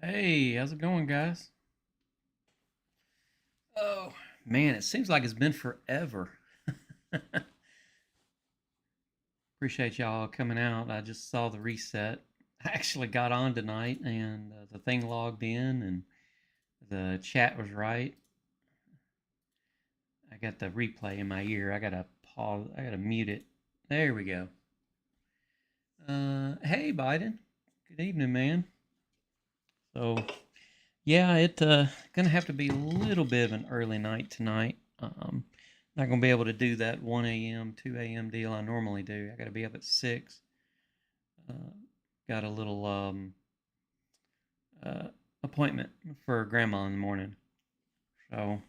Hey, how's it going, guys? Oh, man, it seems like it's been forever. Appreciate y'all coming out. I just saw the reset. I actually got on tonight and the thing logged in and the chat was right. I got the replay in my ear. I gotta pause, I gotta mute it. There we go. Hey, Biden. Good evening, man. So, yeah, gonna have to be a little bit of an early night tonight. Not gonna be able to do that 1 a.m., 2 a.m. deal I normally do. I gotta be up at 6. Uh, got a little uh, appointment for grandma in the morning. So,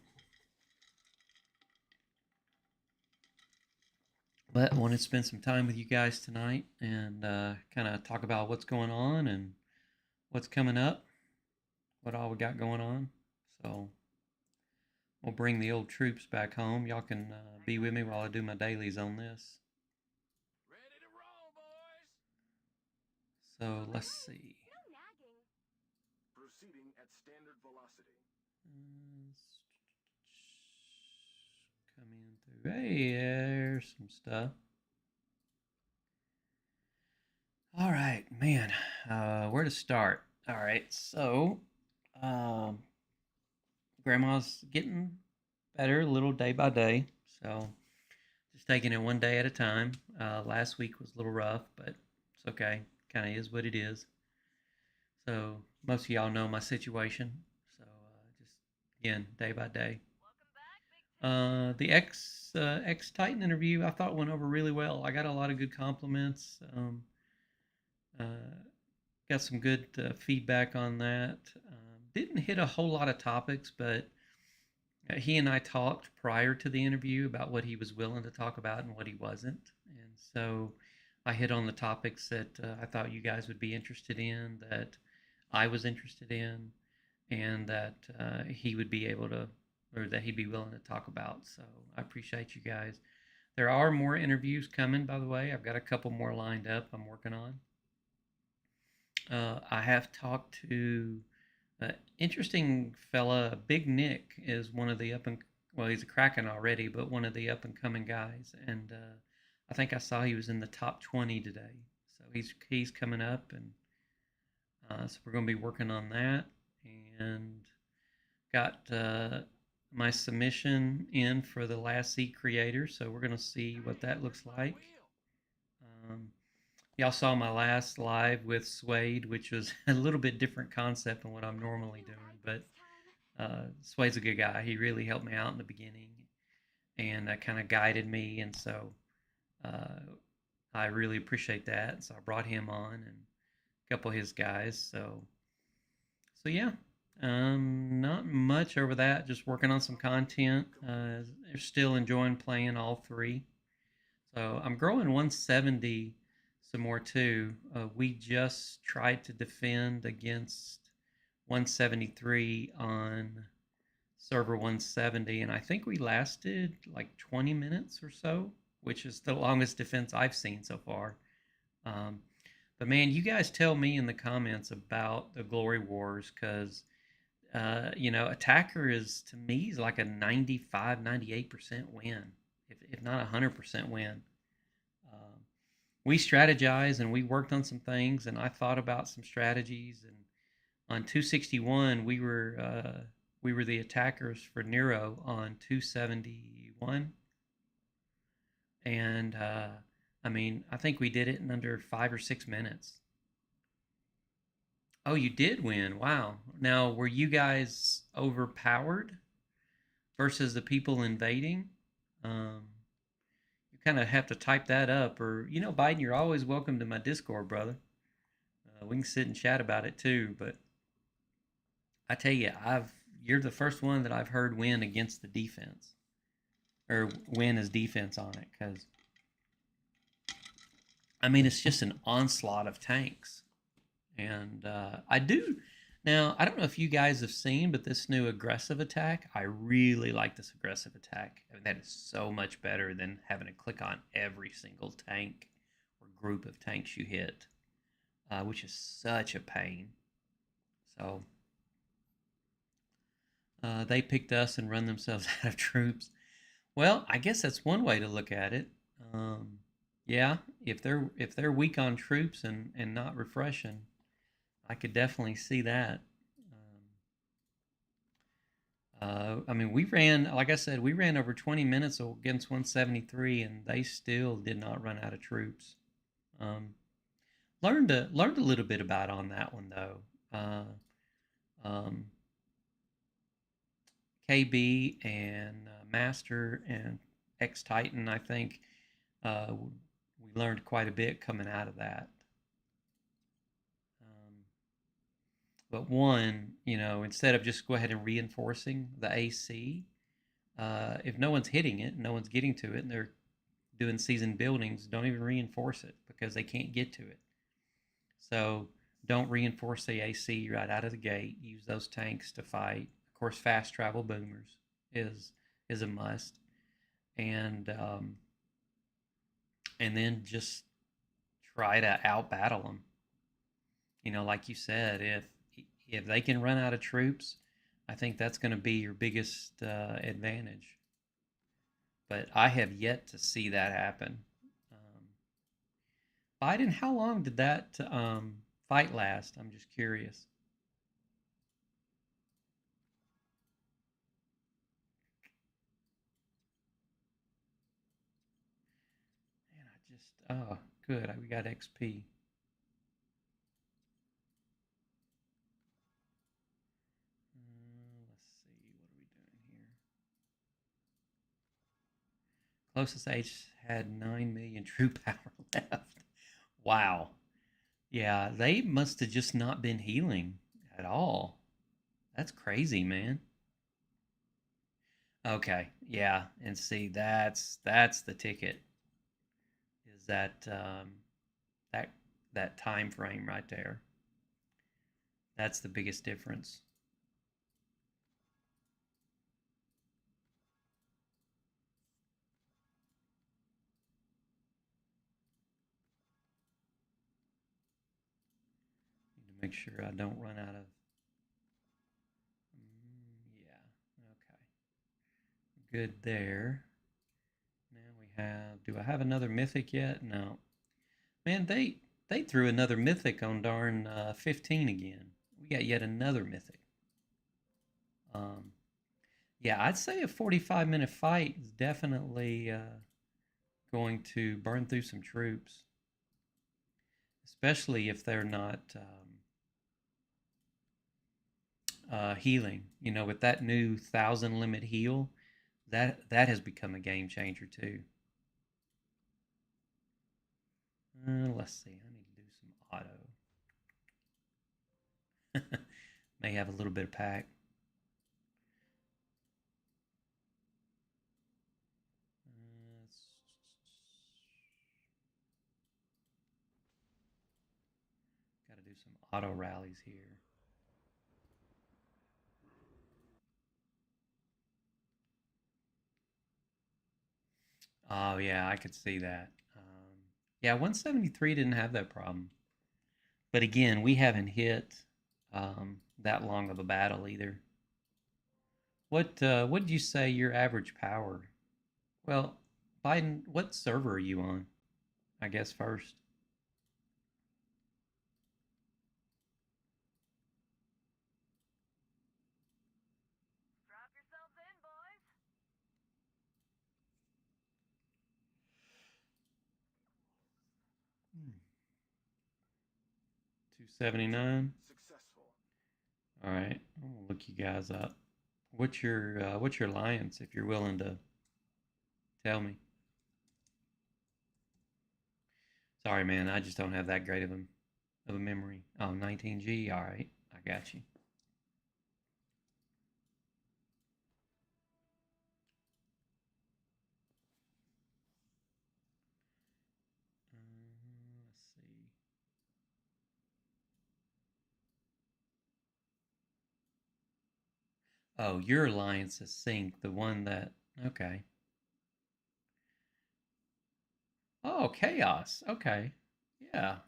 but wanted to spend some time with you guys tonight and kind of talk about what's going on and what's coming up, what all we got going on. So, we'll bring the old troops back home. Y'all can be with me while I do my dailies on this. Ready to roll, boys! So, let's see. Proceeding at standard velocity. Coming through. Hey, there's some stuff. All right, man. Where to start? All right, so um, grandma's getting better, a little day by day. So just taking it one day at a time. Last week was a little rough, but it's okay. Kind of is what it is. So most of y'all know my situation. So just again, day by day. The X Titan interview I thought went over really well. I got a lot of good compliments. Uh, got some good feedback on that. Didn't hit a whole lot of topics, but he and I talked prior to the interview about what he was willing to talk about and what he wasn't. And so I hit on the topics that I thought you guys would be interested in, that I was interested in, and that he would be able to, or that he'd be willing to talk about. So I appreciate you guys. There are more interviews coming, by the way. I've got a couple more lined up I'm working on. I have talked to an interesting fella. Big Nick is one of the up and well, he's a Kraken already, but one of the up and coming guys. And I think I saw he was in the top 20 today. So he's coming up, and so we're going to be working on that. And got my submission in for the Last Seat Creator. So we're going to see what that looks like. Um, Y'all saw my last live with Suede, which was a little bit different concept than what I'm normally doing. But Suede's a good guy. He really helped me out in the beginning and kind of guided me. And so uh, I really appreciate that. So I brought him on and a couple of his guys. So yeah, not much over that. Just working on some content. Still enjoying playing all three. So I'm growing 170 some more too. We just tried to defend against 173 on server 170, and I think we lasted like 20 minutes or so, which is the longest defense I've seen so far. Um, but man, you guys tell me in the comments about the Glory Wars because attacker is to me is like a 95, 98% win, if not a 100% win. Um, we strategized and we worked on some things, and I thought about some strategies. And on 261, we were the attackers for Nero on 271, and I mean, I think we did it in under 5 or 6 minutes. Oh, you did win! Wow. Now, were you guys overpowered versus the people invading? Um, you kind of have to type that up, or Biden, you're always welcome to my Discord, brother. We can sit and chat about it too. But I tell you, I've you're the first one that I've heard win against the defense or win as defense on it because I mean it's just an onslaught of tanks, and I do. Now, I don't know if you guys have seen, but this new aggressive attack, I really like this aggressive attack. I mean, that is so much better than having to click on every single tank or group of tanks you hit, which is such a pain. So they picked us and run themselves out of troops. Well, I guess that's one way to look at it. Um, yeah, if they're weak on troops and not refreshing, I could definitely see that. I mean, we ran, like I said, we ran over 20 minutes against 173, and they still did not run out of troops. Um, learned a little bit about on that one though. Uh, um, KB and Master and X Titan, I think we learned quite a bit coming out of that. Um, but one, instead of just go ahead and reinforcing the AC, if no one's hitting it, no one's getting to it, and they're doing seasoned buildings, don't even reinforce it because they can't get to it. So don't reinforce the AC right out of the gate. Use those tanks to fight. Of course, fast travel boomers is is a must, and and then just try to out battle them. Like you said, if they can run out of troops, I think that's going to be your biggest advantage. But I have yet to see that happen. Biden, how long did that fight last? I'm just curious. Man, good. We got XP. Let's see. What are we doing here? Closest age had 9 million true power left. Wow. Yeah, they must have just not been healing at all. That's crazy, man. Okay, yeah, and see, that's the ticket. Is that that time frame right there? That's the biggest difference. Need to make sure I don't run out of. Yeah, okay, good there. Now we have. Do I have another mythic yet? No. Man, they threw another mythic on darn 15 again. We got yet another mythic. Um, yeah, I'd say a 45-minute fight is definitely going to burn through some troops, especially if they're not healing. With that new 1,000 limit heal, that has become a game changer too. Let's see. I need to do some auto. May have a little bit of pack. Uh, Got to do some auto rallies here. Oh yeah, I could see that. Yeah, 173 didn't have that problem, but again, we haven't hit that long of a battle either. What did you say your average power? Well, Biden, what server are you on? I guess first. Strap yourselves in, boys. 279. Successful. All right, I'm gonna look you guys up. What's your alliance if you're willing to tell me? Sorry, man, I just don't have that great of a memory. Oh, 19G. All right, I got you. Let's see. Oh, your alliance is Sync, the one that. Okay. Oh, Chaos. Okay. Yeah.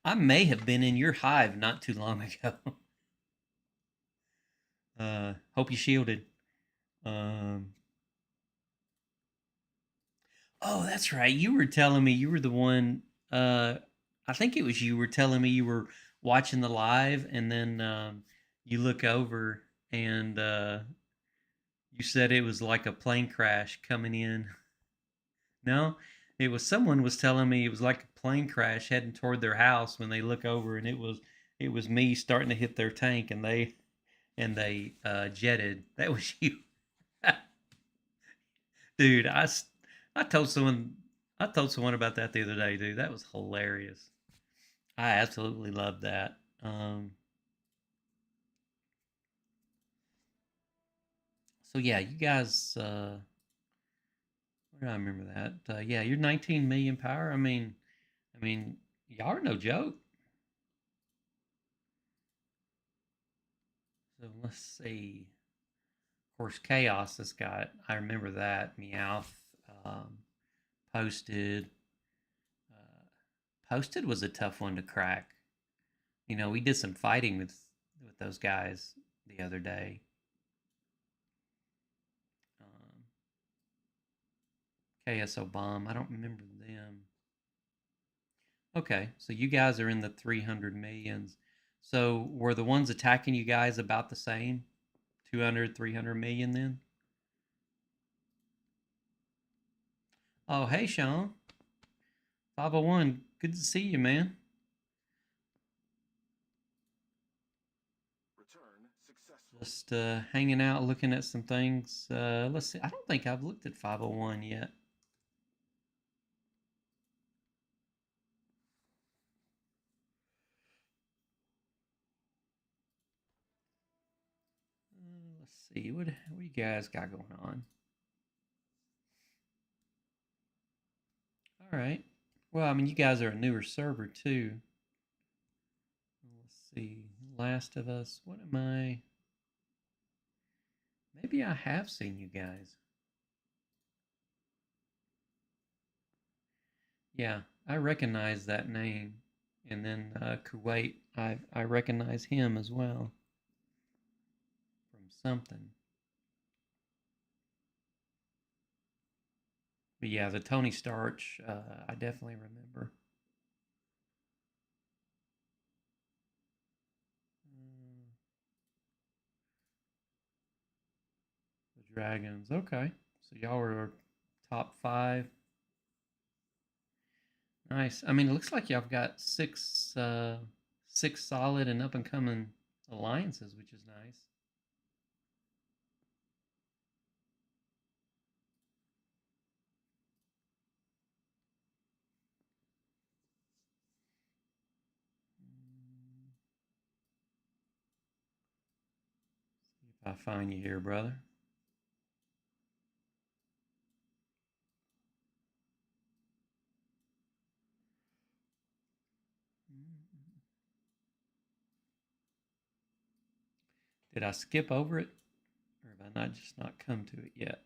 I may have been in your hive not too long ago. Hope you shielded. Um, oh, that's right. You were telling me you were the one. Uh, I think it was you were telling me you were watching the live, and then you look over and you said it was like a plane crash coming in. No, it was someone was telling me it was like a plane crash heading toward their house when they look over, and it was me starting to hit their tank, and they jetted. That was you, dude. I told someone I told someone about that the other day, dude. That was hilarious. I absolutely loved that. So yeah, you guys. Where do I remember that? Yeah, you're 19 million power. I mean, y'all are no joke. So let's see. Of course, chaos has got. I remember that Meowth um, posted. Uh, Posted was a tough one to crack. We did some fighting with those guys the other day. Um, KSO bomb. I don't remember them. Okay, so you guys are in the 300 millions. So were the ones attacking you guys about the same? 200, 300 million then? Oh, hey, Sean. 501. Good to see you, man. Return successful. Just hanging out, looking at some things. Let's see. I don't think I've looked at 501 yet. Let's see. What you guys got going on? All right. Well, I mean, you guys are a newer server too. Let's see. Last of Us. What am I? Maybe I have seen you guys. Yeah, I recognize that name. And then Kuwait, I recognize him as well from something. But yeah, the Tony Starch, I definitely remember. Uh, the Dragons. Okay. So y'all were top five. Nice. I mean, it looks like y'all got six solid and up and coming alliances, which is nice. See if I find you here, brother. Did I skip over it, or have I not just not come to it yet?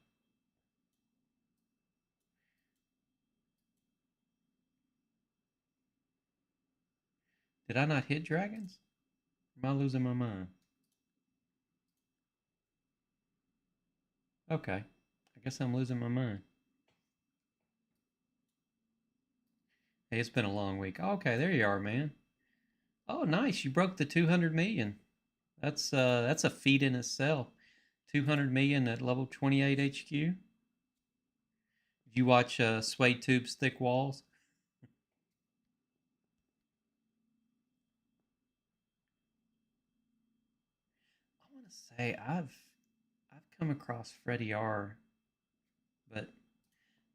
Did I not hit dragons? Am I losing my mind? Okay, I guess I'm losing my mind. Hey, it's been a long week. Okay, there you are, man. Oh, nice. You broke the 200 million. That's a feat in itself. 200 million at level 28 HQ. Did you watch Suede Tube's Thick Walls? I want to say I've come across Freddie R, but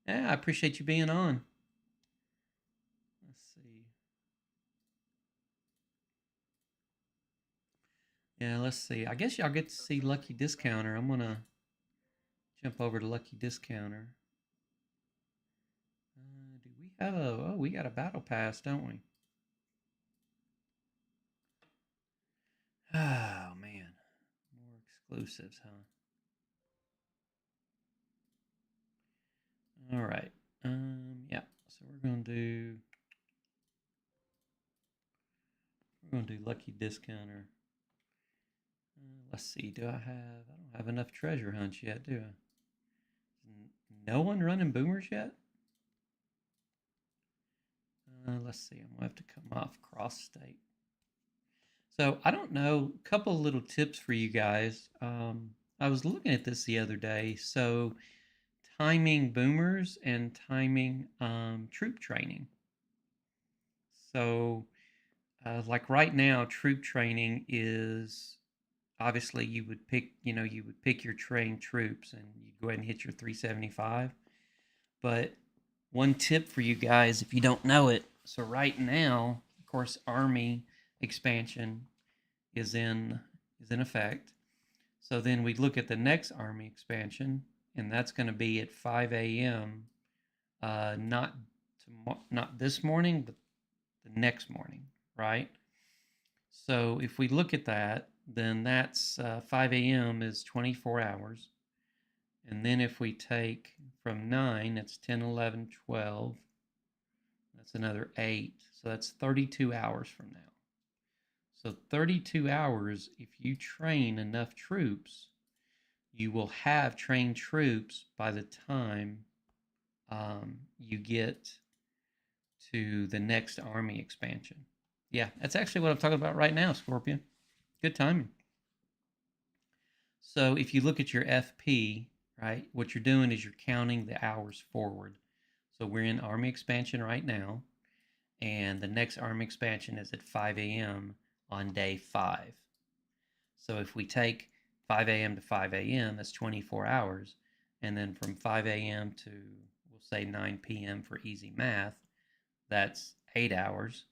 yeah, I appreciate you being on. Let's see. Yeah, let's see. I guess y'all get to see Lucky Discounter. I'm gonna jump over to Lucky Discounter. Do we have a? Oh, we got a battle pass, don't we? Oh man, more exclusives, huh? All right. Yeah. So we're gonna do. We're gonna do lucky discounter. Let's see. I don't have enough treasure hunts yet, do I? No one running boomers yet? Let's see. I'm gonna have to come off cross state. So I don't know. A couple of little tips for you guys. I was looking at this the other day. So timing boomers and timing troop training. So like right now, troop training is obviously you would pick your trained troops and you go ahead and hit your 375. But one tip for you guys, if you don't know it, so right now, of course, Army expansion is in effect. So then we look at the next Army expansion, and that's going to be at 5 a.m. Not this morning, but the next morning, right? So if we look at that, then that's 5 a.m. is 24 hours. And then if we take from 9, it's 10, 11, 12. That's another 8. So that's 32 hours from now. So 32 hours, if you train enough troops, you will have trained troops by the time you get to the next Army expansion. Yeah, that's actually what I'm talking about right now, Scorpion. Good timing. So if you look at your FP, right, what you're doing is you're counting the hours forward. So we're in Army expansion right now, and the next Army expansion is at 5 a.m. on day 5. So if we take 5 a.m. to 5 a.m., that's 24 hours. And then from 5 a.m. to, we'll say 9 p.m. for easy math, that's 8 hours.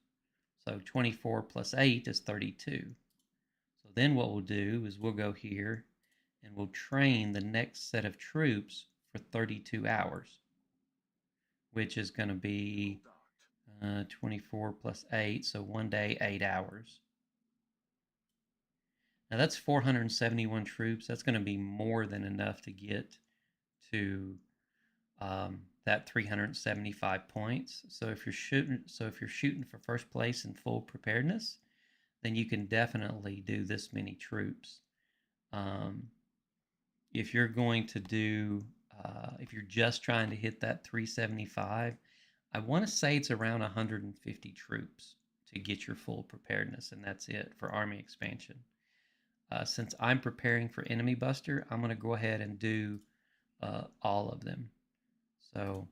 So 24 plus 8 is 32. So then what we'll do is we'll go here and we'll train the next set of troops for 32 hours, which is going to be 24 plus 8, so one day, 8 hours. Now that's 471 troops. That's going to be more than enough to get to that 375 points. So if you're shooting for first place in full preparedness, then you can definitely do this many troops. If you're going to do, if you're just trying to hit that 375, I want to say it's around 150 troops to get your full preparedness, and that's it for Army expansion. Since I'm preparing for Enemy Buster, I'm going to go ahead and do all of them. So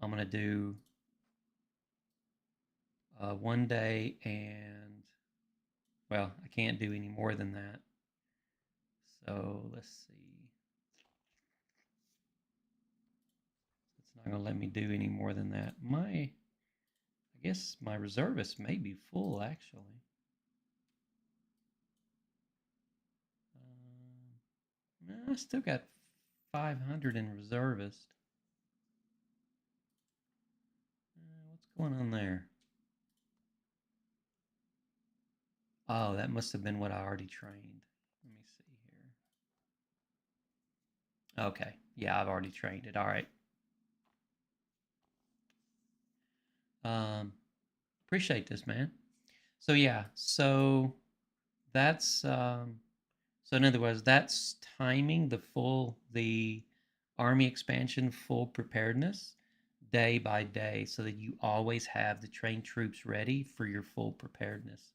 I'm going to do one day, and well, I can't do any more than that. So let's see. It's not going to let me do any more than that. I guess my reservists may be full actually. I still got 500 in reservist. What's going on there? Oh, that must have been what I already trained. Let me see here. Okay. Yeah, I've already trained it. All right. Appreciate this, man. So yeah, so that's so in other words, that's timing the army expansion full preparedness day by day so that you always have the trained troops ready for your full preparedness.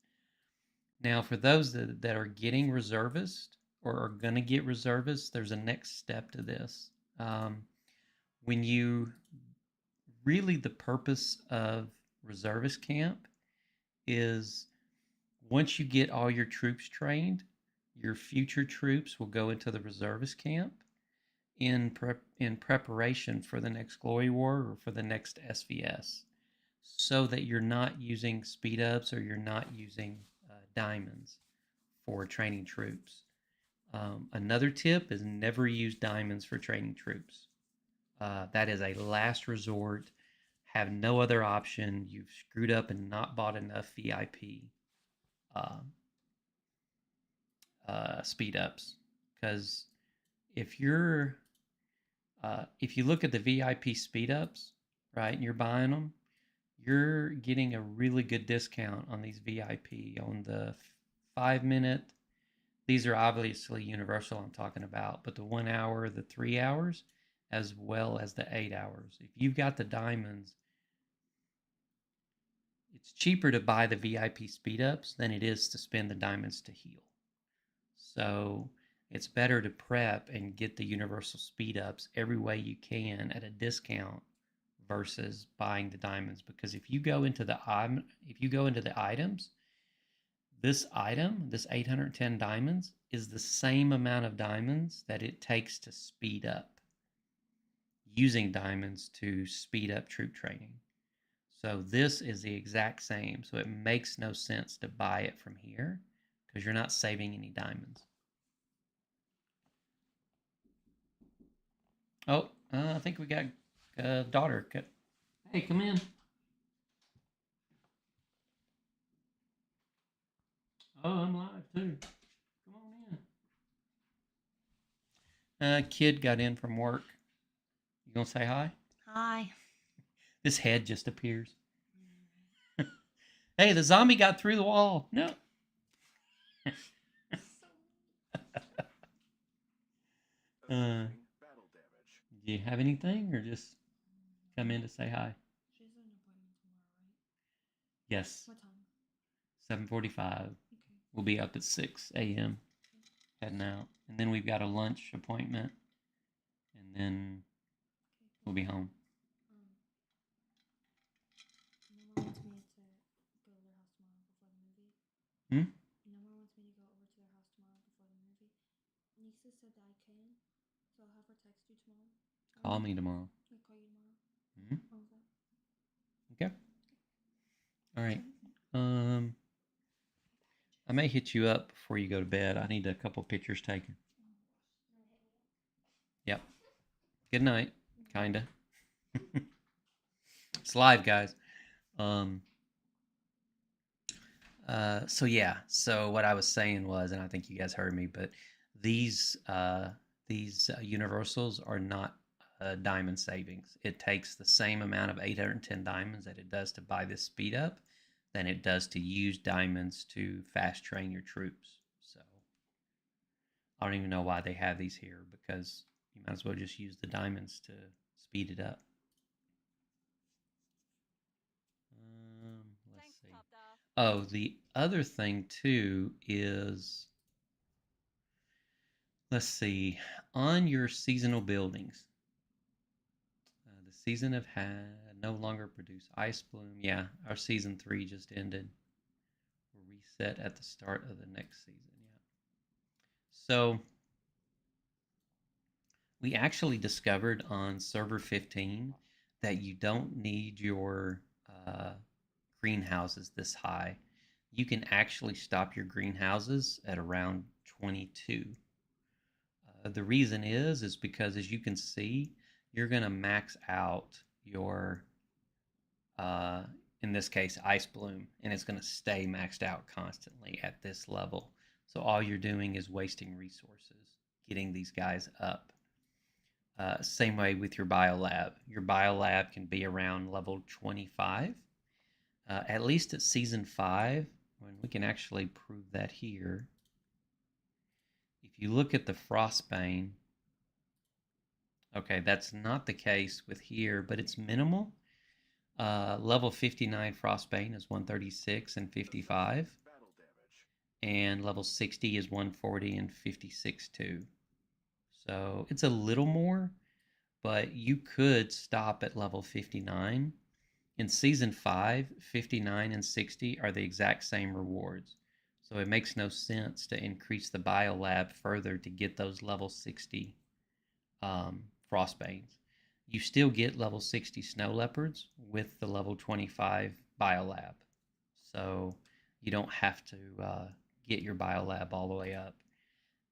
Now, for those that are getting reservist or are going to get reservist, there's a next step to this. When you really, the purpose of reservist camp is once you get all your troops trained, your future troops will go into the reservist camp in preparation for the next Glory War or for the next SVS, so that you're not using speed ups or you're not using diamonds for training troops. Another tip is never use diamonds for training troops. That is a last resort. Have no other option. You've screwed up and not bought enough VIP uh, speed ups. Because if if you look at the VIP speed ups, right, and you're buying them, you're getting a really good discount on these VIP on the 5 minute. These are obviously universal, I'm talking about, but the 1 hour, the 3 hours, as well as the 8 hours. If you've got the diamonds, it's cheaper to buy the VIP speed ups than it is to spend the diamonds to heal. So it's better to prep and get the universal speed ups every way you can at a discount versus buying the diamonds, because if you go into the items, this item, this 810 diamonds, is the same amount of diamonds that it takes to speed up, using diamonds to speed up troop training. So this is the exact same. So it makes no sense to buy it from here because you're not saving any diamonds. Oh, I think we got daughter. Hey, come in. Oh, I'm live too. Come on in. Kid got in from work. You gonna say hi? Hi. This head just appears. Hey, the zombie got through the wall. No. Do you have anything, or just come in to say hi? She has an appointment tomorrow, right? Yes. What time? 7:45. Okay. We'll be up at 6 a.m. heading out, and then we've got a lunch appointment, and then we'll be home. No one wants me to go to their house tomorrow before the movie. Hmm? No one wants me to go over to their house tomorrow before the movie. Nisa said that I can, so I'll have her text you tomorrow. Call me tomorrow. I'll call you tomorrow. Mm-hmm. How was that? Okay. All right. I may hit you up before you go to bed. I need a couple pictures taken. Yep. Good night. Kinda. It's live, guys. So yeah. So what I was saying was, and I think you guys heard me, but these universals are not diamond savings. It takes the same amount of 810 diamonds that it does to buy this speed up than it does to use diamonds to fast train your troops. So I don't even know why they have these here, because you might as well just use the diamonds to speed it up. Let's Thanks, see. Top Dog. Oh, the other thing too is, let's see, on your seasonal buildings, the season of had no longer produce ice bloom. Yeah, our season 3 just ended. We'll reset at the start of the next season. Yeah. So we actually discovered on server 15 that you don't need your greenhouses this high. You can actually stop your greenhouses at around 22. The reason is because, as you can see, you're going to max out your, in this case, ice bloom, and it's going to stay maxed out constantly at this level. So all you're doing is wasting resources getting these guys up. Same way with your biolab. Your biolab can be around level 25. At least at season 5, when we can actually prove that here. If you look at the Frostbane, okay, that's not the case with here, but it's minimal. Level 59 Frostbane is 136 and 55. And level 60 is 140 and 56 too. So it's a little more, but you could stop at level 59. In season 5, 59 and 60 are the exact same rewards. So it makes no sense to increase the biolab further to get those level 60 Frostbanes. You still get level 60 Snow Leopards with the level 25 biolab. So you don't have to get your biolab all the way up.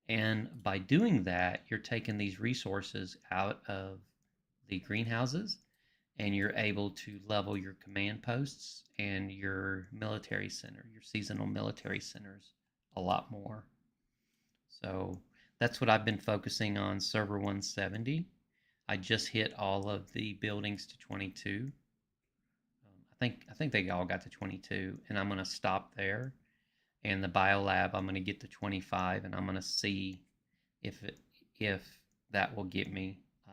And by doing that, you're taking these resources out of the greenhouses, and you're able to level your command posts and your military center, your seasonal military centers, a lot more. So that's what I've been focusing on server 170. I just hit all of the buildings to 22. I I think they all got to 22, and I'm gonna stop there. And the biolab, I'm gonna get to 25, and I'm gonna see if that will get me. I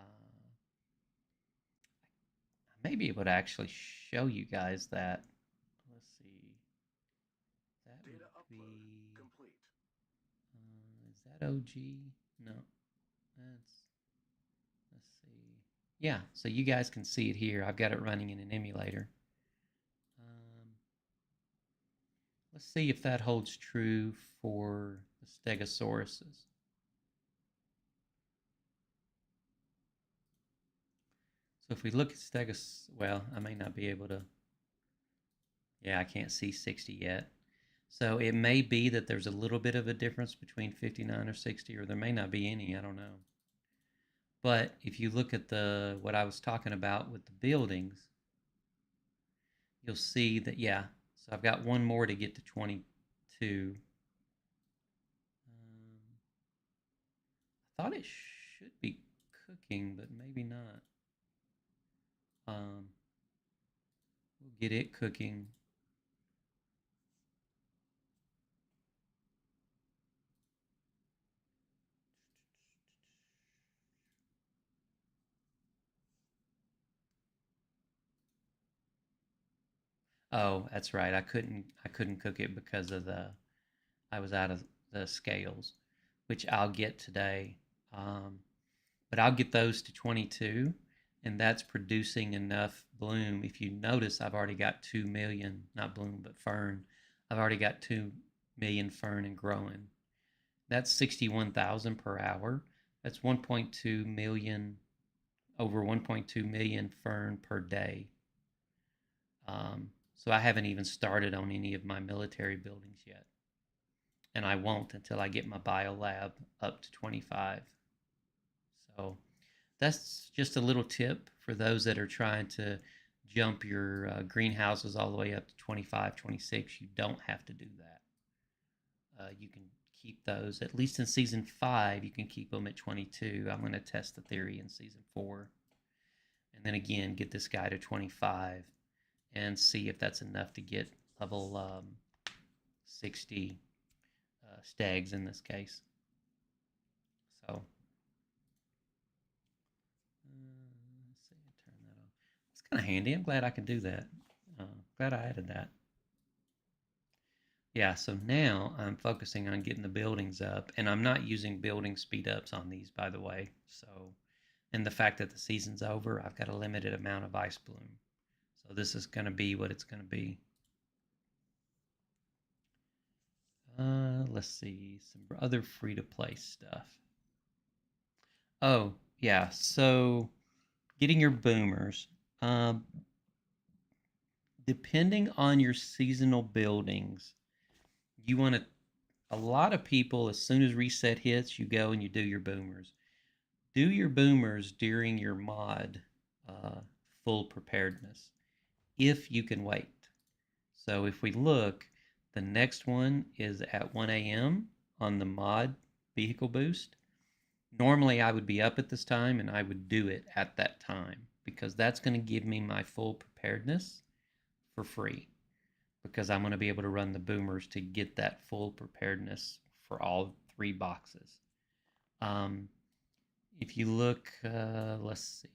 may be able to actually show you guys that. Let's see. That would Data upload be. complete. Is that OG? No, that's. Let's see. Yeah, so you guys can see it here. I've got it running in an emulator. Um, let's see if that holds true for the stegosauruses. So if we look at well, I may not be able to. Yeah, I can't see 60 yet. So it may be that there's a little bit of a difference between 59 or 60, or there may not be any. I don't know. But if you look at what I was talking about with the buildings, you'll see that, yeah, so I've got one more to get to 22. I thought it should be cooking, but maybe not. We'll get it cooking. Oh, that's right. I couldn't cook it because of I was out of the scales, which I'll get today. Um, but I'll get those to 22, and that's producing enough bloom. If you notice, I've already got 2 million, not bloom, but fern. I've already got 2 million fern and growing. That's 61,000 per hour. That's 1.2 million, over 1.2 million fern per day. So I haven't even started on any of my military buildings yet. And I won't until I get my biolab up to 25. So that's just a little tip for those that are trying to jump your greenhouses all the way up to 25, 26. You don't have to do that. You can keep those, at least in season 5, you can keep them at 22. I'm going to test the theory in season 4. And then again, get this guy to 25 and see if that's enough to get level 60 stags in this case. So let's see, turn that off. It's kind of handy. I'm glad I can do that. Glad I added that. Yeah, so now I'm focusing on getting the buildings up, and I'm not using building speed ups on these, by the way. So, and the fact that the season's over, I've got a limited amount of ice bloom. So this is going to be what it's going to be. Let's see, some other free-to-play stuff. Oh, yeah, so getting your boomers. Depending on your seasonal buildings, you want to, a lot of people, as soon as reset hits, you go and you do your boomers. Do your boomers during your mod full preparedness, if you can wait. So if we look, the next one is at 1 a.m. on the mod vehicle boost. Normally I would be up at this time and I would do it at that time because that's going to give me my full preparedness for free, because I'm going to be able to run the boomers to get that full preparedness for all 3 boxes. If you look, let's see.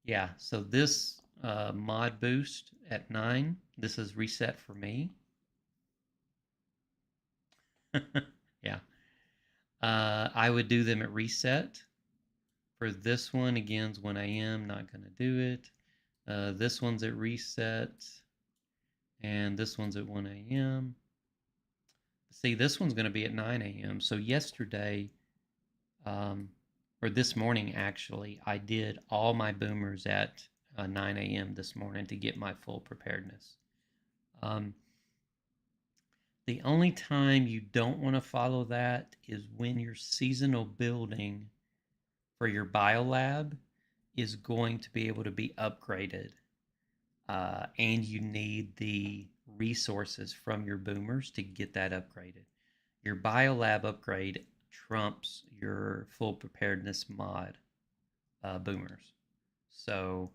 Yeah, so this mod boost at 9, this is reset for me. Yeah. I would do them at reset. For this one, again, it's 1 a.m., not going to do it. This one's at reset, and this one's at 1 a.m. See, this one's going to be at 9 a.m. So yesterday, or this morning actually, I did all my boomers at 9 a.m. this morning to get my full preparedness. The only time you don't want to follow that is when your seasonal building for your biolab is going to be able to be upgraded. And you need the resources from your boomers to get that upgraded. Your biolab upgrade trumps your full preparedness mod boomers. So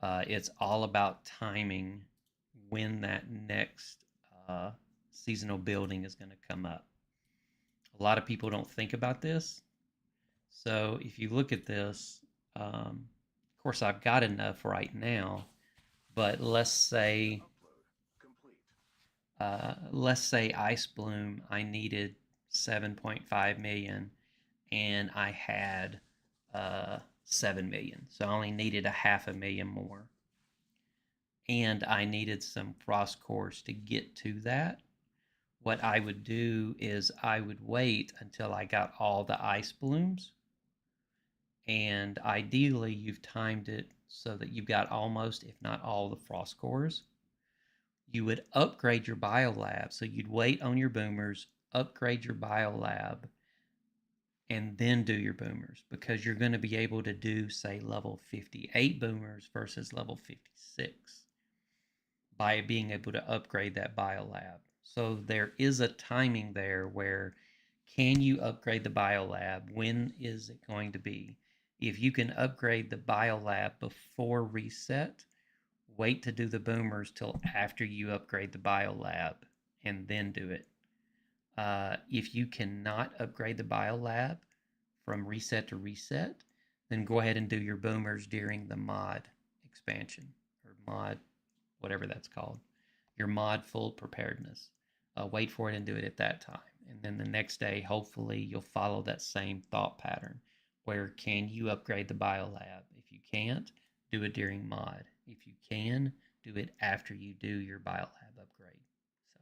it's all about timing when that next uh, seasonal building is going to come up. A lot of people don't think about this. So if you look at this, of course, I've got enough right now, but let's say Ice Bloom, I needed 7.5 million, and I had 7 million, so I only needed a half a million more, and I needed some frost cores to get to that. What I would do is I would wait until I got all the ice blooms, and ideally you've timed it so that you've got almost, if not all, the frost cores. You would upgrade your biolab. So you'd wait on your boomers, upgrade your biolab, and then do your boomers, because you're going to be able to do, say, level 58 boomers versus level 56 by being able to upgrade that biolab. So there is a timing there where, can you upgrade the biolab? When is it going to be? If you can upgrade the biolab before reset, wait to do the boomers till after you upgrade the biolab and then do it. If you cannot upgrade the biolab from reset to reset, then go ahead and do your boomers during the mod expansion, or mod, whatever that's called, your mod full preparedness. Wait for it and do it at that time. And then the next day, hopefully, you'll follow that same thought pattern where, can you upgrade the biolab? If you can't, do it during mod. If you can, do it after you do your biolab upgrade. So,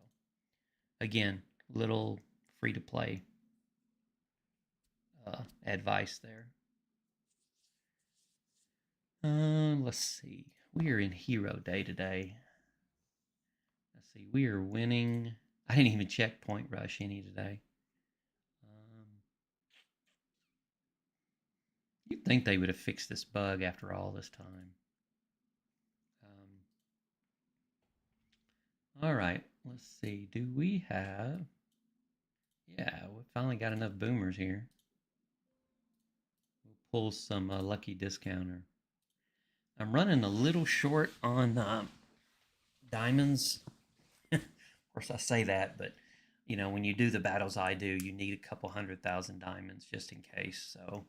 again, little free to play advice there. Let's see. We are in Hero Day today. Let's see. We are winning. I didn't even check Point Rush any today. You'd think they would have fixed this bug after all this time. All right. Let's see. Do we have... Yeah, we finally got enough boomers here. We'll pull some lucky discounter. I'm running a little short on diamonds. Of course, I say that, but when you do the battles I do, you need a couple 100,000 diamonds just in case. So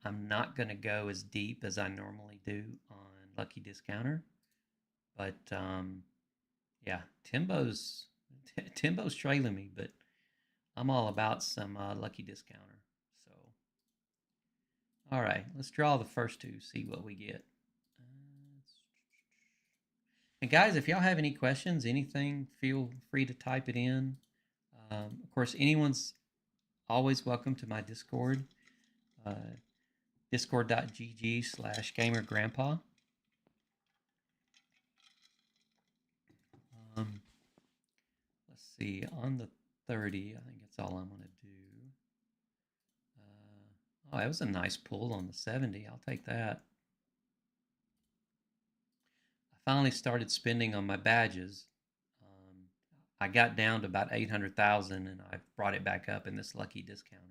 I'm not going to go as deep as I normally do on lucky discounter, but yeah, Timbo's trailing me, but I'm all about some lucky discounter. So, all right, let's draw the first two, see what we get. And guys, if y'all have any questions, anything, feel free to type it in. Of course, anyone's always welcome to my Discord, discord.gg/gamergrandpa. Let's see, on the 30, I think that's all I'm going to do. Oh, that was a nice pull on the 70. I'll take that. I finally started spending on my badges. I got down to about 800,000, and I brought it back up in this lucky discounter.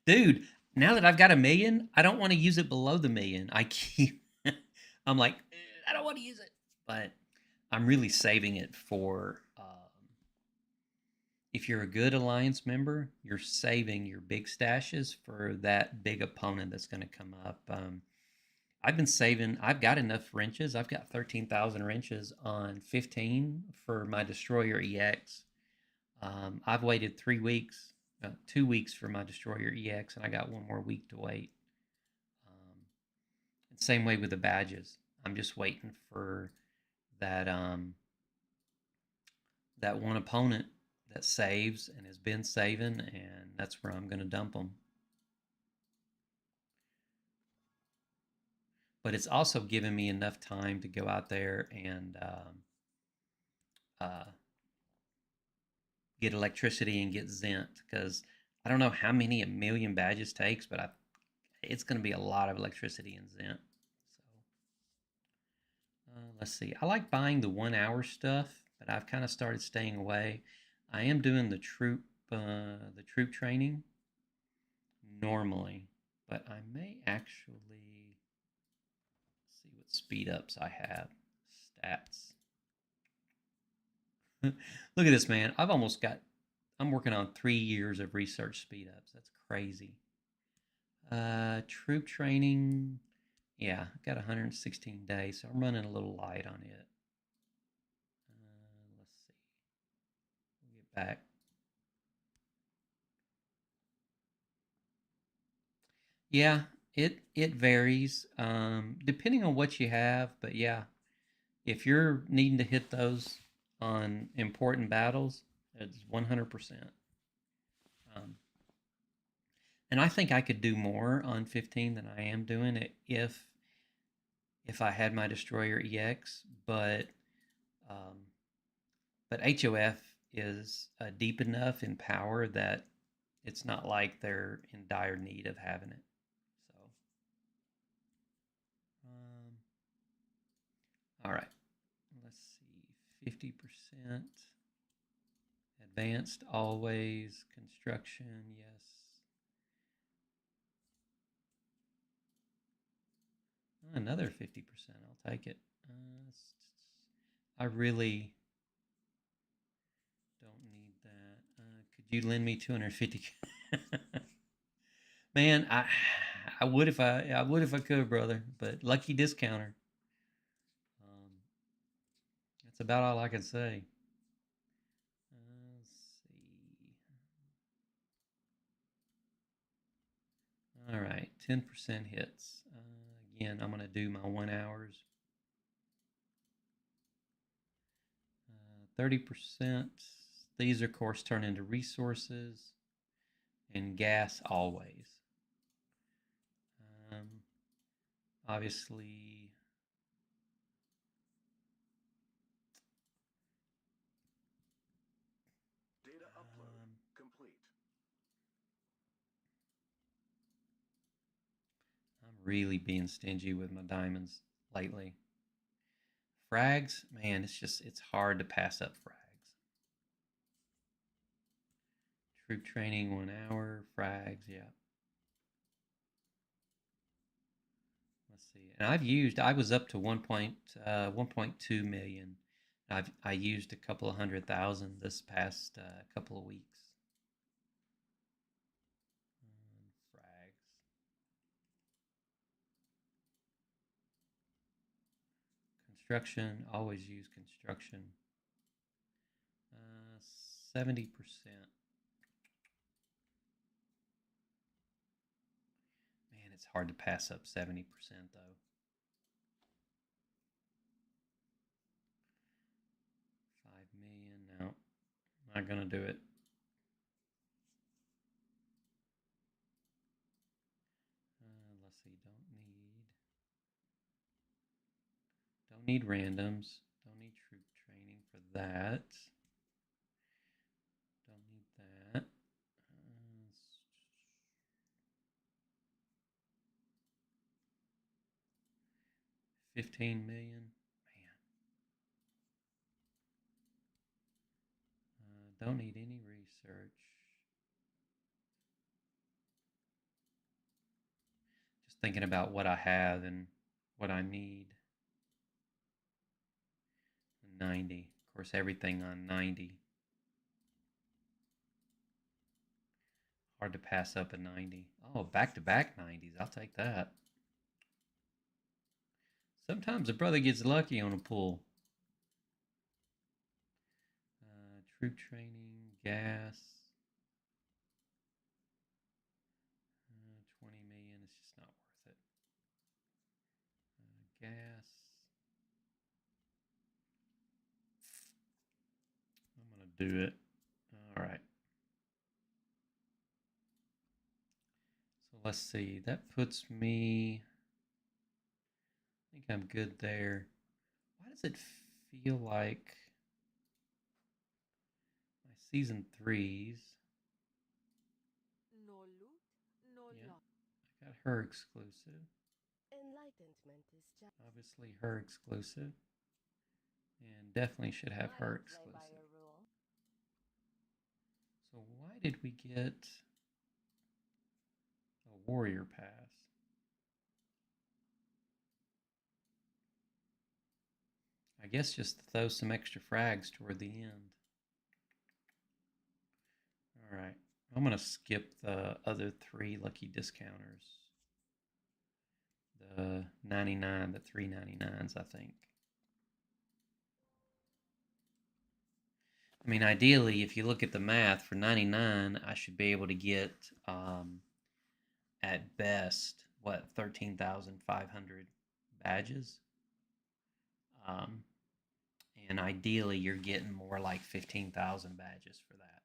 Dude, now that I've got 1,000,000, I don't want to use it below the 1,000,000. I'm like, I don't want to use it, but I'm really saving it for, if you're a good Alliance member, you're saving your big stashes for that big opponent that's going to come up. I've been saving, I've got enough wrenches. I've got 13,000 wrenches on 15 for my Destroyer EX. I've waited 3 weeks, 2 weeks for my Destroyer EX, and I got 1 more week to wait. Same way with the badges. I'm just waiting for that that one opponent that saves and has been saving, and that's where I'm going to dump them. But it's also given me enough time to go out there and get electricity and get Zent, because I don't know how many 1,000,000 badges takes, but it's going to be a lot of electricity in Zent. So let's see. I like buying the 1 hour stuff, but I've kind of started staying away. I am doing the troop training normally, but I may actually see what speed ups I have. Stats. Look at this, man. I'm working on 3 years of research speed ups. That's crazy. Troop training. Yeah, I got 116 days, so I'm running a little light on it. Let's see. We'll get back. Yeah, it varies depending on what you have, but yeah, if you're needing to hit those on important battles, it's 100%. Um, and I think I could do more on 15 than I am doing it if I had my destroyer EX, um, but HOF is deep enough in power that it's not like they're in dire need of having it. So, all right, let's see, 50%. Advanced always, construction, yes. Another 50%, I'll take it. I really don't need that. Could you lend me 250? Man, I would if I could, brother. But lucky discounter. Um, that's about all I can say. Let's see. All right, 10% hits. Again, I'm gonna do my 1 hours. 30%. These, of course, turn into resources and gas always. Um, obviously, Data upload complete. I'm really being stingy with my diamonds lately. Frags, man, it's hard to pass up frags. Troop training 1 hour, frags, yeah. Let's see. And I was up to 1.2 million. I used a couple of 100,000 this past couple of weeks. Frags. Construction, always use construction. 70%. Man, it's hard to pass up 70% though. 5 million. No, not gonna do it. Let's see. Don't need randoms. Don't need troop training for that. Don't need that. 15 million. Man. Don't need any research. Just thinking about what I have and what I need. 90. Of course, everything on 90. Hard to pass up a 90. Oh, back-to-back 90s. I'll take that. Sometimes a brother gets lucky on a pull. Troop training, gas. 20 million. It's just not worth it. Gas. I'm going to do it. All right. So let's see. That puts me. I think I'm good there. Why does it feel like my season threes? No loot, no Yeah, loss. I got her exclusive. Enlightenment is just. Obviously, her exclusive. And definitely should have her exclusive. So why did we get warrior pass. I guess just to throw some extra frags toward the end. Alright, I'm going to skip the other 3 lucky discounters. The 99, the 399s, I think. I mean, ideally, if you look at the math, for 99, I should be able to get, at best, what, 13,500 badges? And ideally, you're getting more like 15,000 badges for that.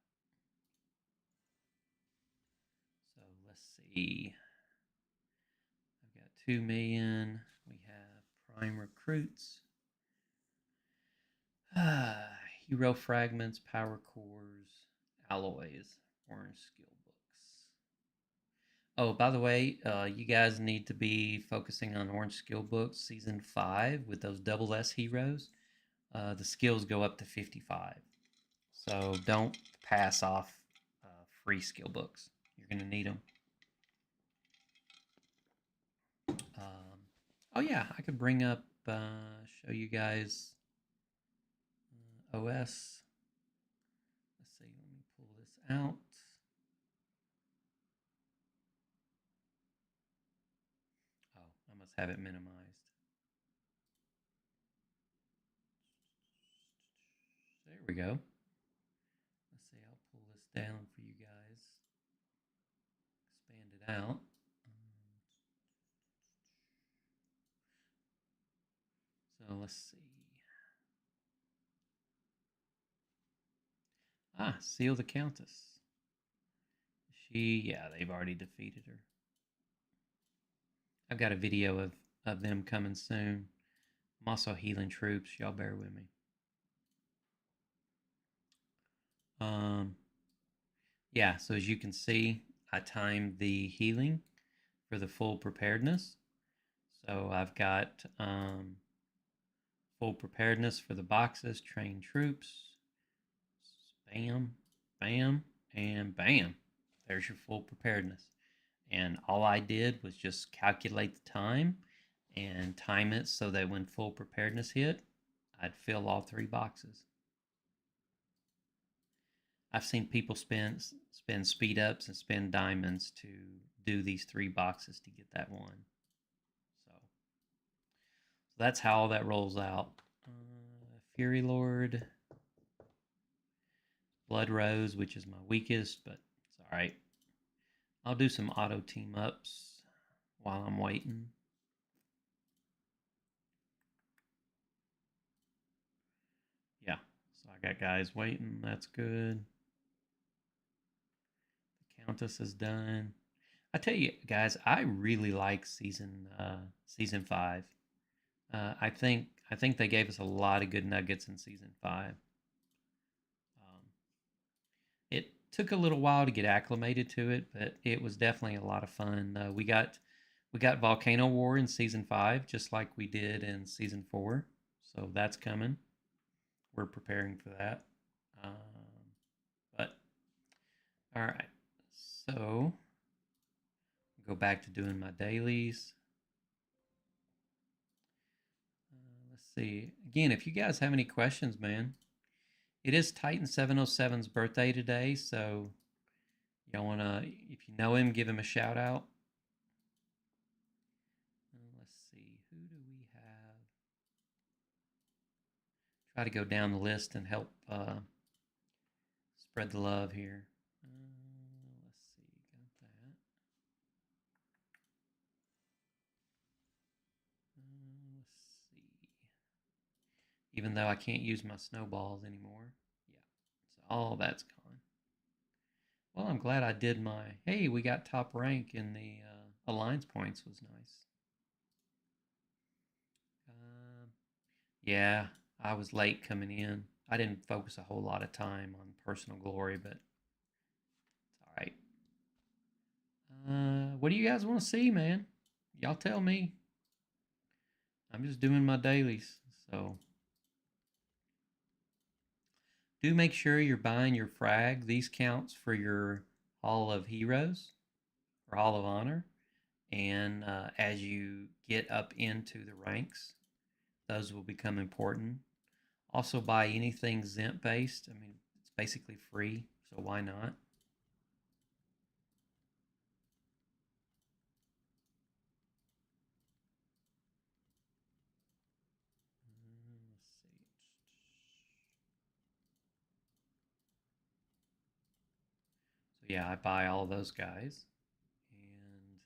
So let's see. I've got 2 million. We have prime recruits. Hero fragments, power cores, alloys, orange skill books. Oh, by the way, you guys need to be focusing on orange skill books season 5 with those double S heroes. The skills go up to 55. So don't pass off free skill books. You're going to need them. Oh yeah, I could bring up, show you guys OS. Let's see, let me pull this out. Oh, I must have it minimized. There we go. Let's see, I'll pull this down for you guys. Expand it out. So let's see. Seal the Countess. Yeah, they've already defeated her. I've got a video of them coming soon. I'm also healing troops. Y'all bear with me. Yeah, so as you can see, I timed the healing for the full preparedness. So I've got full preparedness for the boxes, train troops. Bam, bam, and bam. There's your full preparedness. And all I did was just calculate the time and time it so that when full preparedness hit, I'd fill all 3 boxes. I've seen people spend speed ups and spend diamonds to do these 3 boxes to get that one. So that's how all that rolls out. Fury Lord, Blood Rose, which is my weakest, but it's all right. I'll do some auto team ups while I'm waiting. Yeah, so I got guys waiting. That's good. The Countess is done. I tell you guys, I really like season 5. I think they gave us a lot of good nuggets in season 5. It took a little while to get acclimated to it, but it was definitely a lot of fun. We got Volcano War in season 5, just like we did in season 4. So that's coming. We're preparing for that. But all right, so go back to doing my dailies. Let's see. Again, if you guys have any questions, man, it is Titan 707's birthday today, so y'all wanna, if you know him, give him a shout out. Let's see, who do we have? Try to go down the list and help spread the love here. Let's see, got that. Let's see. Even though I can't use my snowballs anymore. Yeah, so all that's gone. Well, I'm glad I did my, hey, we got top rank in the alliance points was nice. Yeah, I was late coming in. I didn't focus a whole lot of time on personal glory, but it's all right. What do you guys want to see, man? Y'all tell me. I'm just doing my dailies, so do make sure you're buying your frag. These counts for your Hall of Heroes. or Hall of Honor. And as you get up into the ranks, those will become important. Also, buy anything Zimp based. I mean, it's basically free, so why not? Let's see. So yeah, I buy all those guys, and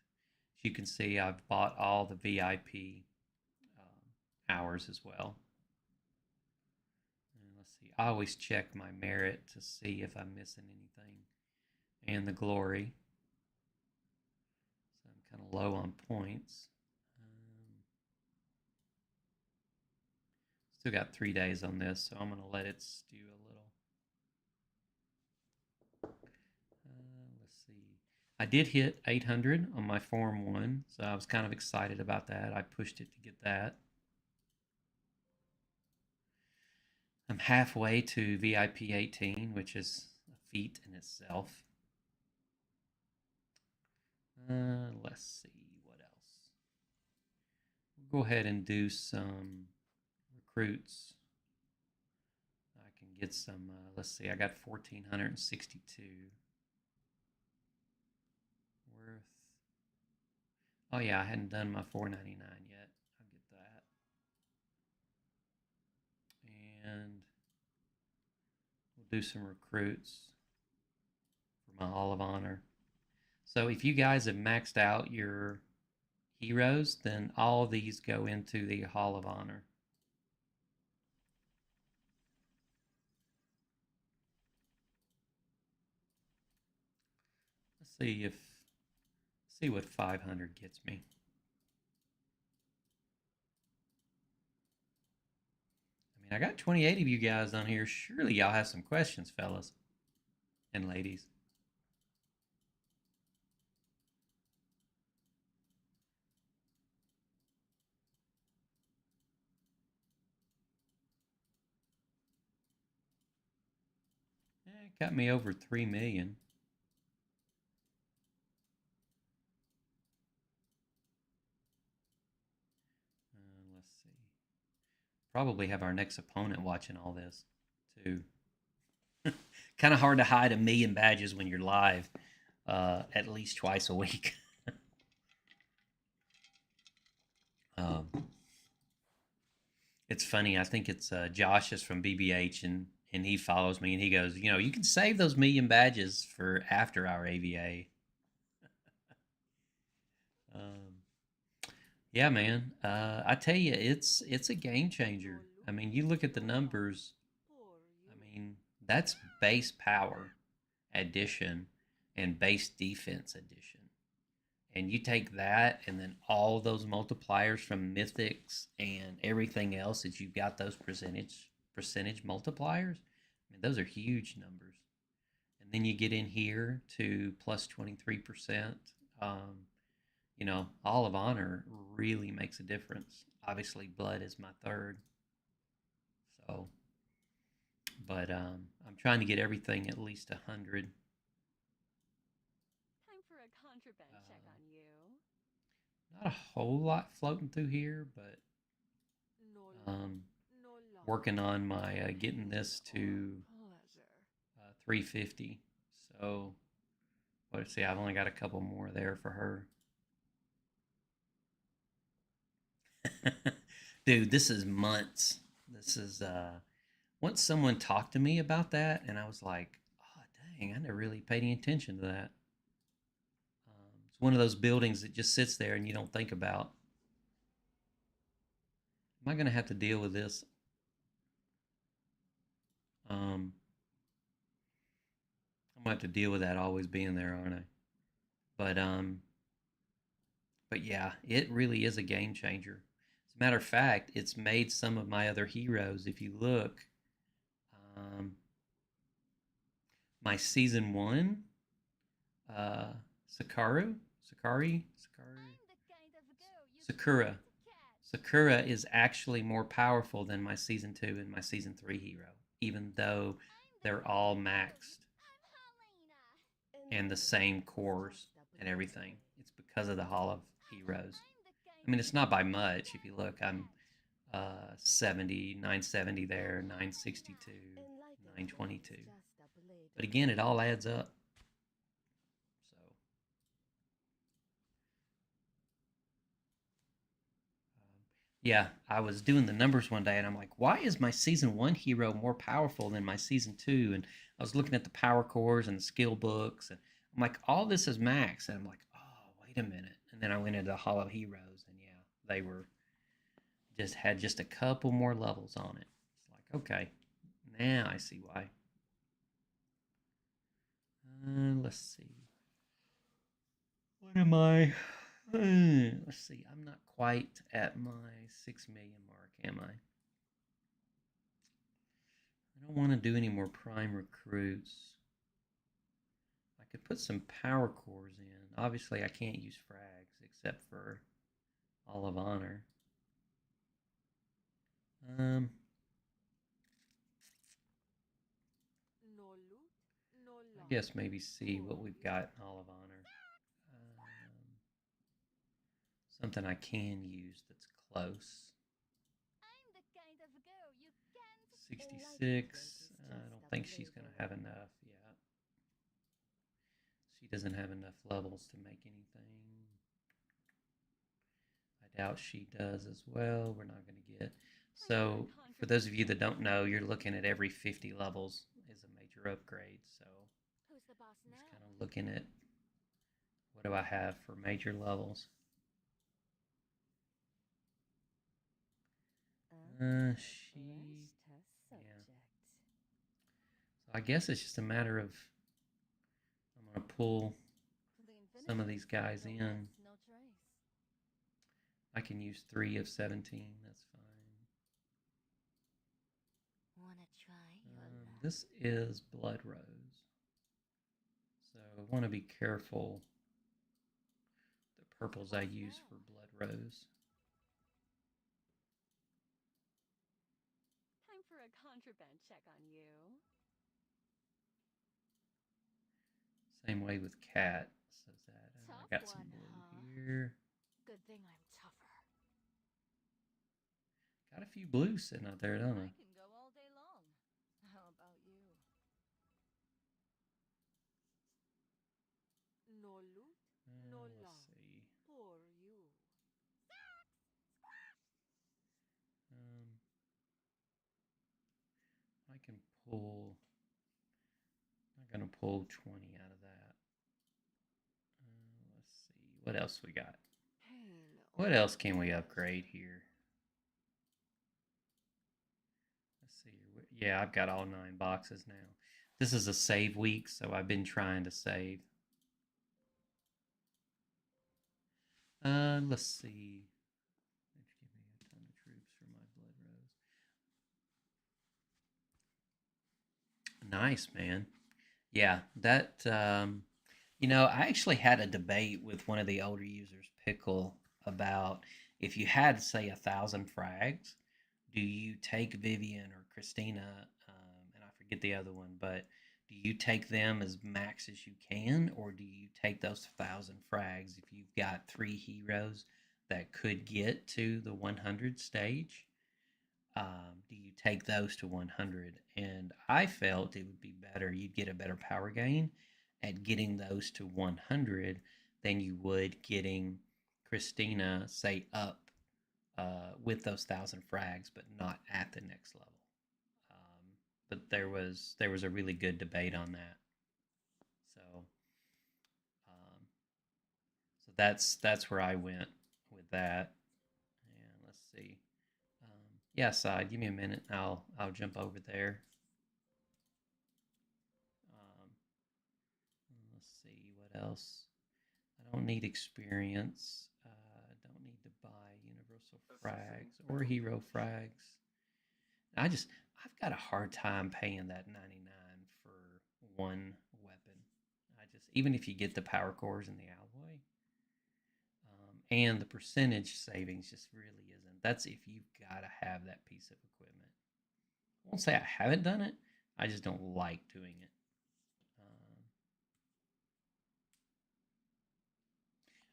as you can see, I've bought all the VIP hours as well. And let's see, I always check my merit to see if I'm missing anything, and the glory. So I'm kind of low on points. Still got 3 days on this, so I'm going to let it stew a little. Let's see. I did hit 800 on my Form 1, so I was kind of excited about that. I pushed it to get that. I'm halfway to VIP 18, which is a feat in itself. Let's see, what else? We'll go ahead and do some recruits. I can get some, let's see, I got 1,462 worth. Oh yeah, I hadn't done my 499 yet. I'll get that. And we'll do some recruits for my Hall of Honor. So if you guys have maxed out your heroes, then all of these go into the Hall of Honor. Let's see what 500 gets me. I mean, I got 28 of you guys on here. Surely y'all have some questions, fellas and ladies. It got me over 3 million. Let's see. Probably have our next opponent watching all this too. Kind of hard to hide 1,000,000 badges when you're live at least twice a week. um, it's funny. I think it's Josh is from BBH, and he follows me, and he goes, you can save those 1,000,000 badges for after our AVA. Um, yeah, man. I tell you, it's a game changer. I mean, you look at the numbers. I mean, that's base power addition and base defense addition. And you take that and then all those multipliers from mythics and everything else that you've got, those percentage multipliers. I mean, those are huge numbers. And then you get in here to plus 23%. All of honor really makes a difference. Obviously, blood is my third. So, but I'm trying to get everything at least 100. Time for a contraband check on you. Not a whole lot floating through here, but working on my getting this to 350. So, let's see, I've only got a couple more there for her. Dude, this is months. This is once someone talked to me about that, and I was like, oh dang, I never really paid any attention to that. It's one of those buildings that just sits there and you don't think about. Am I going to have to deal with this? I'm going to have to deal with that always being there, aren't I? But yeah, it really is a game changer. As a matter of fact, it's made some of my other heroes. If you look, um, my season 1, uh, Sakura. Sakura is actually more powerful than my season 2 and my season 3 hero, even though they're all maxed and the same cores and everything. It's because of the Hall of Heroes. I mean, it's not by much. If you look, I'm 70, 970 there, 962, 922. But again, it all adds up. So, yeah, I was doing the numbers one day and I'm like, why is my season one hero more powerful than my season two? And I was looking at the power cores and the skill books, and I'm like, all this is max. And I'm like, oh, wait a minute. And then I went into the Hall of Heroes, and yeah, they were just had just a couple more levels on it. It's like, okay, now I see why. Let's see. What am I? Let's see. I'm not quite at my 6 million mark, am I? I don't want to do any more prime recruits. I could put some power cores in. Obviously, I can't use frags except for All of Honor. Um, I guess maybe see what we've got in All of Honor. Something I can use that's close. 66. I don't think she's going to have enough yet. She doesn't have enough levels to make anything. I doubt she does as well. We're not going to get. So, for those of you that don't know, you're looking at every 50 levels is a major upgrade. So, I'm just kind of looking at what do I have for major levels. Yeah. So I guess it's just a matter of I'm going to pull some of these guys in. I can use 3 of 17. That's fine. This is Blood Rose. So I want to be careful the purples I use for Blood Rose. Time for a contraband check on you. Same way with Cat. Says that. I got some blue here. Good thing I'm tougher. Got a few blues sitting out there, don't I? I can go all day long. How about you? No loot, no Let's love. see. For you. I can pull. I'm not gonna pull 20 out of that. Let's see. What else we got? What else can we upgrade here? Let's see. Yeah, I've got all 9 boxes now. This is a save week, so I've been trying to save. Let's see. Give me a ton of troops for my Blood Rose. Nice, man. Yeah, that I actually had a debate with one of the older users, Pickle, about if you had, say, 1,000 frags, do you take Vivian or Christina, and I forget the other one, but do you take them as max as you can, or do you take those 1,000 frags if you've got 3 heroes that could get to the 100 stage? Do you take those to 100? And I felt it would be better. You'd get a better power gain at getting those to 100 than you would getting Christina, say, up with those 1,000 frags, but not at the next level. But there was a really good debate on that. So so that's where I went with that. And let's see. Yeah, side. Give me a minute. I'll jump over there. Um, let's see what else. I don't need experience. I don't need to buy universal frags or hero frags. I've got a hard time paying that 99 for one weapon. Even if you get the power cores and the alloy, and the percentage savings just really isn't. That's if you've got to have that piece of equipment. I won't say I haven't done it. I just don't like doing it.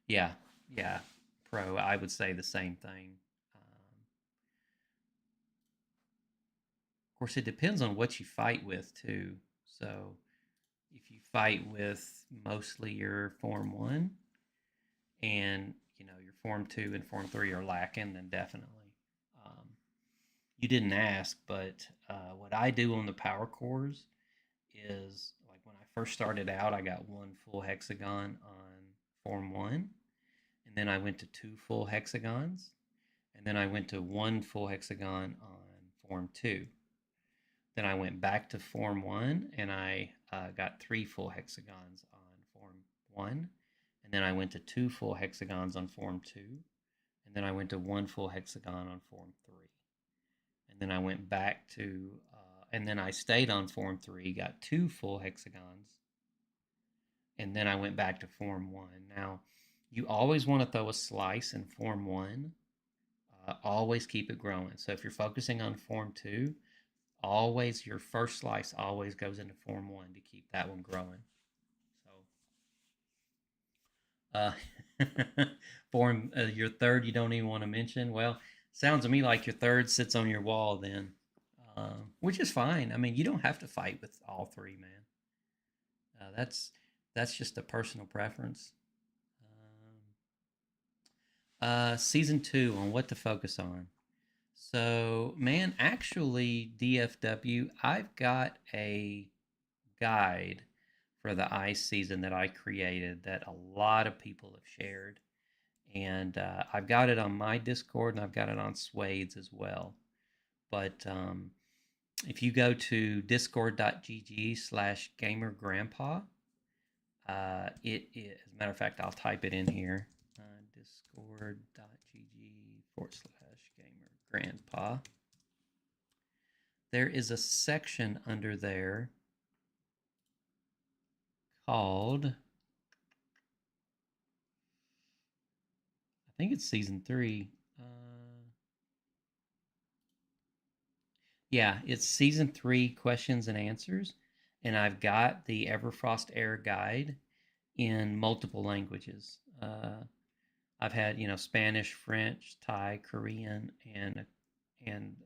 Yeah, yeah, pro. I would say the same thing. Of course, it depends on what you fight with too. So if you fight with mostly your Form 1 and your Form 2 and Form 3 are lacking, then definitely. Um, you didn't ask, but what I do on the power cores is like when I first started out, I got one full hexagon on Form 1, and then I went to two full hexagons, and then I went to one full hexagon on Form 2. Then I went back to Form 1 and I got three full hexagons on Form 1. And then I went to two full hexagons on Form 2. And then I went to one full hexagon on Form 3. And then I went back to, and then I stayed on Form 3, got two full hexagons. And then I went back to Form 1. Now, you always want to throw a slice in Form 1. Always keep it growing. So if you're focusing on Form 2, always your first slice always goes into Form 1 to keep that one growing. So form your third you don't even want to mention. Well, sounds to me like your third sits on your wall then, which is fine. I mean, you don't have to fight with all three, man. That's just a personal preference. Season 2 on what to focus on. So, man, actually, DFW, I've got a guide for the ice season that I created that a lot of people have shared. And I've got it on my Discord and I've got it on Swade's as well. But if you go to discord.gg/gamergrandpa, as a matter of fact, I'll type it in here. Discord.gg/gamergrandpa. There is a section under there called, I think it's season 3. Yeah, it's season 3 questions and answers. And I've got the Everfrost Air Guide in multiple languages. I've had, Spanish, French, Thai, Korean, and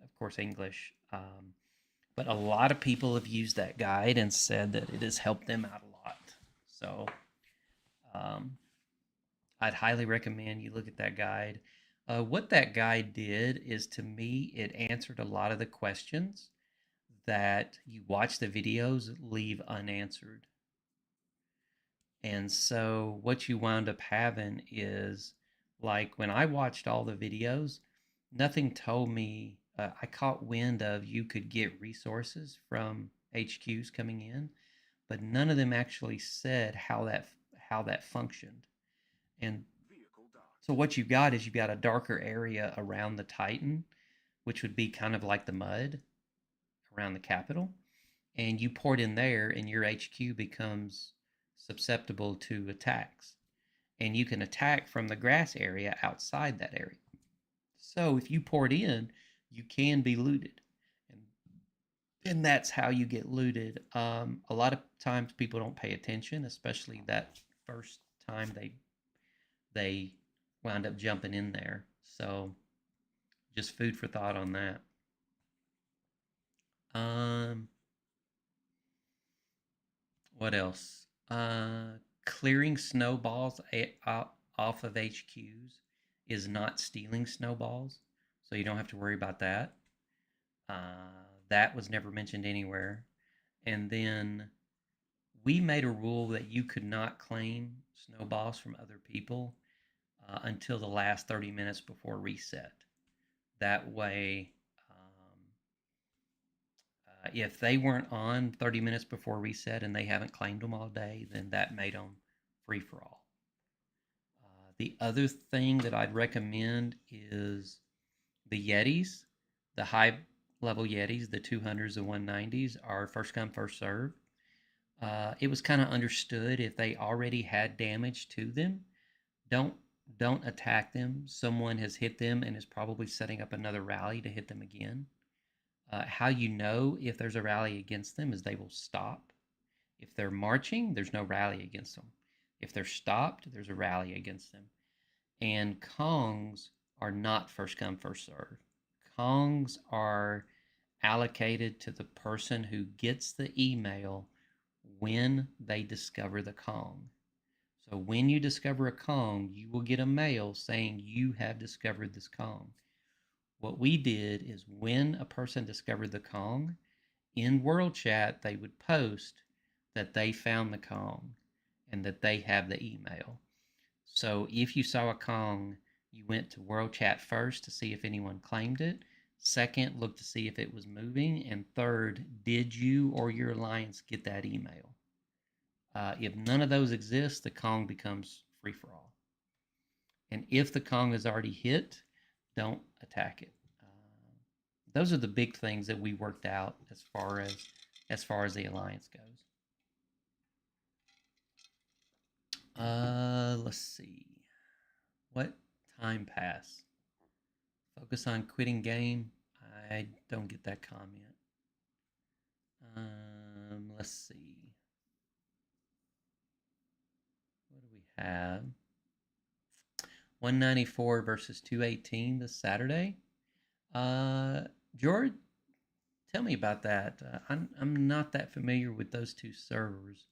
of course English. But a lot of people have used that guide and said that it has helped them out a lot. So I'd highly recommend you look at that guide. What that guide did is, to me, it answered a lot of the questions that you watch the videos leave unanswered. And so what you wound up having is, like, when I watched all the videos, nothing told me, I caught wind of you could get resources from HQs coming in, but none of them actually said how that functioned. And so what you got is you got a darker area around the Titan, which would be kind of like the mud around the capital, and you port in there and your HQ becomes susceptible to attacks. And you can attack from the grass area outside that area. So if you port in, you can be looted. And that's how you get looted. A lot of times people don't pay attention, especially that first time they wound up jumping in there. So just food for thought on that. Um, what else? Clearing snowballs off of HQs is not stealing snowballs, so you don't have to worry about that. That was never mentioned anywhere. And then we made a rule that you could not claim snowballs from other people until the last 30 minutes before reset. That way, if they weren't on 30 minutes before reset and they haven't claimed them all day, then that made them free for all. The other thing that I'd recommend is the Yetis, the high level Yetis, the 200s and 190s are first come, first serve. It was kind of understood if they already had damage to them, don't don't attack them. Someone has hit them and is probably setting up another rally to hit them again. How you know if there's a rally against them is they will stop. If they're marching, there's no rally against them. If they're stopped, there's a rally against them. And Kongs are not first come, first serve. Kongs are allocated to the person who gets the email when they discover the Kong. So when you discover a Kong, you will get a mail saying you have discovered this Kong. What we did is when a person discovered the Kong, in World Chat, they would post that they found the Kong and that they have the email. So if you saw a Kong, you went to World Chat first to see if anyone claimed it. Second, look to see if it was moving. And third, did you or your alliance get that email? If none of those exist, the Kong becomes free for all. And if the Kong is already hit, don't attack it. Those are the big things that we worked out as far as the alliance goes. Let's see. What time pass? Focus on quitting game. I don't get that comment. Let's see. What do we have? 194 versus 218 this Saturday. George, tell me about that. I'm not that familiar with those two servers.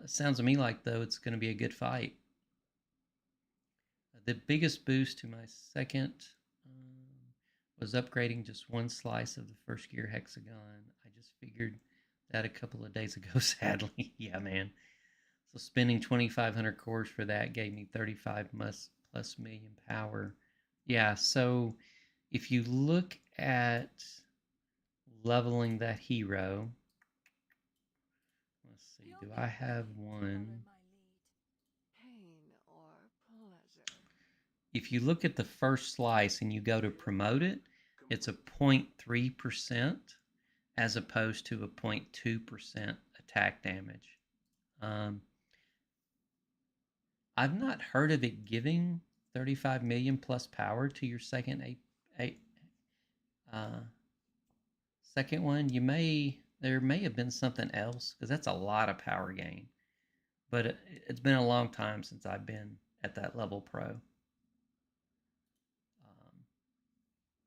Sounds to me like, though, it's going to be a good fight. The biggest boost to my second was upgrading just one slice of the first gear hexagon. I just figured that a couple of days ago, sadly. Yeah, man. So spending 2,500 cores for that gave me 35 plus million power. Yeah, so if you look at leveling that hero, let's see, do I have one? If you look at the first slice and you go to promote it, it's a 0.3% as opposed to a 0.2% attack damage. I've not heard of it giving 35 million plus power to your second second one. There may have been something else because that's a lot of power gain. But it's been a long time since I've been at that level pro.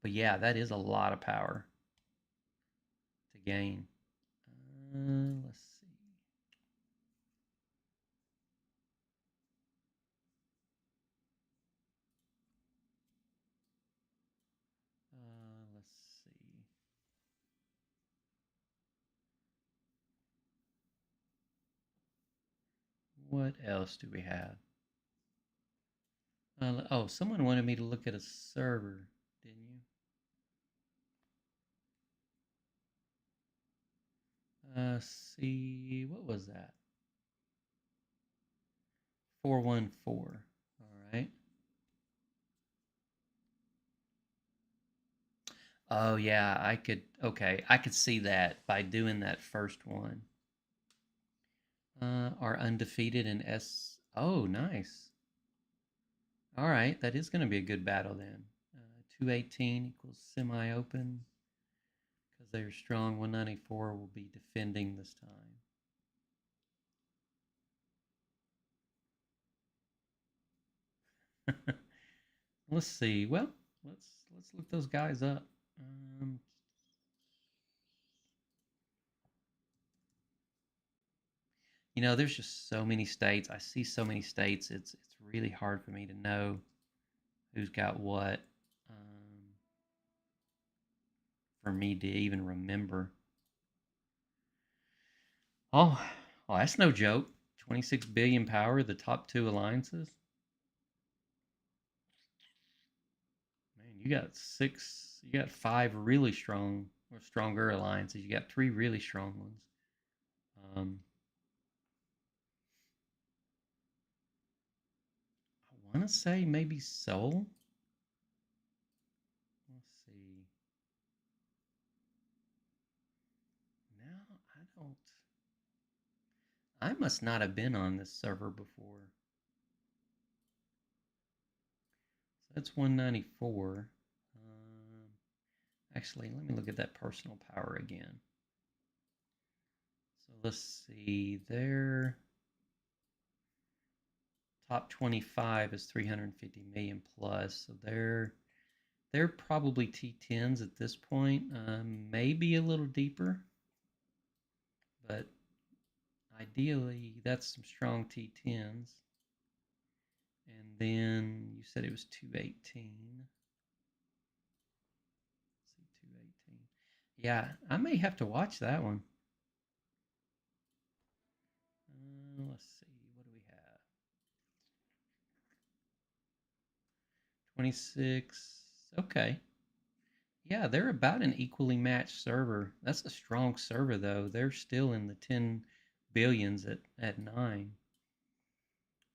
But yeah, that is a lot of power to gain. Let's see. Let's see. What else do we have? Oh, someone wanted me to look at a server, didn't you? See, what was that? 414. All right. Oh yeah, I could see that by doing that first one. Are undefeated in S. Oh, nice. All right, that is going to be a good battle then. 218 equals semi-open because they're strong. 194 will be defending this time. Let's see. Well, let's look those guys up. There's just so many states. I see so many states. It's really hard for me to know who's got what. For me to even remember. Oh, well, that's no joke. 26 billion power, the top two alliances. Man, you got five really strong or stronger alliances. You got three really strong ones. Um, I want to say maybe Seoul. Let's see. No, I don't. I must not have been on this server before. So that's 194. Actually, let me look at that personal power again. So let's see. Their top 25 is 350 million plus. So they're probably T10s at this point, maybe a little deeper, but ideally that's some strong T10s. And then you said it was 218. Let's see, 218. Yeah, I may have to watch that one. Let's see, what do we have? 26. Okay. Yeah, they're about an equally matched server. That's a strong server, though. They're still in the 10 billions at 9.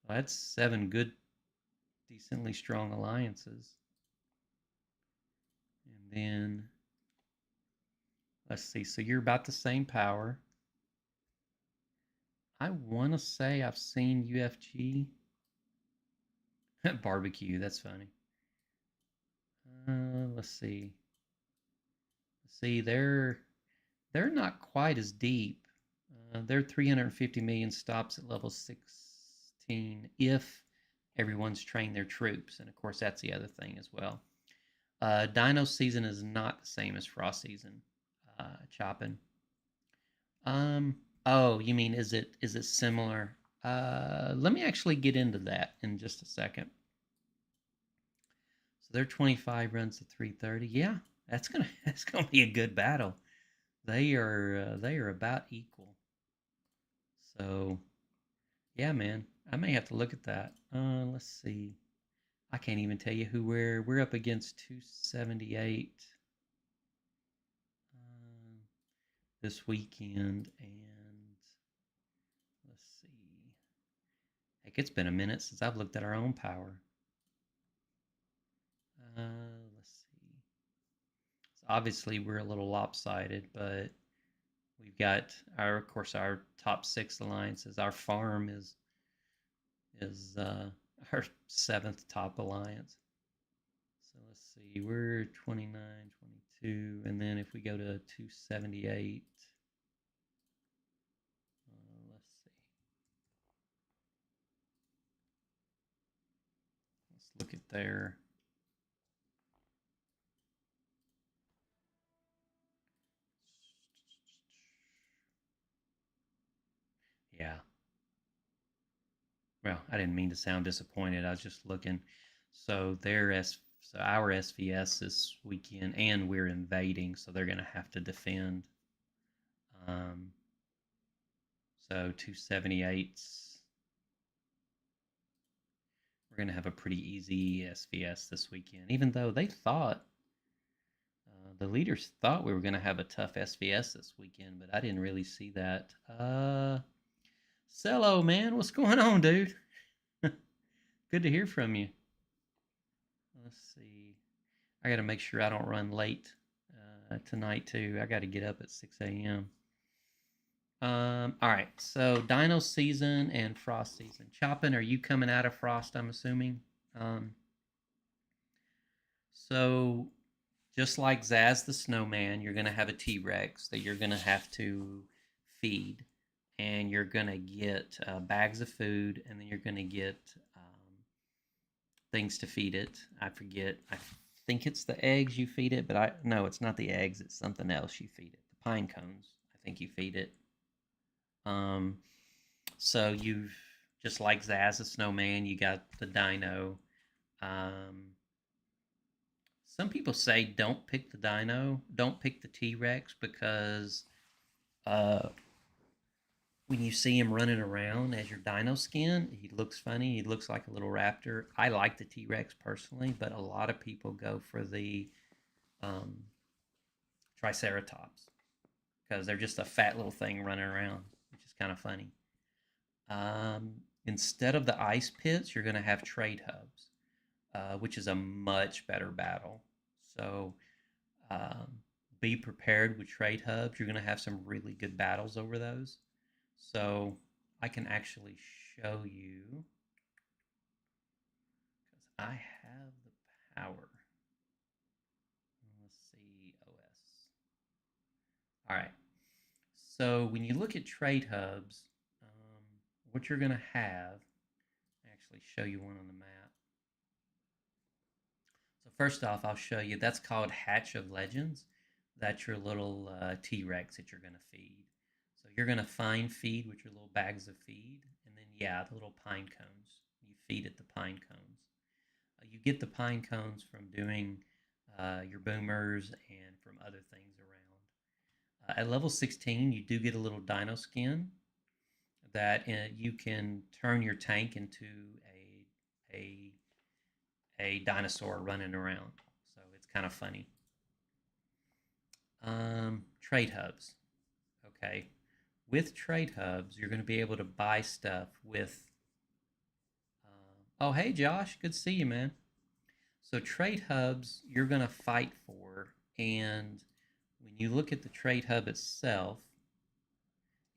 Well, that's 7 good, decently strong alliances. And then, let's see. So you're about the same power. I want to say I've seen UFG. Barbecue, that's funny. Let's see. See, they're not quite as deep. They're 350 million stops at level 16 if everyone's trained their troops, and of course that's the other thing as well. Dino season is not the same as Frost season. Chopping. Oh, you mean is it similar? Let me actually get into that in just a second. So their 25 runs to 330. Yeah, that's gonna be a good battle. They are about equal. So yeah, man, I may have to look at that. Let's see. I can't even tell you who we're up against. 278 this weekend, and let's see. Heck, it's been a minute since I've looked at our own power. Let's see. So obviously we're a little lopsided, but we've got of course, our top 6 alliances. Our farm is our 7th top alliance. So let's see, we're 29, 22, and then if we go to 278, let's see. Let's look at their. Yeah. Well, I didn't mean to sound disappointed. I was just looking. So so our SVS this weekend, and we're invading, so they're going to have to defend. Um, so 278s. We're going to have a pretty easy SVS this weekend, even though they thought the leaders thought we were going to have a tough SVS this weekend, but I didn't really see that. Cello, man, what's going on, dude? Good to hear from you. Let's see. I got to make sure I don't run late tonight, too. I got to get up at 6 a.m. All right, so Dino season and Frost season. Choppin', are you coming out of Frost, I'm assuming? So just like Zaz the Snowman, you're going to have a T-Rex that you're going to have to feed. And you're going to get bags of food, and then you're going to get things to feed it. I forget. I think it's the eggs you feed it, but no, it's not the eggs. It's something else you feed it. The pine cones, I think you feed it. So you've, just like Zaz the Snowman, you got the dino. Some people say don't pick the dino, don't pick the T-Rex, because when you see him running around as your dino skin, he looks funny. He looks like a little raptor. I like the T-Rex personally, but a lot of people go for the Triceratops because they're just a fat little thing running around, which is kind of funny. Instead of the ice pits, you're going to have trade hubs, which is a much better battle. So be prepared with trade hubs. You're going to have some really good battles over those. So I can actually show you, because I have the power. Let's see, OS. All right. So when you look at trade hubs, what you're going to have, actually show you one on the map. So first off, I'll show you, that's called Hatch of Legends. That's your little T-Rex that you're going to feed. So you're going to find feed with your little bags of feed, and then yeah, the little pine cones. You feed it the pine cones. You get the pine cones from doing your boomers and from other things around. At level 16, you do get a little dino skin that you can turn your tank into a a dinosaur running around. So it's kind of funny. Trade hubs. Okay. With trade hubs, you're going to be able to buy stuff with. Oh, hey, Josh. Good to see you, man. So, trade hubs, you're going to fight for. And when you look at the trade hub itself,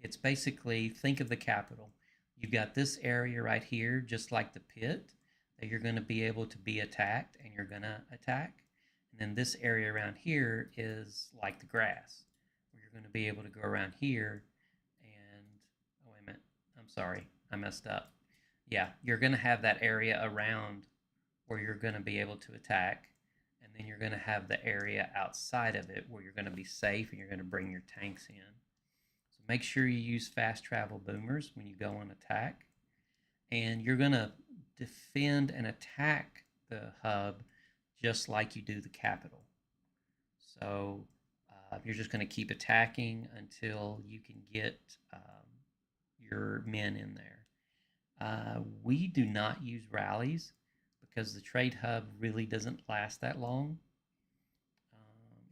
it's basically, think of the capital. You've got this area right here, just like the pit, that you're going to be able to be attacked, and you're going to attack. And then this area around here is like the grass, where you're going to be able to go around here and, oh, wait a minute. I'm sorry. I messed up. Yeah, you're going to have that area around where you're going to be able to attack. And then you're going to have the area outside of it where you're going to be safe and you're going to bring your tanks in. So make sure you use fast travel boomers when you go on attack. And you're going to defend and attack the hub just like you do the capital. So you're just going to keep attacking until you can get your men in there. We do not use rallies because the trade hub really doesn't last that long.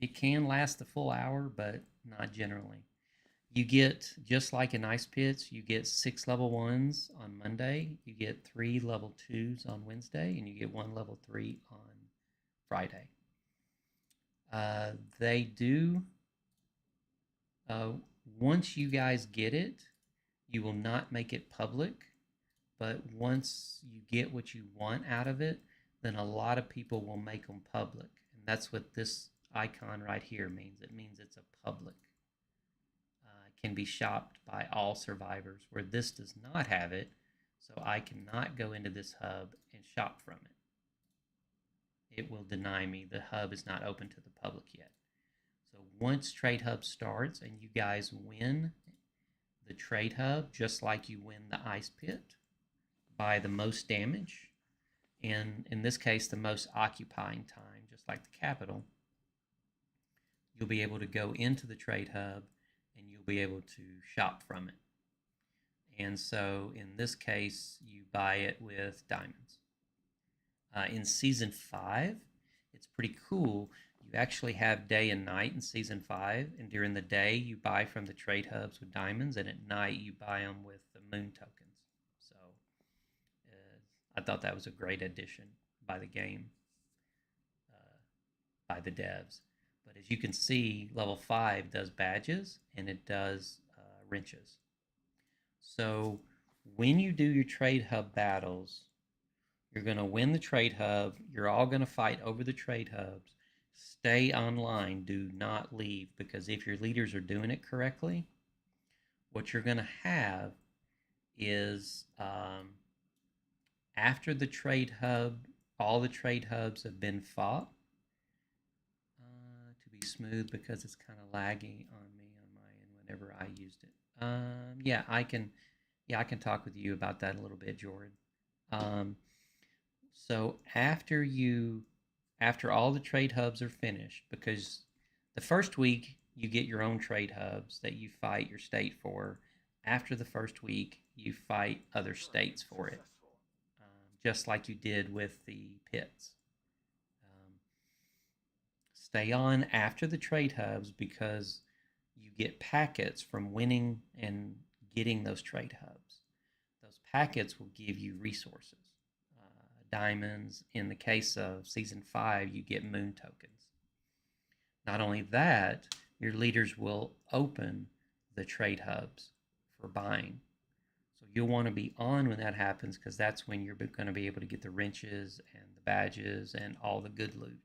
It can last the full hour, but not generally. You get, just like in Ice Pits, you get 6 level 1s on Monday, you get 3 level 2s on Wednesday, and you get 1 level 3 on Friday. They do, once you guys get it, you will not make it public, but once you get what you want out of it, then a lot of people will make them public. And that's what this icon right here means. It means it's a public. It can be shopped by all survivors, where this does not have it, so I cannot go into this hub and shop from it. It will deny me. The hub is not open to the public yet. So once Trade Hub starts and you guys win the Trade Hub, just like you win the Ice Pit, by the most damage, and in this case the most occupying time, just like the capital, you'll be able to go into the Trade Hub and you'll be able to shop from it. And so in this case, you buy it with diamonds. In Season 5, it's pretty cool. You actually have day and night in Season 5, and during the day you buy from the trade hubs with diamonds, and at night you buy them with the moon tokens. So I thought that was a great addition by the game, by the devs. But as you can see, level 5 does badges, and it does wrenches. So when you do your trade hub battles, you're going to win the trade hub. You're all going to fight over the trade hubs. Stay online. Do not leave, because if your leaders are doing it correctly, what you're going to have is after the trade hub, all the trade hubs have been fought. To be smooth, because it's kind of laggy on me on my end whenever I used it. Yeah, I can talk with you about that a little bit, Jordan. So after all the trade hubs are finished, because the first week you get your own trade hubs that you fight your state for. After the first week, you fight other states for it, just like you did with the pits. Stay on after the trade hubs, because you get packets from winning and getting those trade hubs. Those packets will give you resources, diamonds. In the case of Season 5, you get moon tokens. Not only that, your leaders will open the trade hubs for buying. So you'll want to be on when that happens, because that's when you're going to be able to get the wrenches and the badges and all the good loot.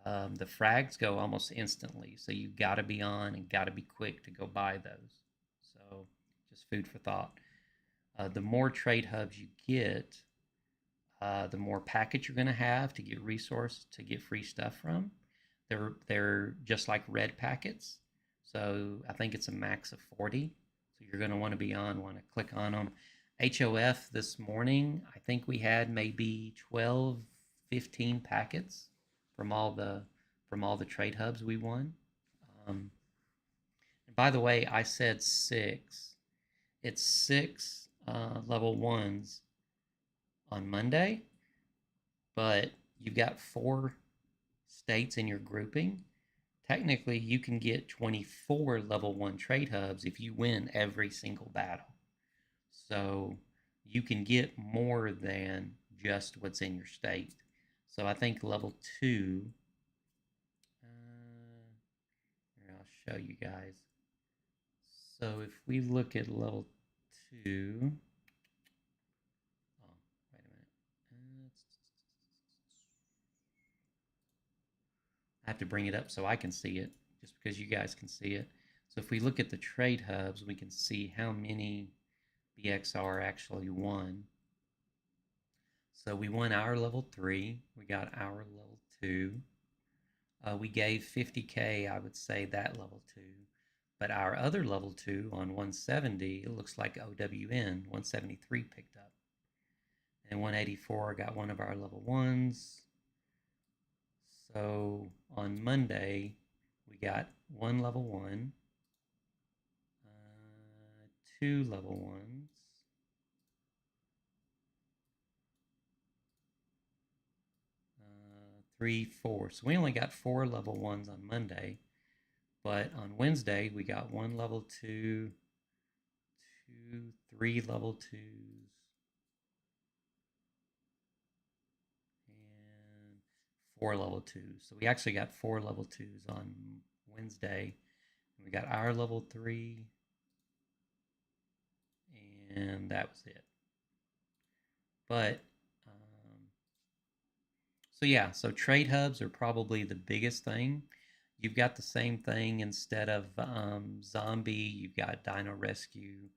The frags go almost instantly, so you got to be on and got to be quick to go buy those. So just food for thought. The more trade hubs you get, the more packets you're going to have to get resources to get free stuff from. They're just like red packets. So I think it's a max of 40. So you're going to want to be on, want to click on them. HOF this morning, I think we had maybe 12, 15 packets from all the trade hubs we won. And by the way, I said 6. It's 6 level 1s on Monday, but you've got 4 states in your grouping. Technically, you can get 24 level 1 trade hubs if you win every single battle. So you can get more than just what's in your state. So I think level 2, here I'll show you guys. So if we look at level 2, oh, wait a minute. I have to bring it up so I can see it, just because you guys can see it. So if we look at the trade hubs, we can see how many BXR actually won. So we won our level 3. We got our level 2. We gave 50K, I would say, that level 2. But our other level 2 on 170, it looks like OWN 173 picked up. And 184 got one of our level 1s. So on Monday, we got 1 level 1, 2 level 1s, 3, 4. So we only got 4 level 1s on Monday. But on Wednesday, we got 1 level 2, 3 level 2s, and 4 level 2s. So we actually got 4 level 2s on Wednesday. We got our level 3, and that was it. But so yeah, so trade hubs are probably the biggest thing. You've got the same thing instead of zombie. You've got Dino Rescue.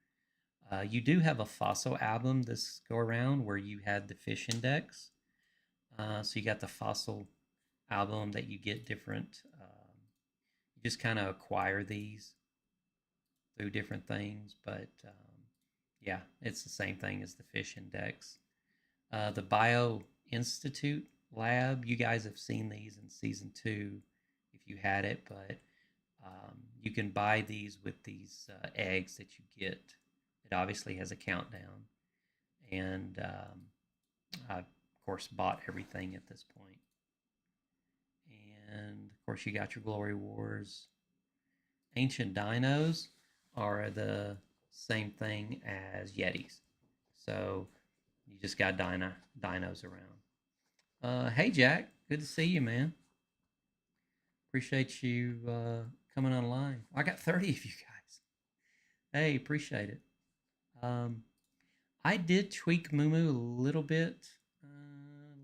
You do have a fossil album this go around where you had the fish index. So you got the fossil album that you get different. You just kind of acquire these through different things, but yeah, it's the same thing as the fish index. The Bio Institute lab, you guys have seen these in season 2 if you had it, but you can buy these with these eggs that you get. It obviously has a countdown, and I, of course, bought everything at this point. And of course, you got your Glory Wars. Ancient dinos are the same thing as Yetis, so you just got dinos around. Hey Jack, good to see you, man. Appreciate you coming online. I got 30 of you guys. Hey, appreciate it. I did tweak Mumu a little bit.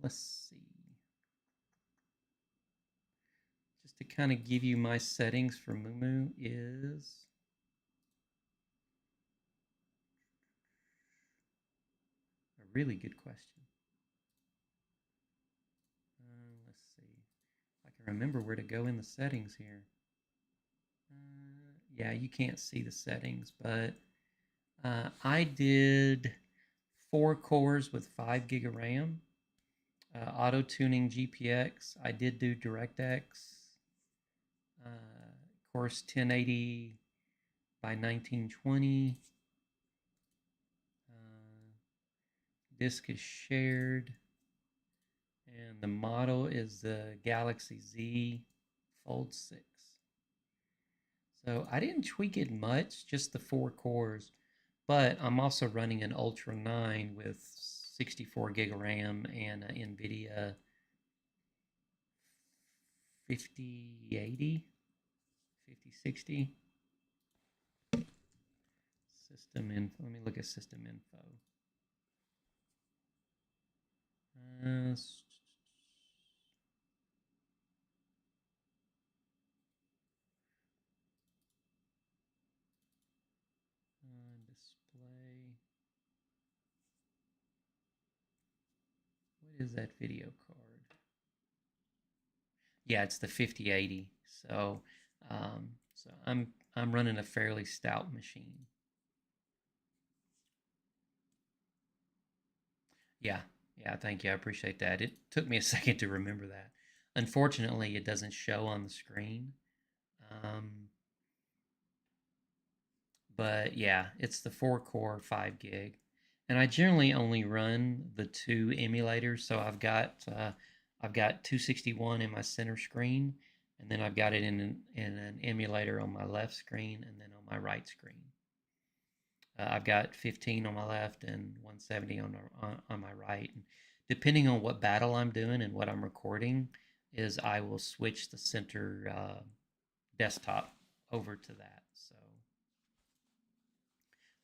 Let's see. Just to kind of give you my settings for Mumu is a really good question. Let's see. I can remember where to go in the settings here. Yeah, you can't see the settings, but I did 4 cores with 5 gig of RAM. Auto tuning GPX. I did do DirectX. Of course, 1080 by 1920. Disk is shared. And the model is the Galaxy Z Fold 6. So I didn't tweak it much, just the 4 cores. But I'm also running an Ultra 9 with 64 gig of RAM and an NVIDIA 5080, 5060. System info. Let me look at system info. Display. is that video card? Yeah, it's the 5080. So I'm running a fairly stout machine. Yeah, yeah, thank you. I appreciate that. It took me a second to remember that. Unfortunately, it doesn't show on the screen. Um, but yeah, it's the 4-core 5 gig, and I generally only run the two emulators. So I've got 261 in my center screen, and then I've got it in an emulator on my left screen, and then on my right screen. I've got 15 on my left and 170 on my right. And depending on what battle I'm doing and what I'm recording, is I will switch the center desktop over to that. So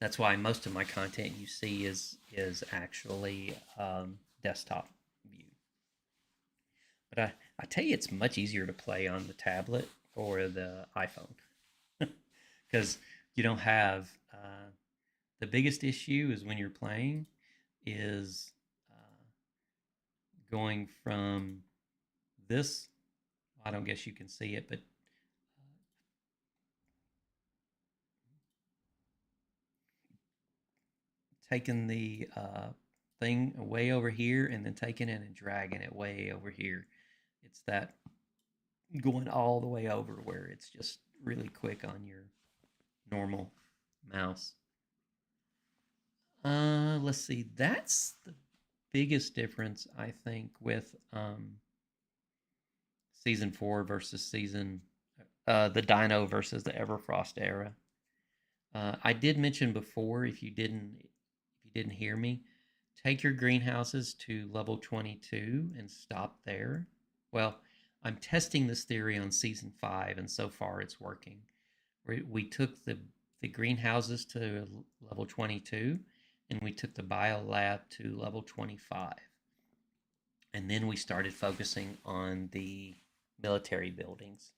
that's why most of my content you see is actually desktop view. But I tell you, it's much easier to play on the tablet or the iPhone because you don't have the biggest issue is when you're playing is going from this. I don't guess you can see it, but taking the thing way over here and then taking it and dragging it way over here. It's that going all the way over where it's just really quick on your normal mouse. Let's see. That's the biggest difference, I think, with season 4 versus the Dino versus the Everfrost era. I did mention before, if you didn't hear me, take your greenhouses to level 22 and stop there. Well, I'm testing this theory on season 5, and so far it's working. We took the greenhouses to level 22, and we took the biolab to level 25. And then we started focusing on the military buildings.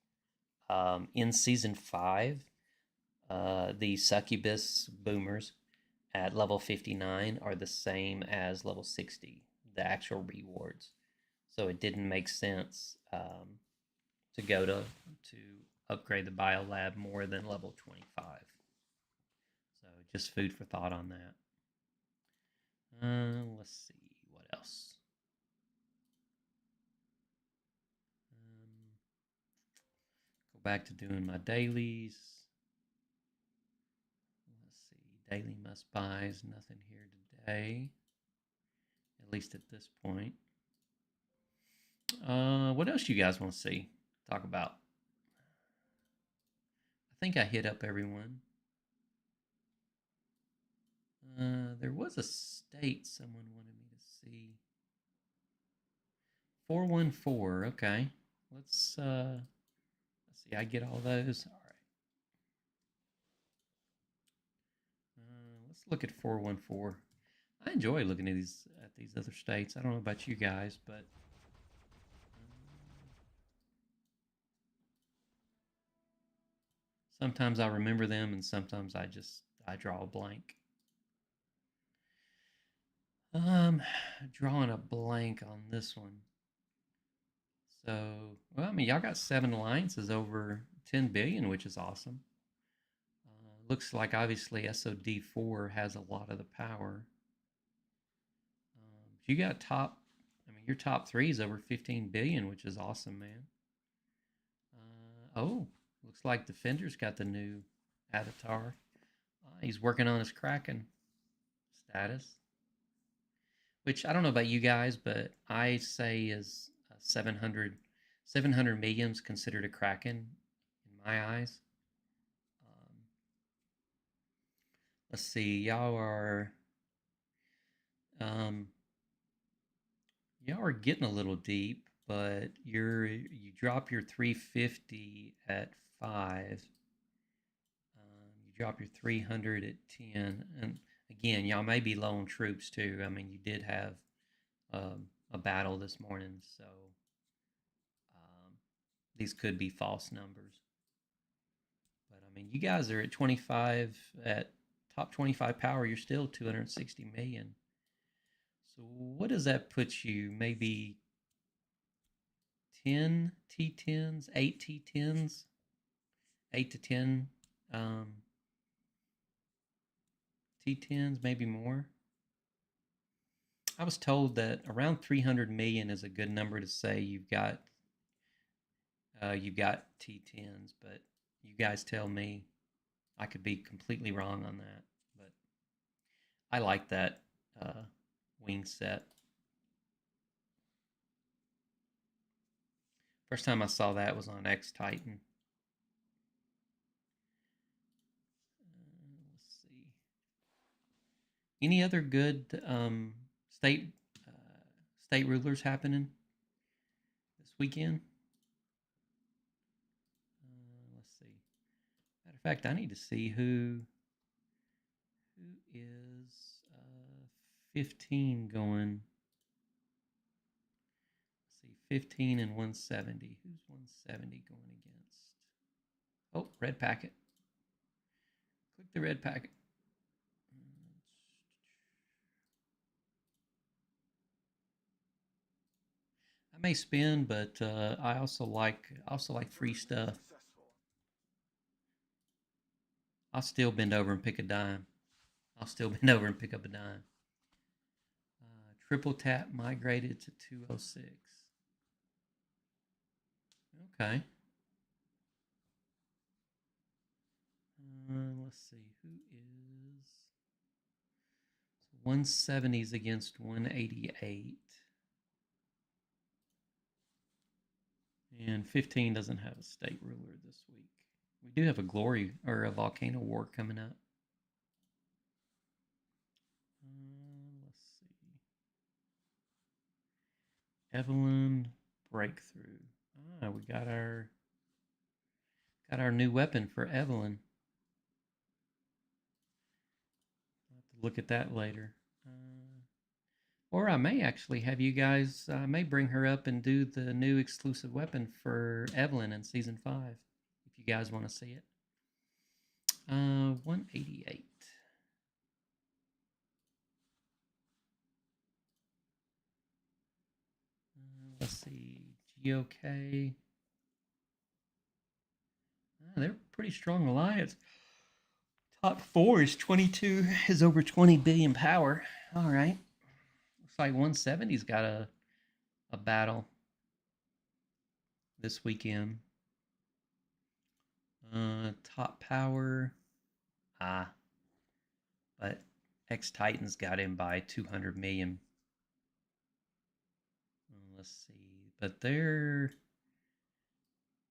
In season 5, the succubus boomers at level 59 are the same as level 60, the actual rewards. So it didn't make sense to go to upgrade the biolab more than level 25. So just food for thought on that. Let's see, what else? Go back to doing my dailies. Let's see, daily must buys, nothing here today, at least at this point. What else you guys want to see? Talk about? I think I hit up everyone. There was a state someone wanted me to see. 414. Okay, let's see. I get all those. All right. Let's look at 414. I enjoy looking at these other states. I don't know about you guys, but sometimes I remember them, and sometimes I draw a blank. Drawing a blank on this one. So, well, I mean, y'all got 7 alliances over 10 billion, which is awesome. Looks like obviously SOD4 has a lot of the power. You got your top 3 is over 15 billion, which is awesome, man. Oh, looks like Defender's got the new avatar. He's working on his Kraken status, which I don't know about you guys, but I say is 700 million is considered a Kraken in my eyes. Let's see, um, y'all are getting a little deep, but you drop your 350 at 5. You drop your 300 at 10, and again, y'all may be low on troops too. I mean, you did have a battle this morning, so these could be false numbers. But I mean, you guys are at 25 at top 25 power. You're still 260 million. So what does that put you? Maybe 10 T10s, 8 T10s, 8 to 10 um, T10s, maybe more. I was told that around 300 million is a good number to say you've got T10s, but you guys tell me. I could be completely wrong on that, but I like that wing set. First time I saw that was on X Titan. Let's see. Any other good state state rulers happening this weekend? Let's see. Matter of fact, I need to see who is 15 going. Let's see, 15 and 170. Who's 170 going against? Oh, red packet. Click the red packet. I may spin, but I also like free stuff. I'll still bend over and pick a dime. I'll still bend over and pick up a dime. Triple tap migrated to 206. Okay. Let's see. Who is 170s against 188? And 15 doesn't have a state ruler this week. We do have a glory or a volcano war coming up. Let's see. Evelyn breakthrough. We got our new weapon for Evelyn. I'll have to look at that later. Or I may actually have you guys, I may bring her up and do the new exclusive weapon for Evelyn in Season 5, if you guys want to see it. 188. Let's see, GOK. They're pretty strong alliance. Top 4 is 22, is over 20 billion power. All right. Looks like 170's got a battle this weekend. Top power. But X Titans got him by 200 million. Let's see. But they're.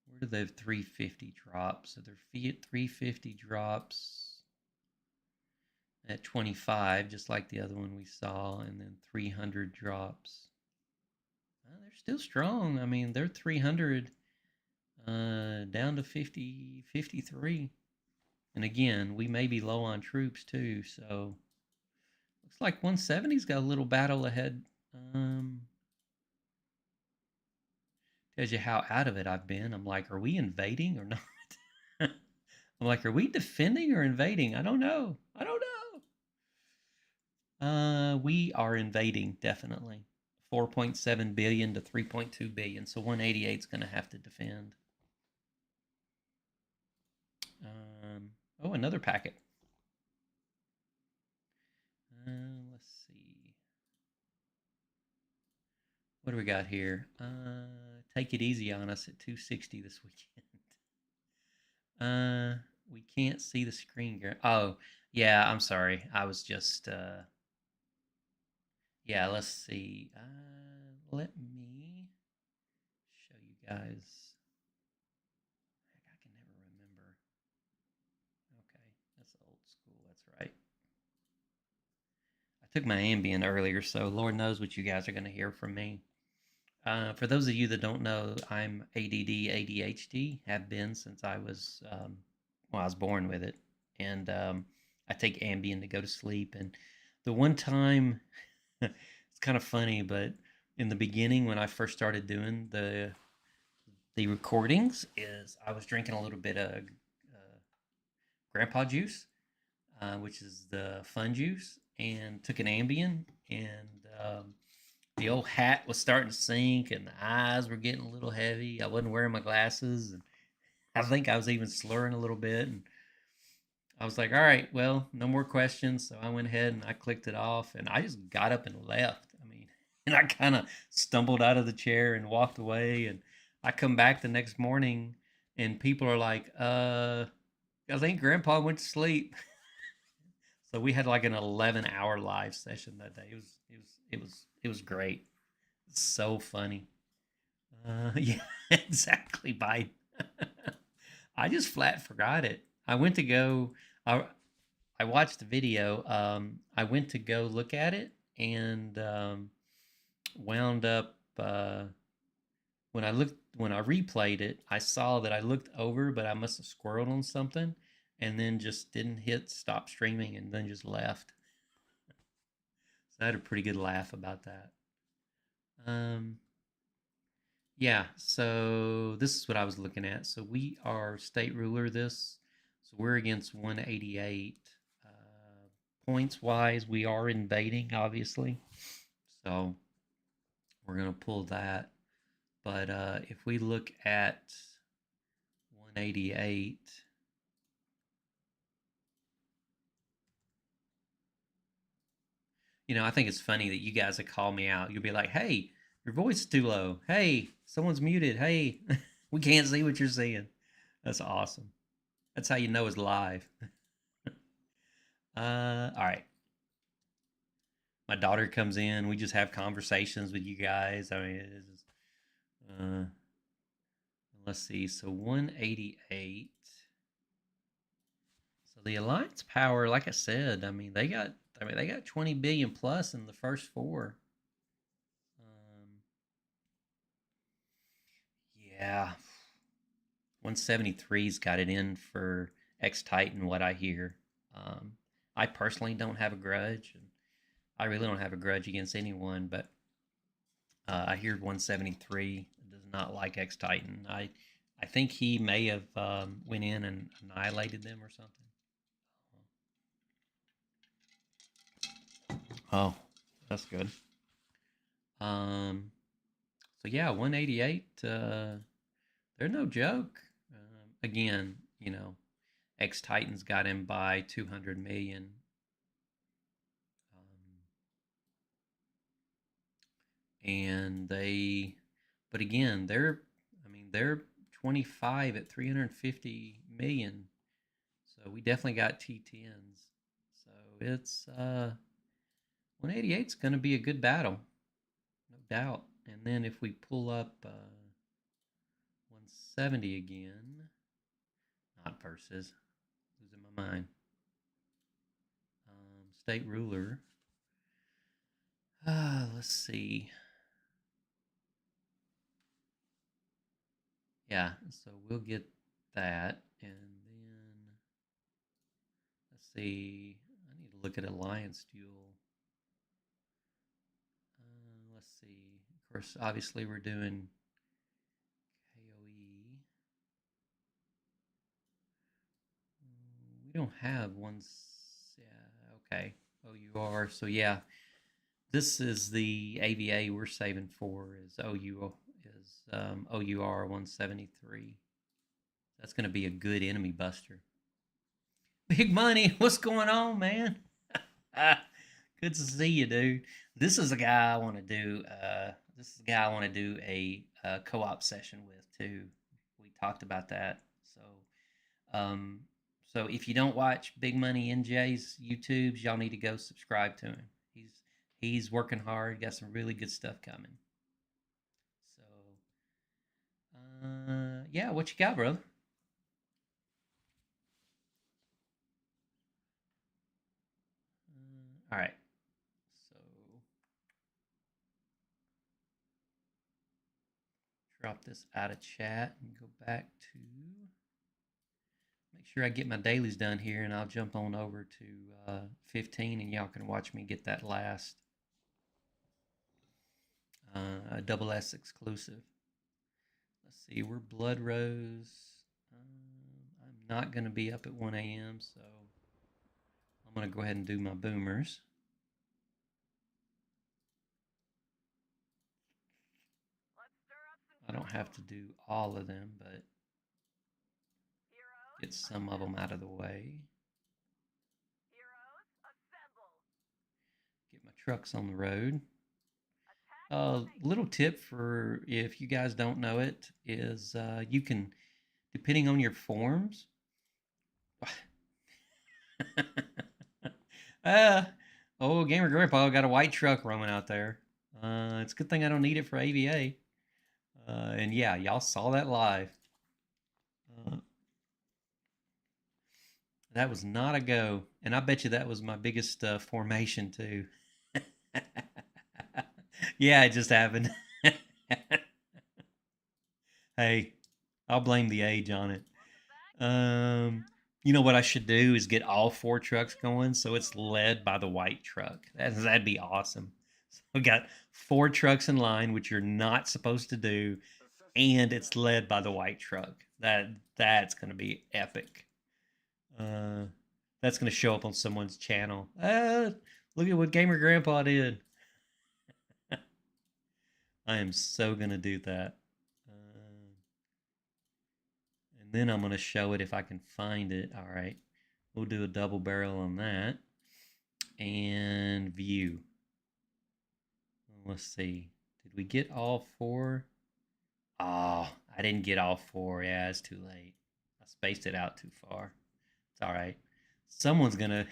Where do they have 350 drops? So their 350 drops at 25, just like the other one we saw, and then 300 drops. They're still strong. I mean, they're 300 down to 50, 53. And again, we may be low on troops too, so looks like 170's got a little battle ahead. Tells you how out of it I've been. I'm like, are we invading or not? I'm like, are we defending or invading? I don't know. We are invading, definitely. 4.7 billion to 3.2 billion. So 188 is going to have to defend. Oh, another packet. Let's see. What do we got here? Take it easy on us at 260 this weekend. We can't see the screen. Oh, yeah, I'm sorry. I was just, yeah, let's see. Let me show you guys. Heck, I can never remember. Okay, that's old school. That's right. I took my Ambien earlier, so Lord knows what you guys are going to hear from me. For those of you that don't know, I'm ADD, ADHD, have been since I was, I was born with it. And I take Ambien to go to sleep. And the one time, it's kind of funny, but in the beginning when I first started doing the recordings, is I was drinking a little bit of grandpa juice, which is the fun juice, and took an Ambien, and um, the old hat was starting to sink, and the eyes were getting a little heavy. I wasn't wearing my glasses, and I think I was even slurring a little bit. And I was like, all right, well, no more questions. So I went ahead and I clicked it off, and I just got up and left. I mean, and I kind of stumbled out of the chair and walked away. And I come back the next morning, and people are like, I think Grandpa went to sleep. So we had like an 11-hour live session that day. It was great. It's so funny. Yeah, exactly, Biden. I just flat forgot it. I went to go. I I watched the video. I went to go look at it and wound up when I replayed it. I saw that I looked over, but I must have squirreled on something, and then just didn't hit stop streaming, and then just left. So I had a pretty good laugh about that. Um, yeah. So this is what I was looking at. So we are state ruler this. So we're against 188. Points wise, we are invading, obviously. So we're going to pull that. But if we look at 188, I think it's funny that you guys have called me out. You'll be like, hey, your voice is too low. Hey, someone's muted. Hey, we can't see what you're seeing. That's awesome. That's how you know it's live. All right. My daughter comes in. We just have conversations with you guys. I mean, let's see. So 188. So the alliance power, like I said, they got 20 billion plus in the first four. Yeah, 173's got it in for X Titan. What I hear, um, I personally don't have a grudge, and I really don't have a grudge against anyone. But I hear 173 does not like X Titan. I think he may have went in and annihilated them or something. Oh, that's good. Um, so yeah, 188. They're no joke. Again, X Titans got him by 200 million. And but again, they're 25 at 350 million. So we definitely got T10s. So it's 188 is going to be a good battle, no doubt. And then if we pull up 170 again, not versus, losing my mind. State ruler. Let's see. Yeah, so we'll get that, and then let's see. I need to look at Alliance Duel. Let's see. Of course, obviously we're doing KOE. We don't have one. Yeah, okay. OUR. So yeah, this is the AVA we're saving for. Is OUR 173. That's going to be a good enemy buster. Big Money, what's going on, man? Good to see you, dude. This is a guy I want to do. This is the guy I want to do a co-op session with too. We talked about that. Um, so if you don't watch Big Money NJ's YouTubes, y'all need to go subscribe to him. He's working hard. Got some really good stuff coming. So, yeah, what you got, brother? All right. So drop this out of chat and go back to make sure I get my dailies done here, and I'll jump on over to 15, and y'all can watch me get that last double S exclusive. Let's see, we're Blood Rose. I'm not going to be up at 1 a.m., so I'm going to go ahead and do my boomers. I don't have to do all of them, but get some of them out of the way. Get my trucks on the road. Little tip for if you guys don't know it is you can, depending on your forms. uh, oh, Gamer Grandpa got a white truck roaming out there. It's a good thing I don't need it for AVA. And yeah, y'all saw that live. Uh, that was not a go, and I bet you that was my biggest formation too. Yeah, it just happened. Hey, I'll blame the age on it. You know what I should do is get all four trucks going so it's led by the white truck. That'd be awesome. So we got four trucks in line, which you're not supposed to do, and it's led by the white truck. That's gonna be epic. Uh, that's gonna show up on someone's channel. Look at what Gamer Grandpa did. I am so gonna do that. And then I'm gonna show it if I can find it. All right, we'll do a double barrel on that and view. Let's see. Did we get all four? Oh, I didn't get all four. Yeah, it's too late. I spaced it out too far. It's all right. Someone's gonna.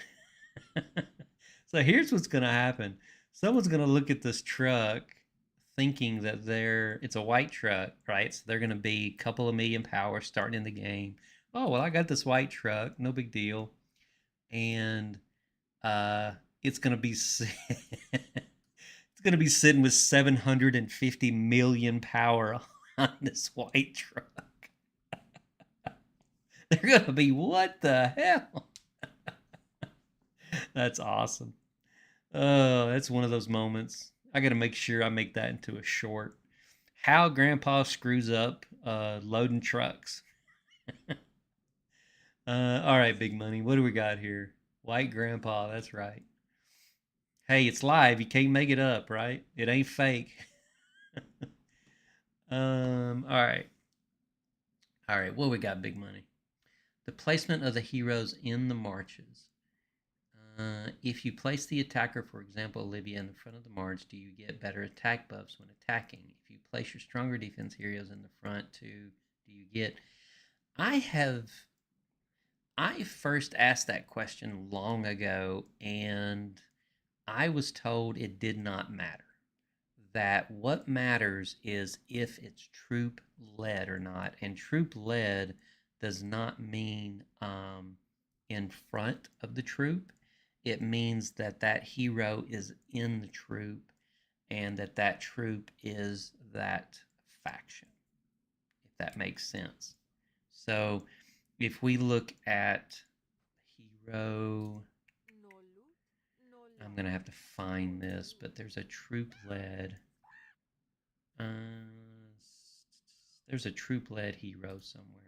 So here's what's gonna happen. Someone's gonna look at this truck, thinking that it's a white truck, right? So they're gonna be a couple of million power starting in the game. Oh well, I got this white truck, no big deal, and it's gonna be it's gonna be sitting with 750 million power on this white truck. They're gonna be, what the hell? That's awesome. Oh, that's one of those moments. I got to make sure I make that into a short. How Grandpa screws up loading trucks. All right, Big Money. What do we got here? White Grandpa. That's right. Hey, it's live. You can't make it up, right? It ain't fake. All right. All right. What we got, Big Money? The placement of the heroes in the marches. If you place the attacker, for example, Olivia, in the front of the march, do you get better attack buffs when attacking? If you place your stronger defense heroes in the front, too, do you get? I have. I first asked that question long ago, and I was told it did not matter. That what matters is if it's troop led or not, and troop led does not mean in front of the troop. It means that that hero is in the troop and that that troop is that faction, if that makes sense. So if we look at hero, I'm going to have to find this, but there's a troop led. There's a troop led hero somewhere.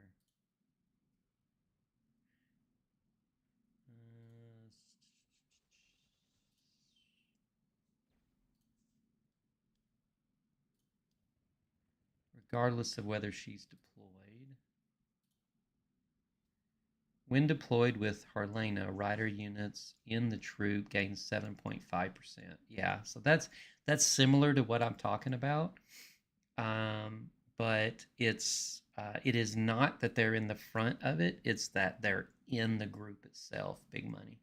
Regardless of whether she's deployed. When deployed with Harlena, rider units in the troop gain 7.5%. Yeah, so that's similar to what I'm talking about. But it is not that they're in the front of it, it's that they're in the group itself. Big Money.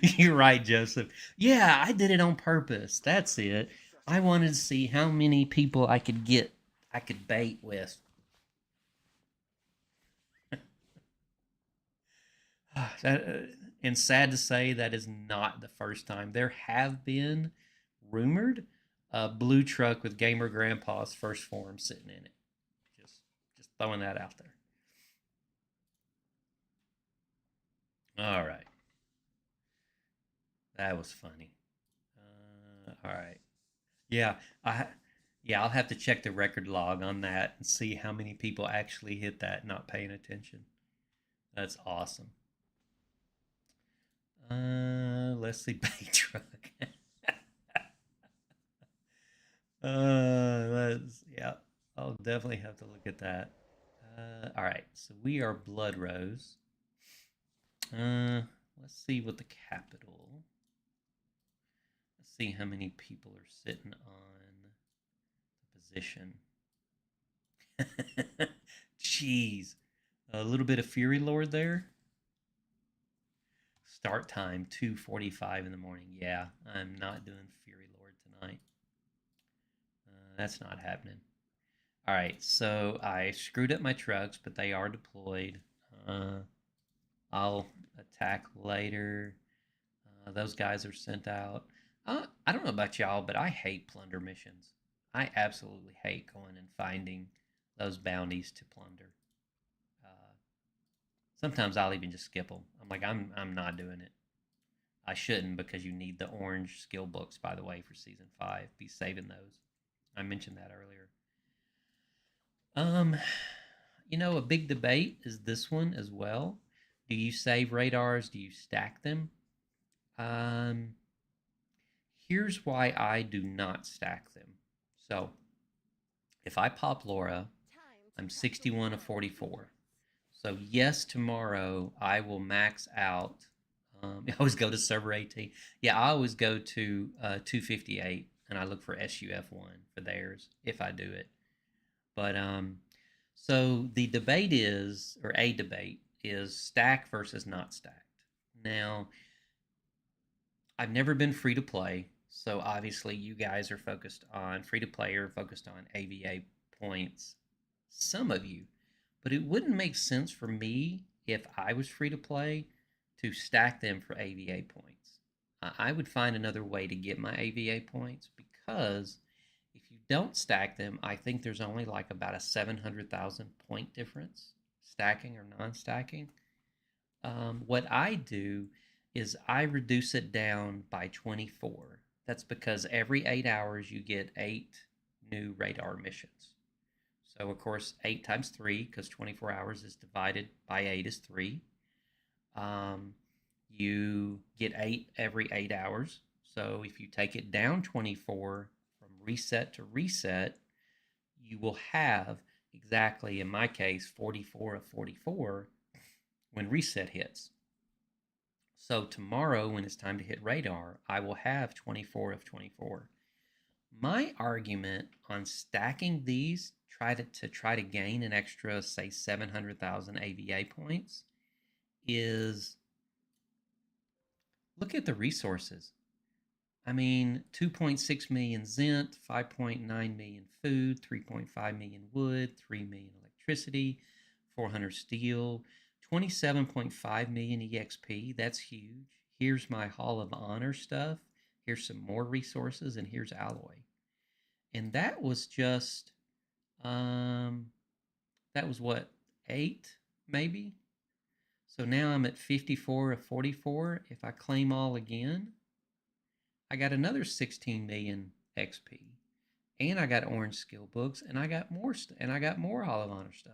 You're right, Joseph. Yeah, I did it on purpose. That's it. I wanted to see how many people I could bait with. And sad to say, that is not the first time. There have been rumored a blue truck with Gamer Grandpa's first form sitting in it. Just throwing that out there. All right. That was funny. All right. Yeah, I yeah, I'll have to check the record log on that and see how many people actually hit that not paying attention. That's awesome. Leslie Bay truck. Yeah. I'll definitely have to look at that. All right, so we are Blood Rose. Uh, let's see what the capital. Let's see how many people are sitting on the position. Jeez, a little bit of Fury Lord there. Start time 2:45 in the morning. Yeah, I'm not doing Fury Lord tonight. That's not happening. All right, so I screwed up my trucks, but they are deployed. Uh, I'll attack later. Those guys are sent out. I don't know about y'all, but I hate plunder missions. I absolutely hate going and finding those bounties to plunder. Uh, Sometimes I'll even just skip them. I'm like, I'm not doing it. I shouldn't because you need the orange skill books, by the way, for season 5. Be saving those. I mentioned that earlier. Um, a big debate is this one as well. Do you save radars? Do you stack them? Um, Here's why I do not stack them. So, if I pop Laura, I'm 61 of 44. So, yes, tomorrow I will max out. I always go to server 18. Yeah, I always go to 258 and I look for SUF1 for theirs if I do it. But so the debate is, or a debate is stack versus not stacked. Now, I've never been free to play, so obviously you guys are focused on free to play or focused on AVA points. Some of you, but it wouldn't make sense for me if I was free to play to stack them for AVA points. I would find another way to get my AVA points because if you don't stack them, I think there's only like about a 700,000 point difference, stacking or non stacking. What I do is I reduce it down by 24. That's because every 8 hours you get 8 new radar missions. So, of course, 8 times 3, because 24 hours is divided by 8 is 3. Um, you get 8 every 8 hours. So, if you take it down 24 from reset to reset, you will have exactly, in my case, 44 of 44 when reset hits. So tomorrow, when it's time to hit radar, I will have 24 of 24. My argument on stacking these try to gain an extra, say, 700,000 AVA points is look at the resources. I mean, 2.6 million Zent, 5.9 million food, 3.5 million wood, 3 million electricity, 400 steel, 27.5 million EXP. That's huge. Here's my Hall of Honor stuff. Here's some more resources, and here's alloy. And that was just, that was what, 8 maybe? So now I'm at 54 of 44. If I claim all again, I got another 16 million XP, and I got orange skill books, and I got more Hall of Honor stuff.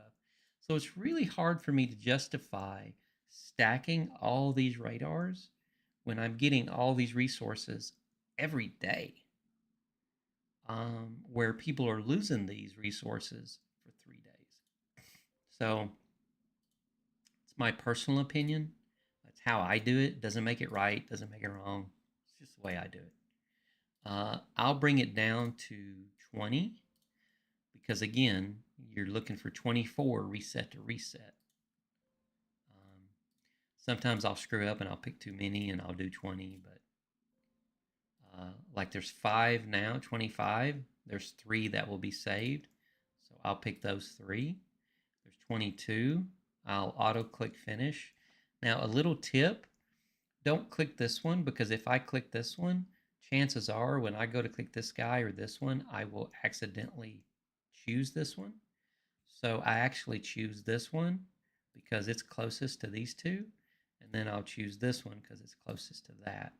So it's really hard for me to justify stacking all these radars when I'm getting all these resources every day. Where people are losing these resources for 3 days. So it's my personal opinion. That's how I do it. Doesn't make it right. Doesn't make it wrong. It's just the way I do it. I'll bring it down to 20 because, again, you're looking for 24 reset to reset. Sometimes I'll screw up and I'll pick too many and I'll do 20, but like there's 5 now, 25. There's 3 that will be saved. So I'll pick those 3. There's 22. I'll auto click finish. Now, a little tip, don't click this one because if I click this one, chances are when I go to click this guy or this one, I will accidentally choose this one. So I actually choose this one because it's closest to these two. And then I'll choose this one because it's closest to that.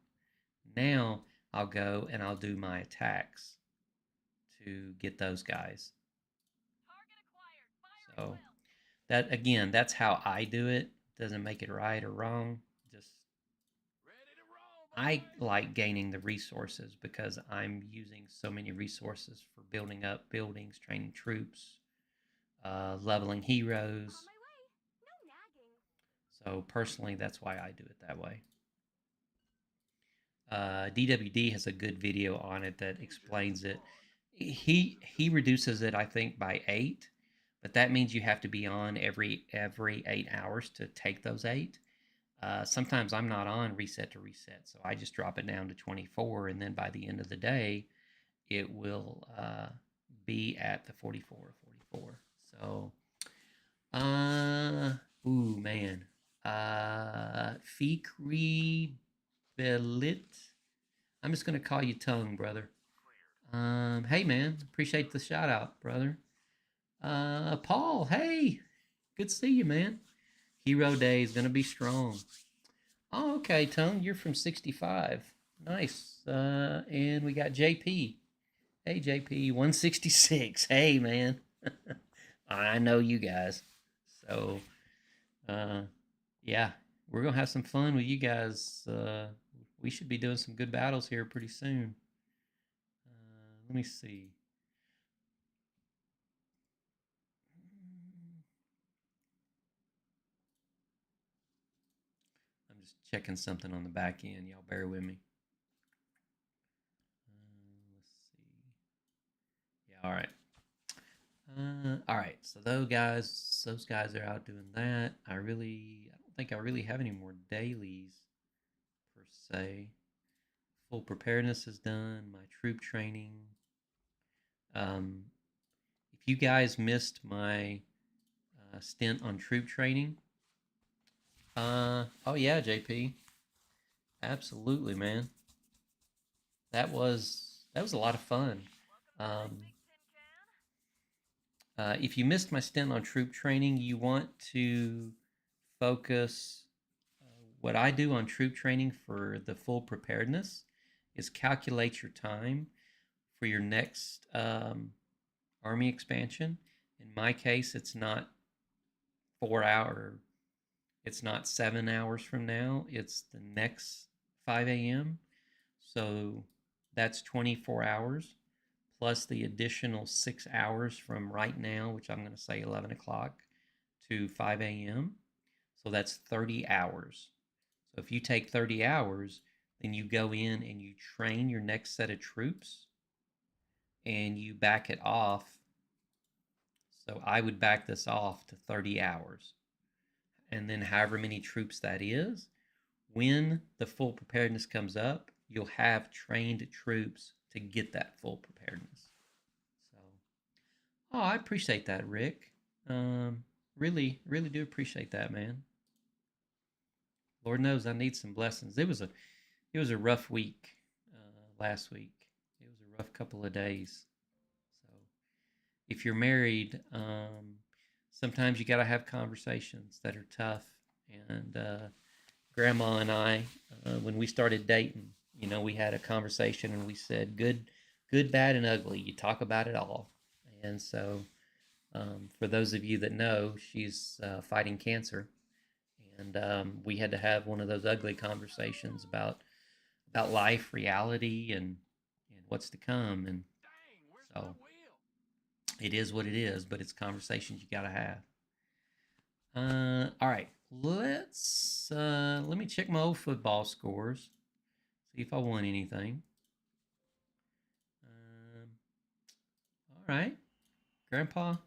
Now I'll go and I'll do my attacks to get those guys. So that, again, that's how I do it. Doesn't make it right or wrong. Just I like gaining the resources because I'm using so many resources for building up buildings, training troops, leveling heroes. So personally, that's why I do it that way. DWD has a good video on it that explains it. He reduces it, I think, by 8, but that means you have to be on every 8 hours to take those 8. Sometimes I'm not on reset to reset, so I just drop it down to 24, and then by the end of the day, it will be at the 44. So, uh, ooh man, Fikri Belit. I'm just gonna call you Tongue, brother. Hey man, appreciate the shout out, brother. Paul, hey, good to see you, man. Hero Day is gonna be strong. Oh, okay, Tongue, you're from 65. Nice. And we got JP. Hey, JP, 166. Hey, man. I know you guys. So, uh, yeah, we're gonna have some fun with you guys. We should be doing some good battles here pretty soon. Let me see. I'm just checking something on the back end. Y'all bear with me. Let's see. Yeah, all right. All right. So those guys are out doing that. I don't think I really have any more dailies per se. Full preparedness is done. My troop training. Um, if you guys missed my stint on troop training, oh yeah, JP, absolutely, man. That was a lot of fun. Um, if you missed my stint on troop training, you want to focus. What I do on troop training for the full preparedness is calculate your time for your next army expansion. In my case, it's not 4 hour. It's not 7 hours from now. It's the next 5 a.m. So that's 24 hours plus the additional 6 hours from right now, which I'm going to say 11 o'clock to 5 a.m. So that's 30 hours. So if you take 30 hours, then you go in and you train your next set of troops and you back it off. So I would back this off to 30 hours. And then however many troops that is, when the full preparedness comes up, you'll have trained troops to get that full preparedness. So, oh, I appreciate that, Rick. Really, really do appreciate that, man. Lord knows I need some blessings. It was a rough week last week. It was a rough couple of days. So, if you're married, sometimes you got to have conversations that are tough. And Grandma and I, when we started dating, we had a conversation and we said, good, bad, and ugly. You talk about it all. And so, for those of you that know, she's fighting cancer, and we had to have one of those ugly conversations about life, reality, and what's to come. And so, it is what it is, but it's conversations you got to have. All right, let me check my old football scores, see if I won anything. All right, Grandpa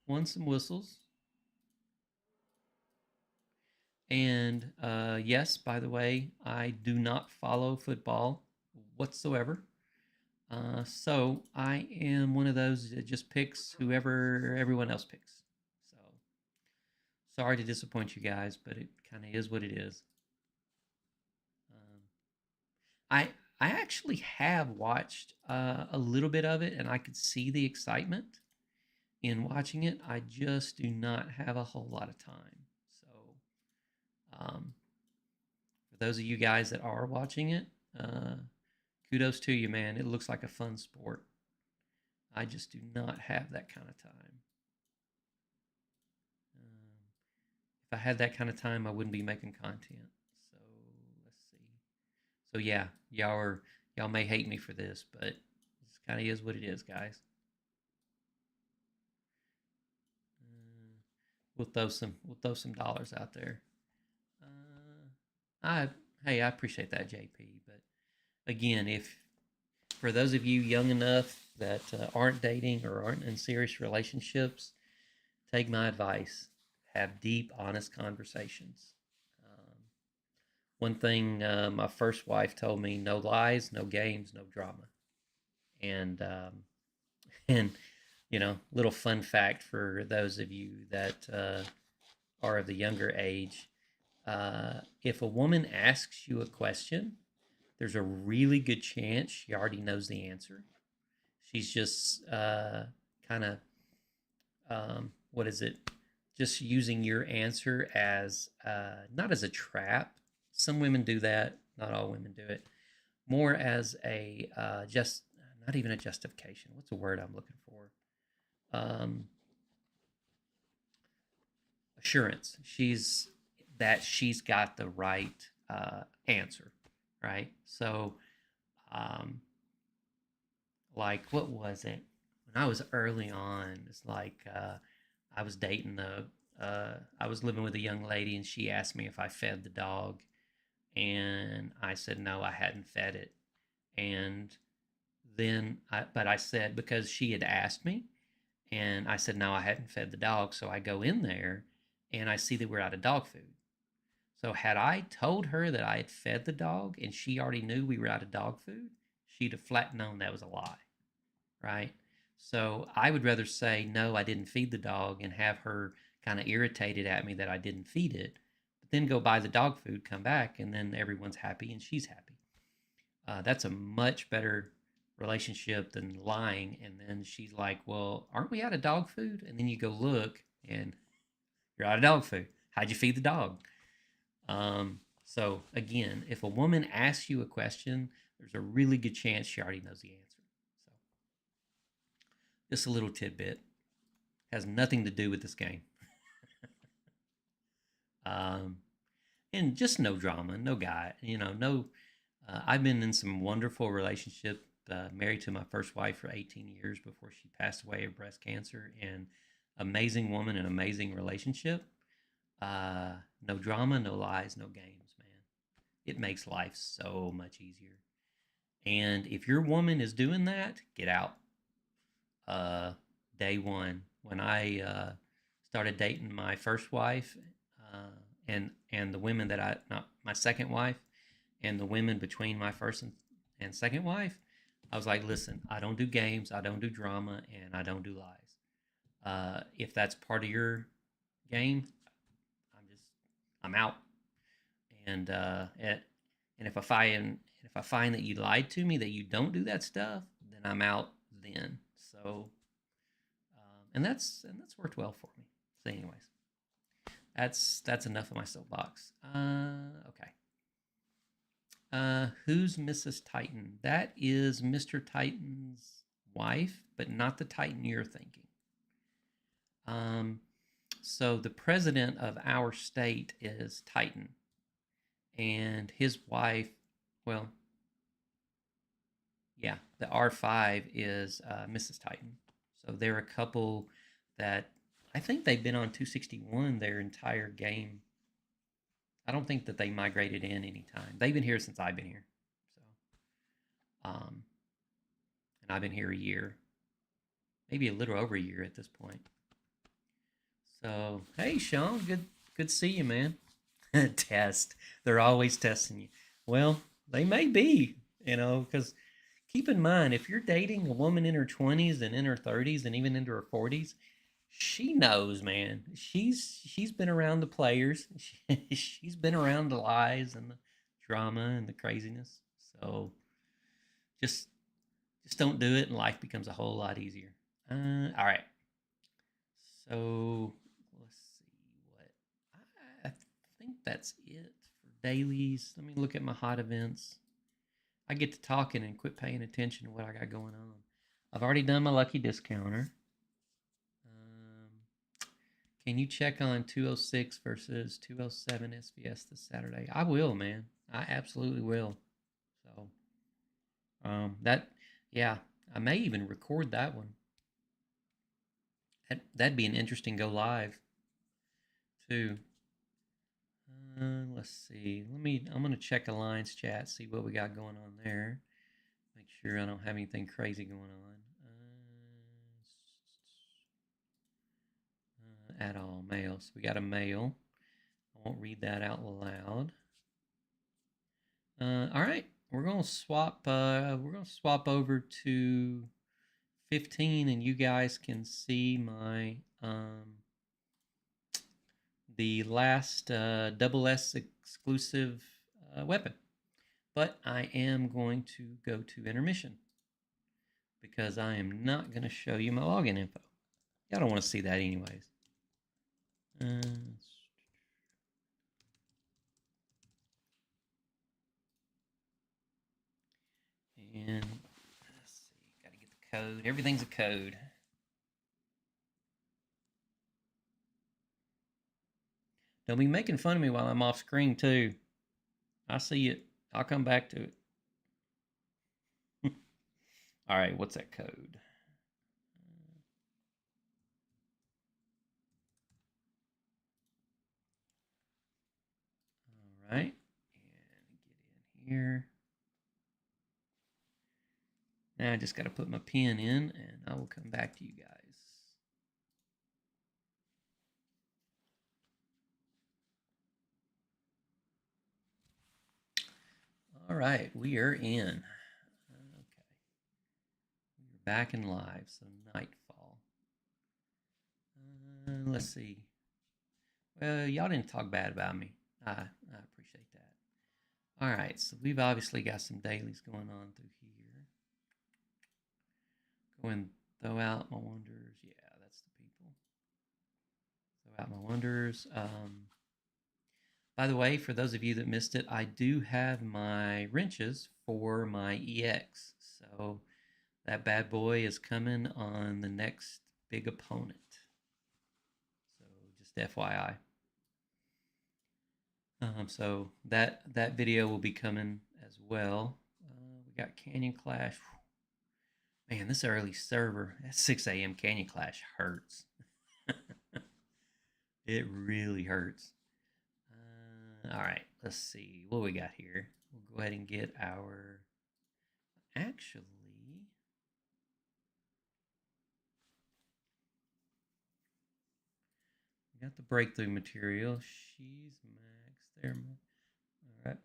won some whistles, and yes, by the way, I do not follow football whatsoever. So I am one of those that just picks whoever everyone else picks. So sorry to disappoint you guys, but it kind of is what it is. Um, I actually have watched a little bit of it, and I could see the excitement in watching it. I just do not have a whole lot of time. So, um, for those of you guys that are watching it, kudos to you, man. It looks like a fun sport. I just do not have that kind of time. If I had that kind of time, I wouldn't be making content. So let's see. So yeah, y'all may hate me for this, but it kind of is what it is, guys. Uh, we'll throw some dollars out there. I Hey, I appreciate that, JP. But again, if for those of you young enough that aren't dating or aren't in serious relationships, take my advice. Have deep, honest conversations. Um, One thing my first wife told me: no lies, no games, no drama. And and little fun fact for those of you that are of the younger age: if a woman asks you a question, there's a really good chance she already knows the answer. She's just kind of what is it? Just using your answer as not as a trap. Some women do that. Not all women do it. More as a just not even a justification. What's the word I'm looking for? Um, Assurance. She's got the right answer, right? So, um, like, what was it? When I was early on, it's like I was dating I was living with a young lady, and she asked me if I fed the dog, and I said no, I hadn't fed it, and but I said because she had asked me, and I said no, I hadn't fed the dog, so I go in there, and I see that we're out of dog food. So had I told her that I had fed the dog and she already knew we were out of dog food, she'd have flat known that was a lie, right? So I would rather say, no, I didn't feed the dog and have her kind of irritated at me that I didn't feed it, but then go buy the dog food, come back, and then everyone's happy and she's happy. That's a much better relationship than lying. And then she's like, well, aren't we out of dog food? And then you go look and you're out of dog food. How'd you feed the dog? So again, if a woman asks you a question, there's a really good chance she already knows the answer. So just a little tidbit, has nothing to do with this game. um, and just no drama, no guy, no. I've been in some wonderful relationship. Married to my first wife for 18 years before she passed away of breast cancer, and amazing woman and amazing relationship. No drama, no lies, no games, man. It makes life so much easier. And if your woman is doing that, get out. Uh, Day one, when I started dating my first wife, and the women that I not my second wife, and the women between my first and second wife, I was like, listen, I don't do games, I don't do drama, and I don't do lies. If that's part of your game, I'm out. And if I find that you lied to me, that you don't do that stuff, then I'm out. Then and that's worked well for me. So, anyways, that's enough of my soapbox. Okay. Who's Mrs. Titan? That is Mr. Titan's wife, but not the Titan you're thinking. So the president of our state is Titan, and his wife, well, yeah, the R5 is Mrs. Titan. So they're a couple that I think they've been on 261 their entire game. I don't think that they migrated in any time. They've been here since I've been here. So, and I've been here a year, maybe a little over a year at this point. So, hey, Sean, good to see you, man. Test. They're always testing you. Well, they may be, because keep in mind, if you're dating a woman in her 20s and in her 30s and even into her 40s, she knows, man. She's been around the players. She's been around the lies and the drama and the craziness. So just just don't do it, and life becomes a whole lot easier. All right. So let's see what I think that's it for dailies. Let me look at my hot events. I get to talking and quit paying attention to what I got going on. I've already done my lucky discounter. Can you check on 206 versus 207 SVS this Saturday? I will, man. I absolutely will. That, yeah, I may even record that one. That'd be an interesting go live too. Let's see. I'm gonna check Alliance chat, see what we got going on there. Make sure I don't have anything crazy going on. At all mail. So we got a mail. I won't read that out loud. All right, we're gonna swap. We're gonna swap over to 15, and you guys can see my the last double S exclusive weapon. But I am going to go to intermission because I am not going to show you my login info. Y'all don't want to see that anyways. And let's see, got to get the code. Everything's a code. Don't be making fun of me while I'm off screen too. I see it. I'll come back to it. All right, what's that code? All right, and get in here. Now I just got to put my pin in, and I will come back to you guys. All right, we are in. Okay, we're back in live, so nightfall. Let's see. Well, y'all didn't talk bad about me. I appreciate that. All right, so we've obviously got some dailies going on through here. Go and throw out my wonders. Yeah, that's the people. Throw out my wonders. By the way, for those of you that missed it, I do have my wrenches for my EX. So that bad boy is coming on the next big opponent. So just FYI. So that video will be coming as well. We got Canyon Clash. Man, this early server at 6 a.m. Canyon Clash hurts. It really hurts. All right, let's see what we got here. We'll go ahead and get our. Actually, we got the breakthrough material. She's max there. All right.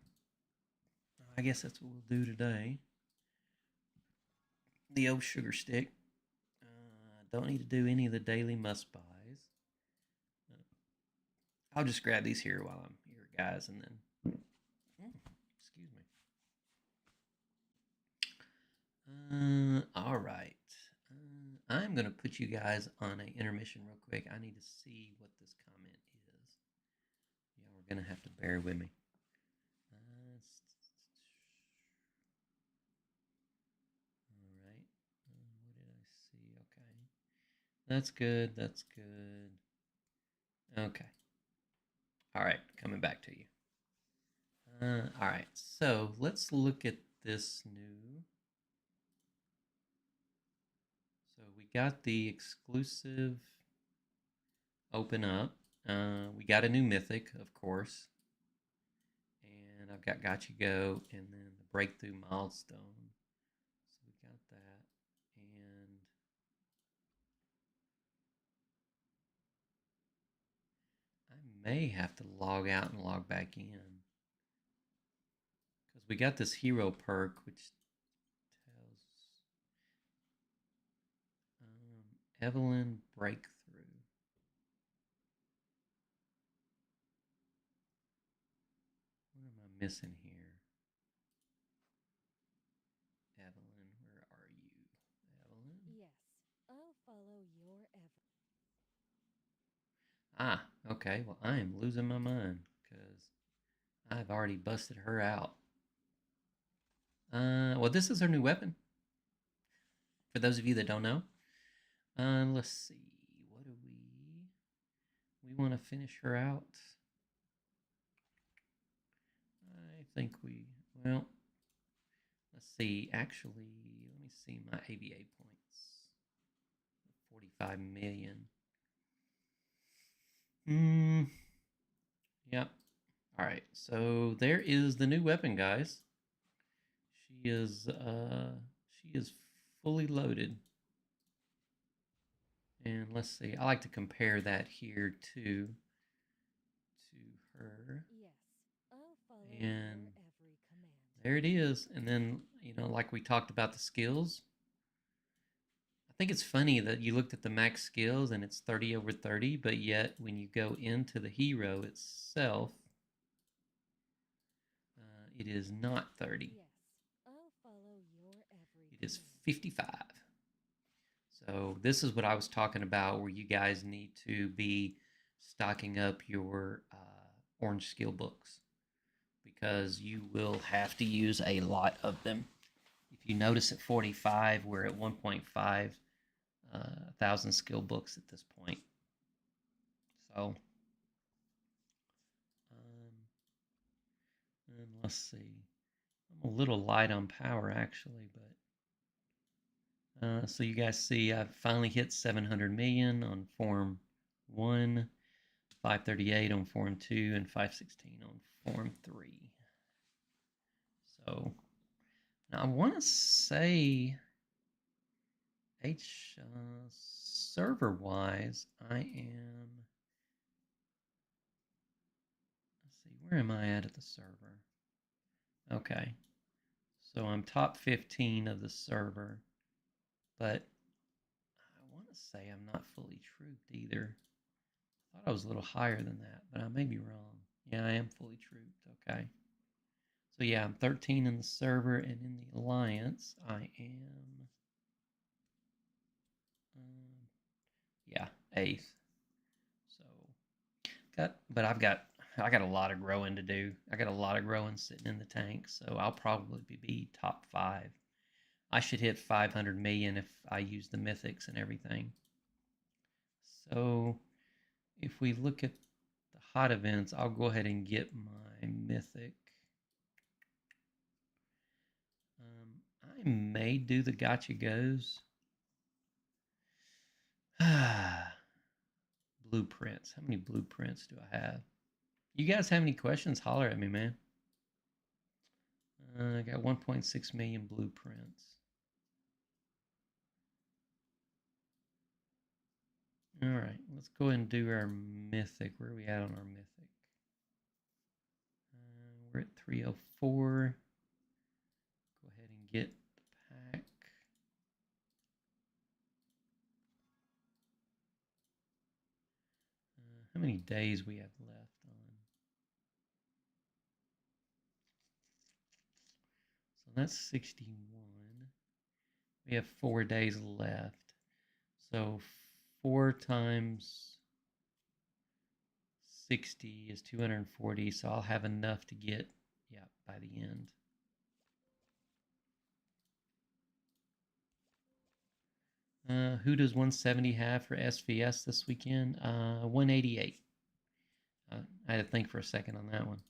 I guess that's what we'll do today. The old sugar stick. Don't need to do any of the daily must buys. I'll just grab these here while I'm here, guys, and then. Excuse me. All right. I'm going to put you guys on an intermission real quick. I need to see what this comment is. Y'all are going to have to bear with me. All right. What did I see? Okay. That's good. That's good. Okay. All right. Coming back to you. All right. So let's look at this new. So we got the exclusive open up. We got a new mythic, of course. And I've got Gotcha Go and then the breakthrough milestone. So we got that. And I may have to log out and log back in. Because we got this hero perk, which tells Evelyn Breakthrough. What am I missing here? Evelyn, where are you? Evelyn? Yes, I'll follow your Ah, okay. Well, I am losing my mind because I've already busted her out. Well, this is her new weapon. For those of you that don't know. Let's see. What do we want to finish her out? I think well, Let's see. Actually, let me see my AVA points. 45 million. Yep. All right. So there is the new weapon, guys. She is fully loaded. And let's see. I like to compare that here to her. Yes, I'll follow And your every command. there it is. And then, like we talked about the skills, I think it's funny that you looked at the max skills and it's 30 over 30, but yet when you go into the hero itself, it is not 30. Yes, I'll follow your every It is command. 55. So this is what I was talking about, where you guys need to be stocking up your orange skill books, because you will have to use a lot of them. If you notice at 45, we're at 1.5 thousand skill books at this point. So, and let's see. I'm a little light on power actually, but so you guys see I've finally hit 700 million on form 1, 538 on form 2, and 516 on form 3. So now I want to say server wise, I am. Let's see, where am I at the server? Okay, so I'm top 15 of the server, but I want to say I'm not fully trooped either. I thought I was a little higher than that, but I may be wrong. Yeah, I am fully trooped. Okay. So yeah, I'm 13 in the server, and in the alliance, I am, yeah, 8th. So I got a lot of growing to do. I got a lot of growing sitting in the tank, so I'll probably be top 5. I should hit 500 million if I use the mythics and everything. So if we look at the hot events, I'll go ahead and get my mythic. I may do the gotcha goes. Blueprints. How many blueprints do I have? You guys have any questions? Holler at me, man. I got 1.6 million blueprints. All right, let's go ahead and do our mythic. Where are we at on our mythic? We're at 304. Go ahead and get the pack. How many days we have left on? So that's 61. We have 4 days left. So 4 times 60 is 240. So I'll have enough to get, yeah, by the end. Who does 170 have for SVS this weekend? 188. I had to think for a second on that one.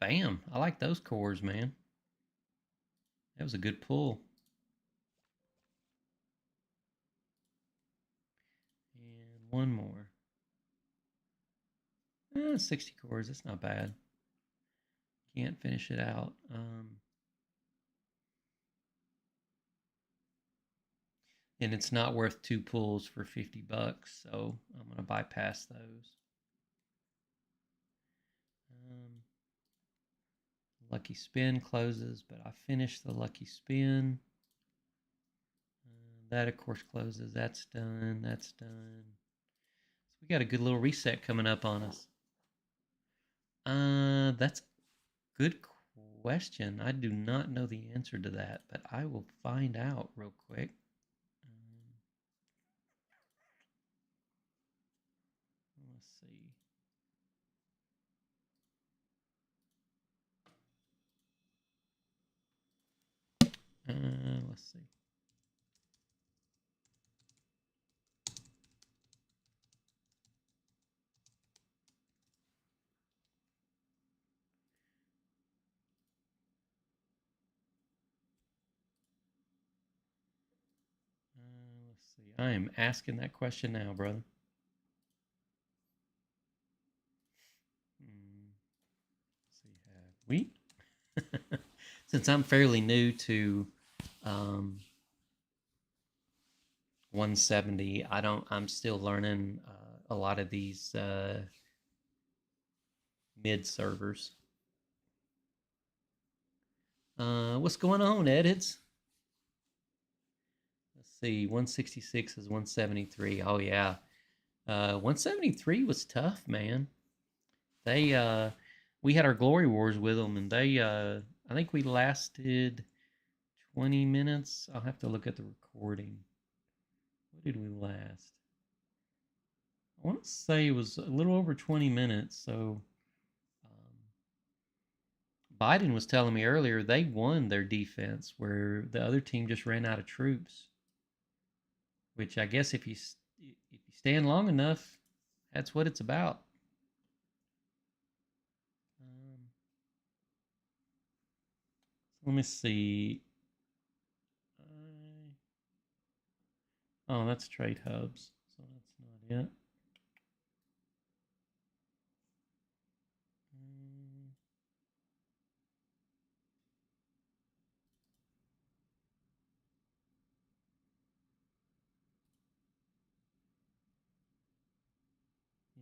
Bam! I like those cores, man. That was a good pull. And one more. 60 cores. That's not bad. Can't finish it out. And it's not worth 2 pulls for 50 bucks, so I'm going to bypass those. Lucky spin closes, but I finished the lucky spin. That, of course, closes. That's done. That's done. So we got a good little reset coming up on us. That's a good question. I do not know the answer to that, but I will find out real quick. Let's see. Let's see. see. I am asking that question now, brother. Let's see, have we? Since I'm fairly new to um, 170, I'm still learning a lot of these mid servers. What's going on, Eds? Let's see. 166 is 173. Oh yeah. 173 was tough, man. They we had our glory wars with them, and they I think we lasted 20 minutes. I'll have to look at the recording. What did we last? I want to say it was a little over 20 minutes. So Biden was telling me earlier they won their defense where the other team just ran out of troops. Which I guess if you stand long enough, that's what it's about. So let me see. Oh, that's trade hubs, so that's not it.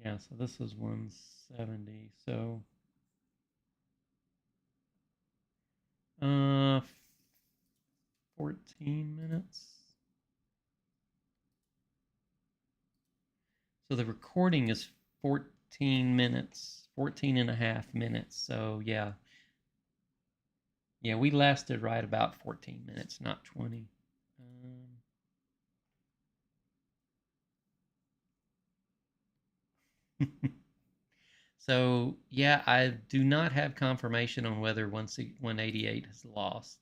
Yeah, so this is 170. So, 14 minutes. So the recording is 14 minutes, 14 and a half minutes. So, yeah. Yeah, we lasted right about 14 minutes, not 20. So, yeah, I do not have confirmation on whether 188 has lost.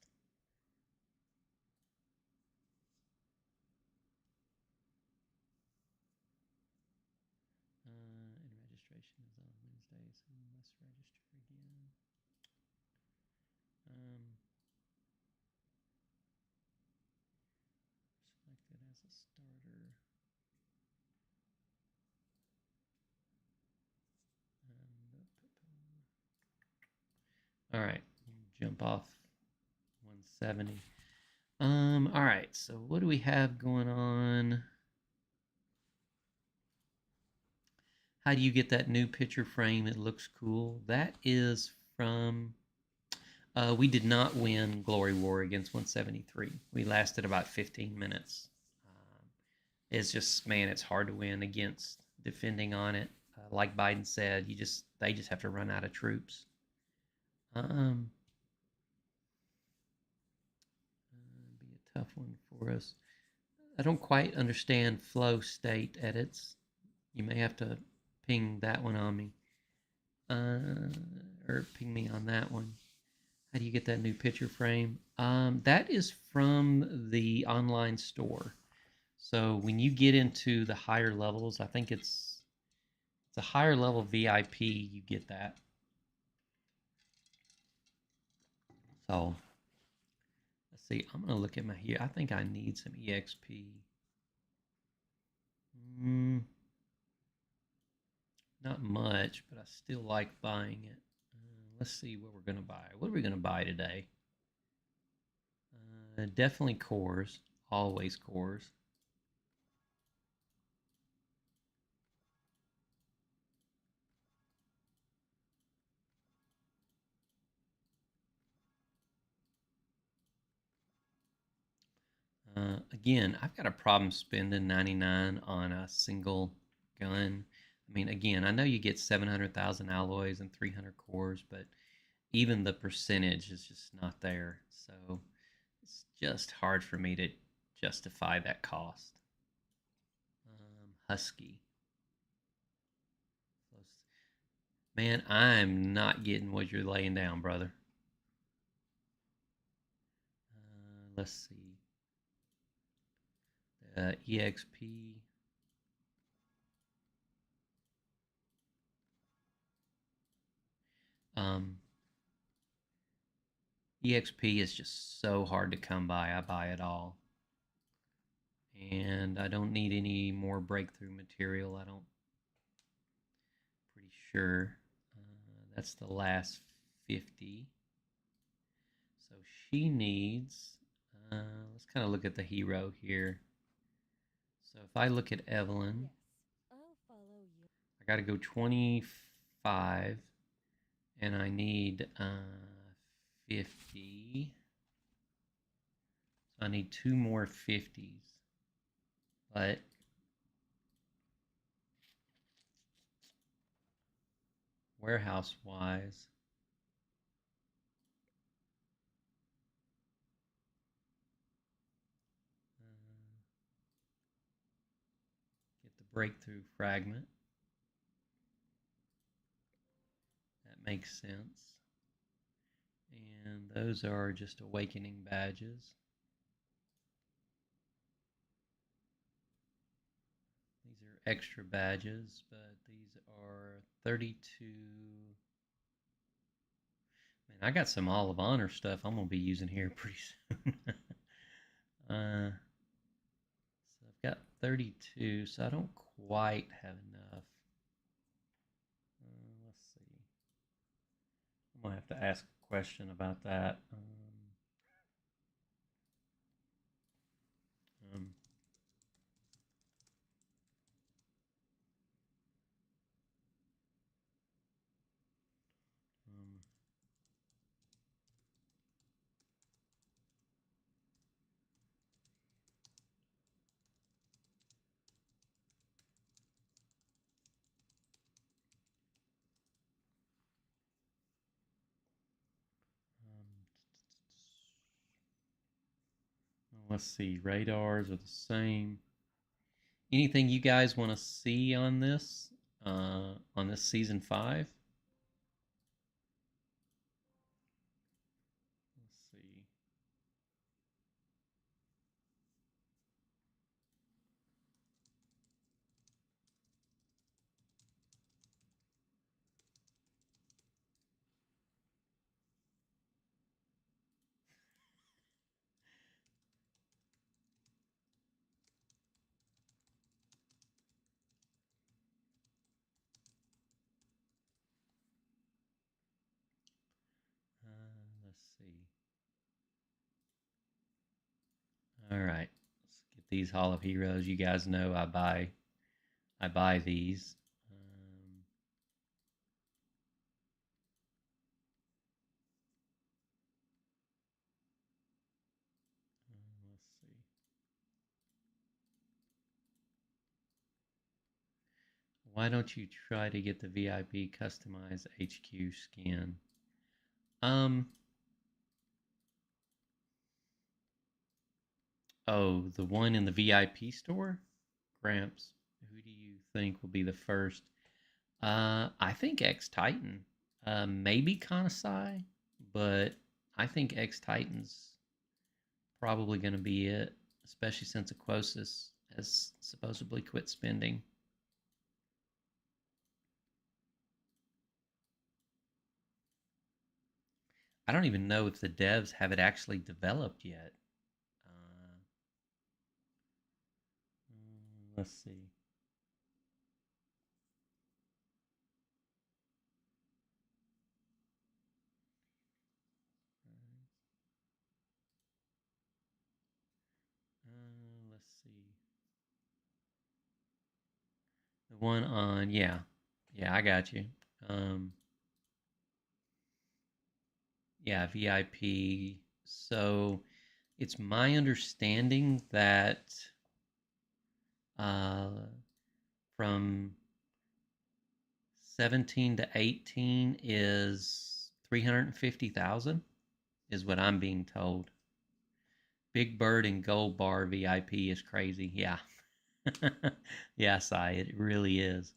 And registration is on Wednesday, so we must register again. Selected as a starter. All right, jump off 170. All right, so what do we have going on? How do you get that new picture frame? It looks cool. That is from. We did not win Glory War against 173. We lasted about 15 minutes. It's just, man, it's hard to win against defending on it. Like Biden said, they just have to run out of troops. Be a tough one for us. I don't quite understand flow state edits. You may have to ping that one on me. Or ping me on that one. How do you get that new picture frame? That is from the online store. So when you get into the higher levels, I think it's a higher level VIP, you get that. So let's see. I'm gonna look at my here. I think I need some EXP. Not much, but I still like buying it. Let's see what we're gonna buy. What are we gonna buy today? Definitely cores. Always cores. Again, I've got a problem spending 99 on a single gun. I mean, again, I know you get 700,000 alloys and 300 cores, but even the percentage is just not there. So it's just hard for me to justify that cost. Husky. Man, I'm not getting what you're laying down, brother. Let's see. EXP. EXP is just so hard to come by. I buy it all. And I don't need any more breakthrough material. I don't, pretty sure. That's the last 50. So she needs, let's kind of look at the hero here. So if I look at Evelyn, Yes, I'll follow you. I got to go 25, and I need 50. So I need 2 more 50s. But warehouse wise, get the breakthrough fragment. That makes sense. And those are just awakening badges. These are extra badges, but these are 32. Man, I got some All of Honor stuff I'm going to be using here pretty soon. So I've got 32, so I don't quite have enough. Let's see. I'm going to have to ask a question about that. Um, um, let's see. Radars are the same. Anything you guys want to see on this season 5? Let's see. Let's see. All right, let's get these Hall of Heroes. You guys know I buy these. Let's see. Why don't you try to get the VIP customized HQ skin? Um. Oh, the one in the VIP store? Gramps, who do you think will be the first? I think X Titan. Maybe Kanasai, but I think X Titan's probably going to be it, especially since Aquosis has supposedly quit spending. I don't even know if the devs have it actually developed yet. Let's see. Let's see. The one on, yeah. Yeah, I got you. Um, yeah, VIP. So it's my understanding that uh, from 17 to 18 is 350,000 is what I'm being told. Big Bird and Gold Bar VIP is crazy. Yeah. Yeah, Sai, it really is.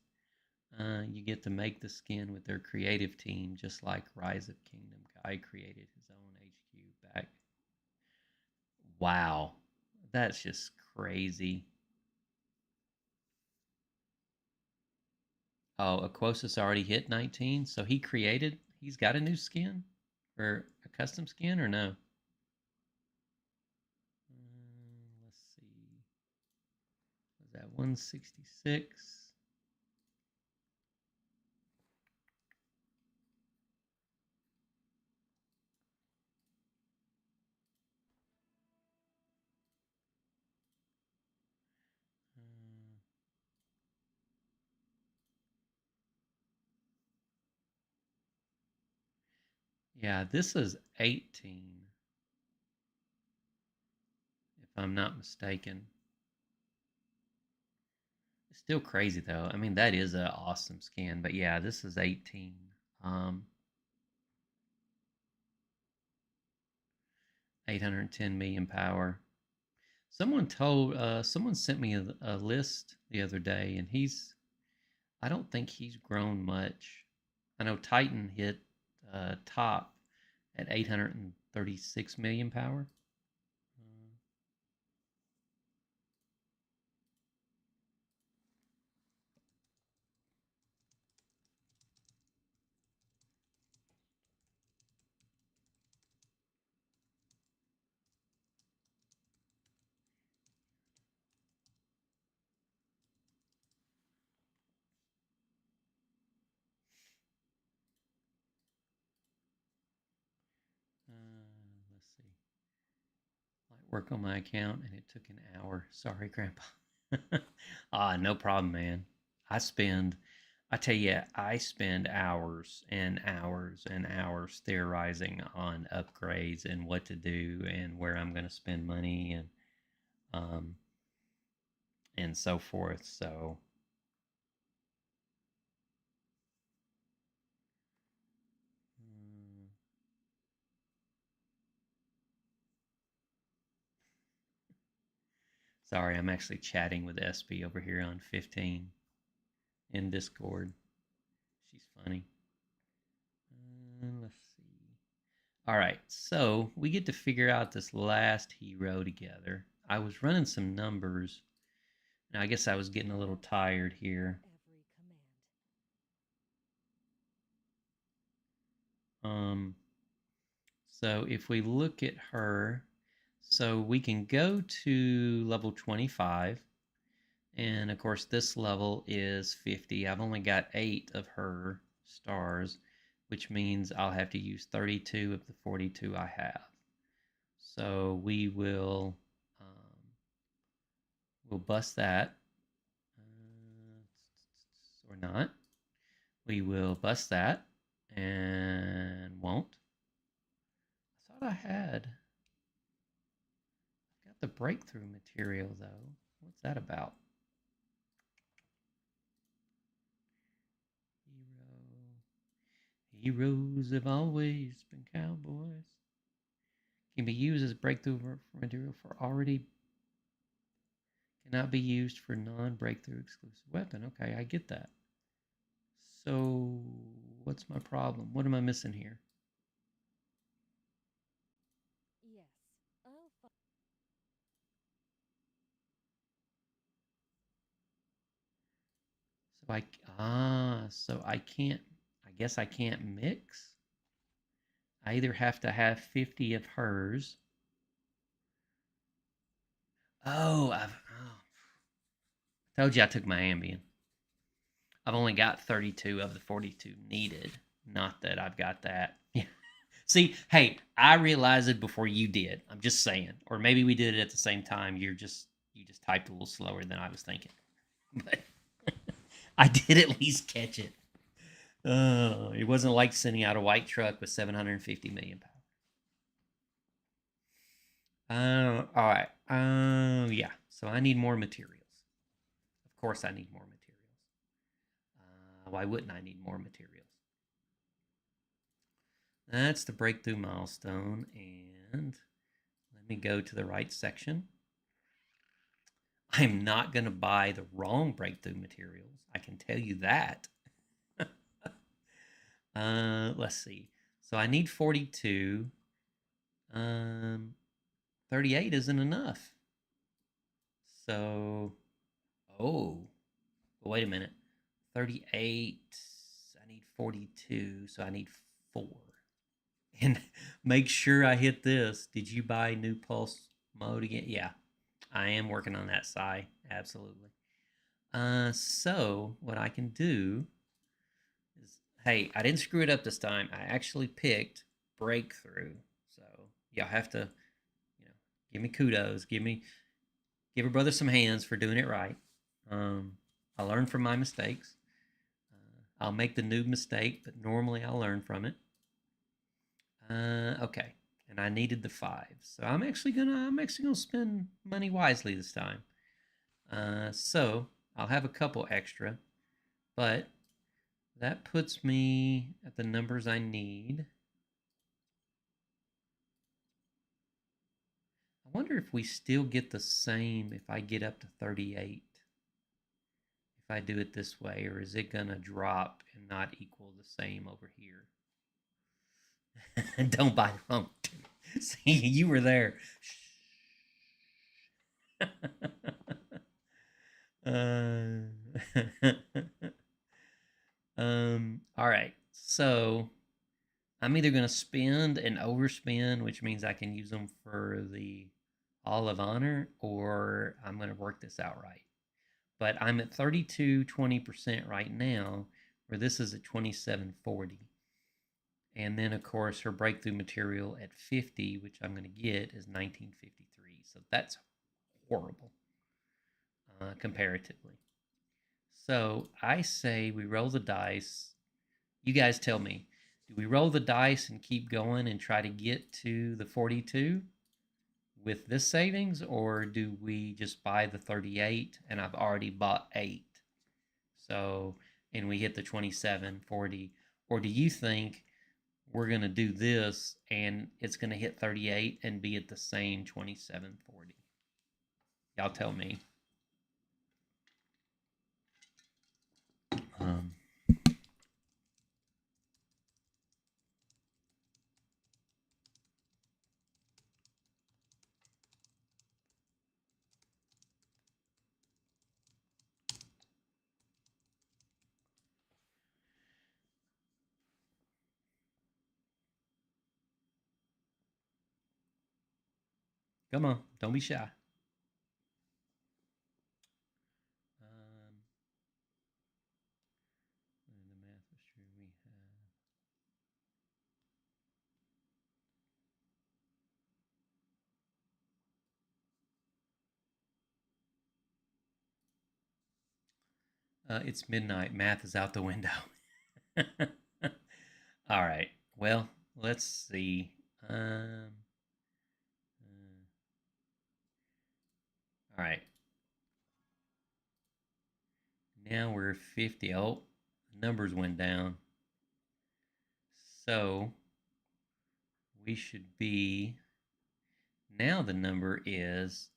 You get to make the skin with their creative team, just like Rise of Kingdom. Guy created his own HQ back. Wow, that's just crazy. Oh, Aquosis already hit 19, so he's got a new skin? Or a custom skin, or no? Let's see. that 166? Yeah, this is 18, if I'm not mistaken. It's still crazy though. I mean, that is an awesome scan, but yeah, this is 18. 810 million power. Someone sent me a list the other day, and I don't think he's grown much. I know Titan hit top at 836 million power. Let's see. Might work on my account, and it took an hour. Sorry, Grandpa. No problem, man. I spend, I tell you, I spend hours and hours and hours theorizing on upgrades and what to do and where I'm going to spend money um, and so forth. So, mm, sorry, I'm actually chatting with SB over here on 15 in Discord. She's funny. Let's see. All right, so we get to figure out this last hero together. I was running some numbers, and I guess I was getting a little tired here. Every command. So if we look at her, so we can go to level 25, and of course this level is 50. I've only got 8 of her stars, which means I'll have to use 32 of the 42 I have. So we'll bust that, or not. We will bust that, and won't. I thought I had. I've got the breakthrough material though. What's that about? Heroes have always been cowboys. Can be used as breakthrough material for already. Cannot be used for non-breakthrough exclusive weapon. Okay, I get that. So what's my problem? What am I missing here? Yes. I'll So I can't. I guess I can't mix. I either have to have 50 of hers. Told you I took my Ambien. I've only got 32 of the 42 needed. Not that I've got that. Yeah. See, hey, I realized it before you did. I'm just saying. Or maybe we did it at the same time. You just typed a little slower than I was thinking. But I did at least catch it. It wasn't like sending out a white truck with 750 million power. All right. Yeah. So I need more materials. Of course, I need more materials. Why wouldn't I need more materials? That's the breakthrough milestone, and let me go to the right section. I'm not going to buy the wrong breakthrough materials. I can tell you that. Let's see. So I need 42. 38 isn't enough. So, oh, wait a minute. 38. I need 42, so I need 4. And make sure I hit this. Did you buy new pulse mode again? Yeah, I am working on that, Psy. Absolutely. So what I can do is, hey, I didn't screw it up this time. I actually picked breakthrough. So y'all have to, you know, give me kudos. Give a brother some hands for doing it right. I learn from my mistakes. I'll make the noob mistake, but normally I'll learn from it. Okay, and I needed the 5, so I'm actually gonna spend money wisely this time. So I'll have a couple extra, but that puts me at the numbers I need. I wonder if we still get the same if I get up to 38. If I do it this way, or is it gonna drop and not equal the same over here? Don't bite home. See, you were there. uh, all right. So I'm either going to spend and overspend, which means I can use them for the Hall of Honor, or I'm going to work this out right. But I'm at 32.20% right now, where this is at 27.40. And then, of course, her breakthrough material at 50, which I'm going to get, is 1953. So that's horrible comparatively. So I say we roll the dice. You guys tell me, do we roll the dice and keep going and try to get to the 42 with this savings, or do we just buy the 38 and I've already bought 8? So, and we hit the 27.40, or do you think we're going to do this and it's going to hit 38 and be at the same 27.40? Y'all tell me. Um, Come on, don't be shy. The math was true. We have. It's midnight. Math is out the window. All right. Well, let's see. All right. Now we're 50. Oh, numbers went down. So we should be. Now the number is.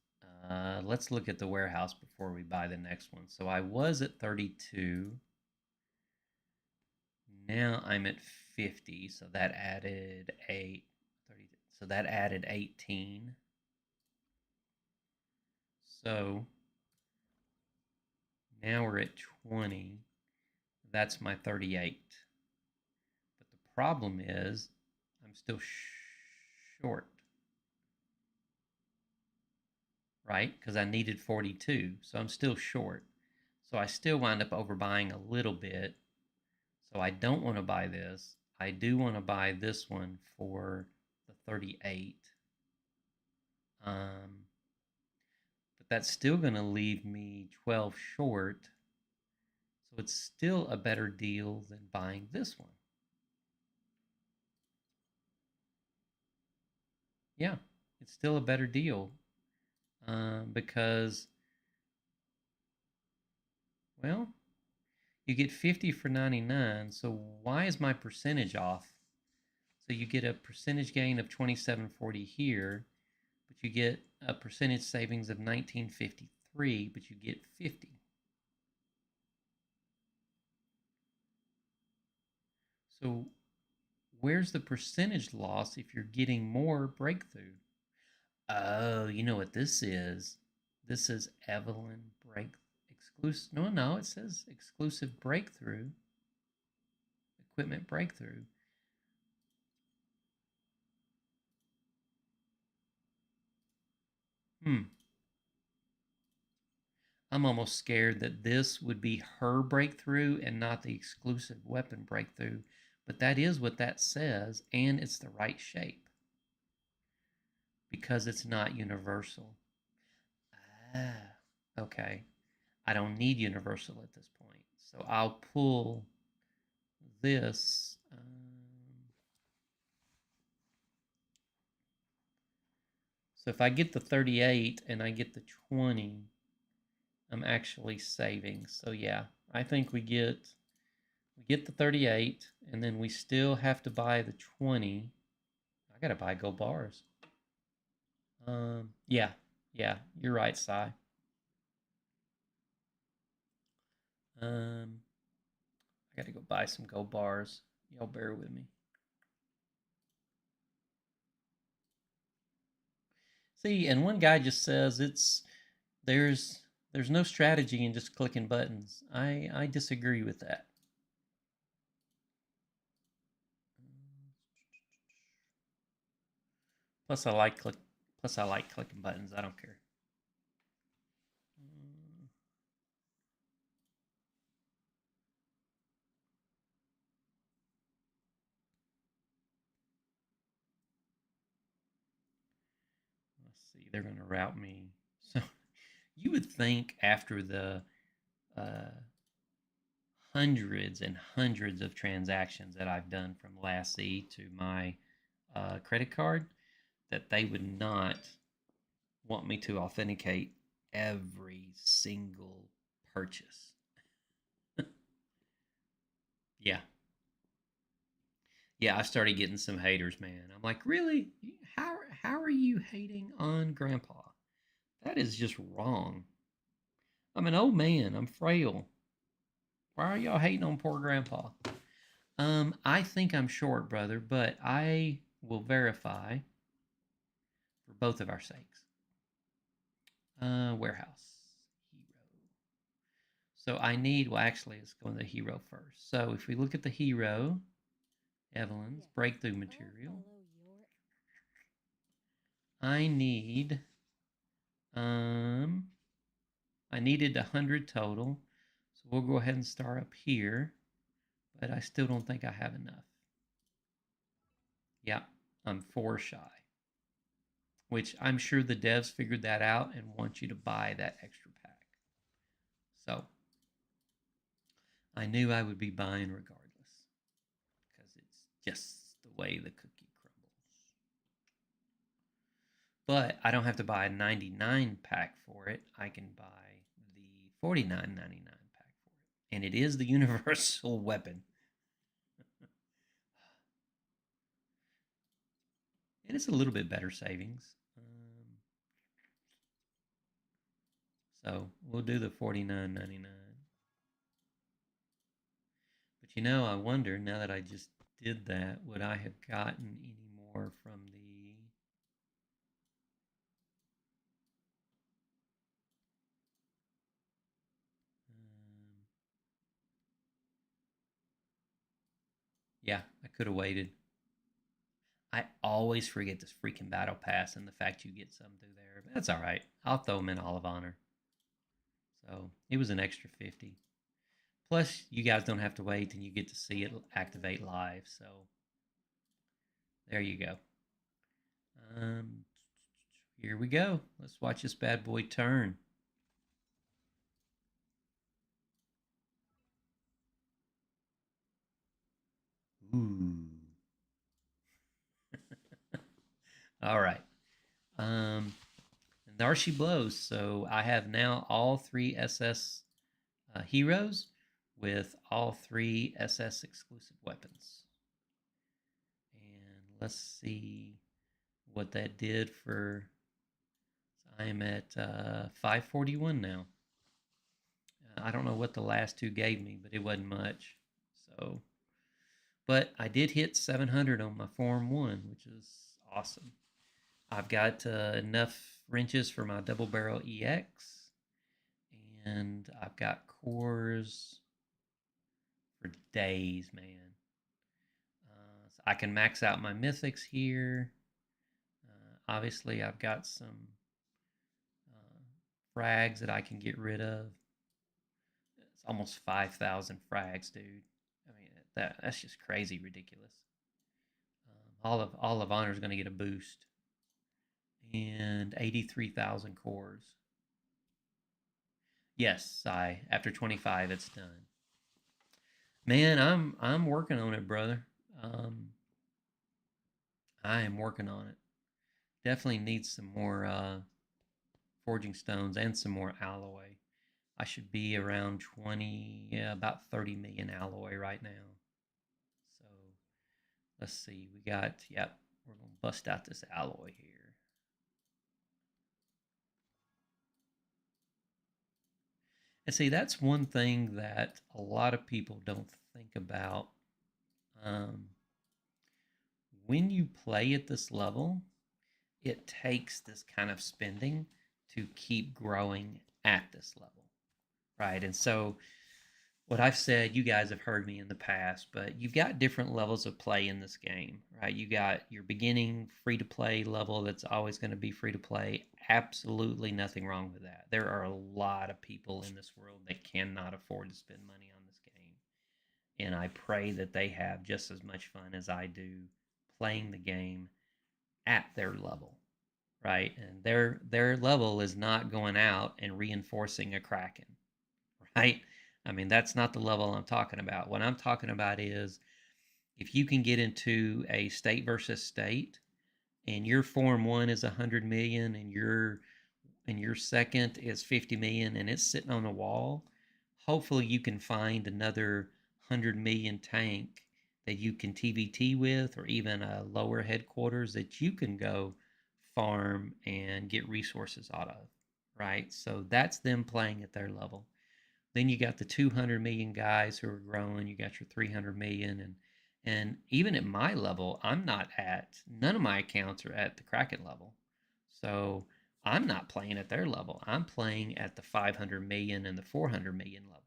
Let's look at the warehouse before we buy the next one. So I was at 32. Now I'm at 50. So that added 8. 30, so that added 18. So now we're at 20. That's my 38. But the problem is I'm still short, right? Because I needed 42. So I'm still short. So I still wind up overbuying a little bit. So I don't want to buy this. I do want to buy this one for the 38. But that's still going to leave me 12 short. So it's still a better deal than buying this one. Yeah, it's still a better deal because, well, you get 50 for 99. So why is my percentage off? So you get a percentage gain of 27.40 here, but you get a percentage savings of 19.53, but you get 50. So where's the percentage loss if you're getting more breakthrough? Oh, you know what this is? This is Evelyn break exclusive. No, it says exclusive breakthrough, equipment breakthrough. Hmm. I'm almost scared that this would be her breakthrough and not the exclusive weapon breakthrough. But that is what that says, and it's the right shape because it's not universal. Ah, okay. I don't need universal at this point. So I'll pull this. So if I get the 38 and I get the 20, I'm actually saving. So yeah, I think we get the 38 and then we still have to buy the 20. I gotta buy gold bars. Yeah, yeah, you're right, Cy. I gotta go buy some gold bars. Y'all bear with me. See, and one guy just says there's there's no strategy in just clicking buttons. I disagree with that. Plus I like click plus I like clicking buttons. I don't care. Let's see. They're going to route me. So you would think after the uh, hundreds and hundreds of transactions that I've done from Lassie to my credit card that they would not want me to authenticate every single purchase. Yeah. Yeah, I started getting some haters, man. I'm like, really? How are you hating on Grandpa? That is just wrong. I'm an old man. I'm frail. Why are y'all hating on poor Grandpa? I think I'm short, brother, but I will verify for both of our sakes. Warehouse hero. So I need. Well, actually, let's go into the hero first. So if we look at the hero, Evelyn's Yes. breakthrough I'll material, follow your. I need. Um, I needed 100 total, so we'll go ahead and start up here. But I still don't think I have enough. Yeah, I'm 4 shy. Which I'm sure the devs figured that out and want you to buy that extra pack. So I knew I would be buying regardless because it's just the way the cookie crumbles. But I don't have to buy a 99 pack for it. I can buy the 49.99 pack for it. And it is the universal weapon. And it's a little bit better savings. So we'll do the 49.99. But I wonder now that I just did that, would I have gotten any more from the. Yeah, I could have waited. I always forget this freaking battle pass and the fact you get some through there. But that's all right. I'll throw them in Olive Honor. So it was an extra 50. Plus, you guys don't have to wait and you get to see it activate live. So there you go. Um, Here we go. Let's watch this bad boy turn. Ooh. All right. And there she blows. So I have now all 3 SS heroes with all 3 SS exclusive weapons. And let's see what that did for. I am at 541 now. I don't know what the last 2 gave me, but it wasn't much. So, but I did hit 700 on my Form 1, which is awesome. I've got enough wrenches for my double barrel EX, and I've got cores for days, man. So I can max out my mythics here. Obviously, I've got some frags that I can get rid of. It's almost 5,000 frags, dude. I mean, that's just crazy ridiculous. All of Honor is going to get a boost, and 83,000 cores. Yes, after 25, it's done. Man, I'm working on it, brother. Um, I am working on it. Definitely needs some more forging stones and some more alloy. I should be around 20, yeah, about 30 million alloy right now. So let's see. We got, yep, we're going to bust out this alloy here. And see, that's one thing that a lot of people don't think about. Um, when you play at this level, it takes this kind of spending to keep growing at this level, right? And so what I've said, you guys have heard me in the past, but you've got different levels of play in this game, right? You got your beginning free to play level that's always going to be free to play. Absolutely nothing wrong with that. There are a lot of people in this world that cannot afford to spend money on this game. And I pray that they have just as much fun as I do playing the game at their level, right? And their level is not going out and reinforcing a Kraken, right? I mean, that's not the level I'm talking about. What I'm talking about is if you can get into a state versus state and your form 1 is 100 million and your second is 50 million and it's sitting on the wall, hopefully you can find another 100 million tank that you can TVT with, or even a lower headquarters that you can go farm and get resources out of, right? So that's them playing at their level. Then you got the 200 million guys who are growing. You got your 300 million, and even at my level, I'm not at, none of my accounts are at the Kraken level. So I'm not playing at their level. I'm playing at the 500 million and the 400 million level.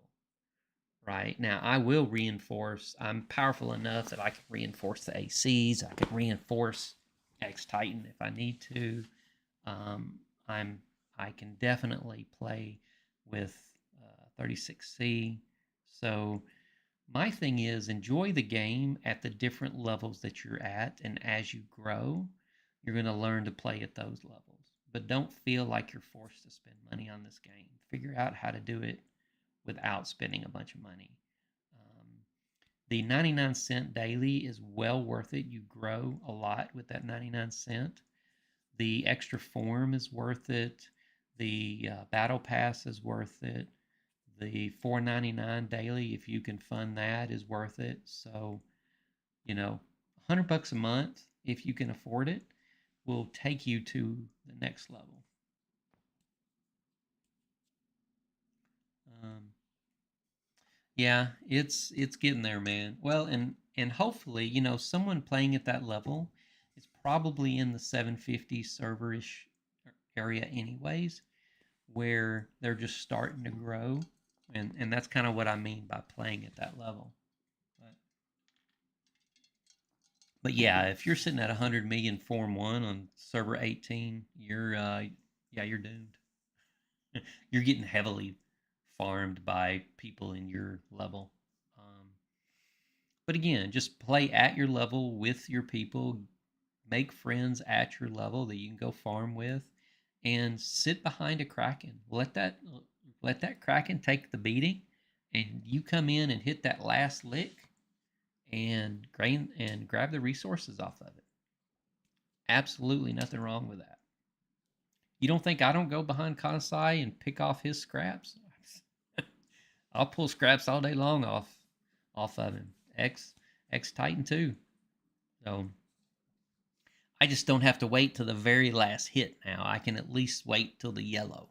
Right now, I will reinforce. I'm powerful enough that I can reinforce the ACs. I can reinforce X Titan if I need to. Um, I'm I can definitely play with 36C. So my thing is enjoy the game at the different levels that you're at, and as you grow, you're going to learn to play at those levels. But don't feel like you're forced to spend money on this game. Figure out how to do it without spending a bunch of money. The 99 cent daily is well worth it. You grow a lot with that 99 cent. The extra form is worth it. The battle pass is worth it. The $4.99 daily, if you can fund that, is worth it. So, $100 a month, if you can afford it, will take you to the next level. Um, yeah, it's getting there, man. Well, and hopefully, someone playing at that level is probably in the 750 serverish area anyways, where they're just starting to grow, and that's kind of what I mean by playing at that level. But yeah, if you're sitting at 100 million Form 1 on server 18, you're doomed. You're getting heavily farmed by people in your level. But again, just play at your level with your people, make friends at your level that you can go farm with, and sit behind a Kraken. Let that Kraken take the beating, and you come in and hit that last lick and grab the resources off of it. Absolutely nothing wrong with that. You don't think I don't go behind Kanasai and pick off his scraps? I'll pull scraps all day long off of him. X Titan too. So I just don't have to wait till the very last hit now. I can at least wait till the yellow.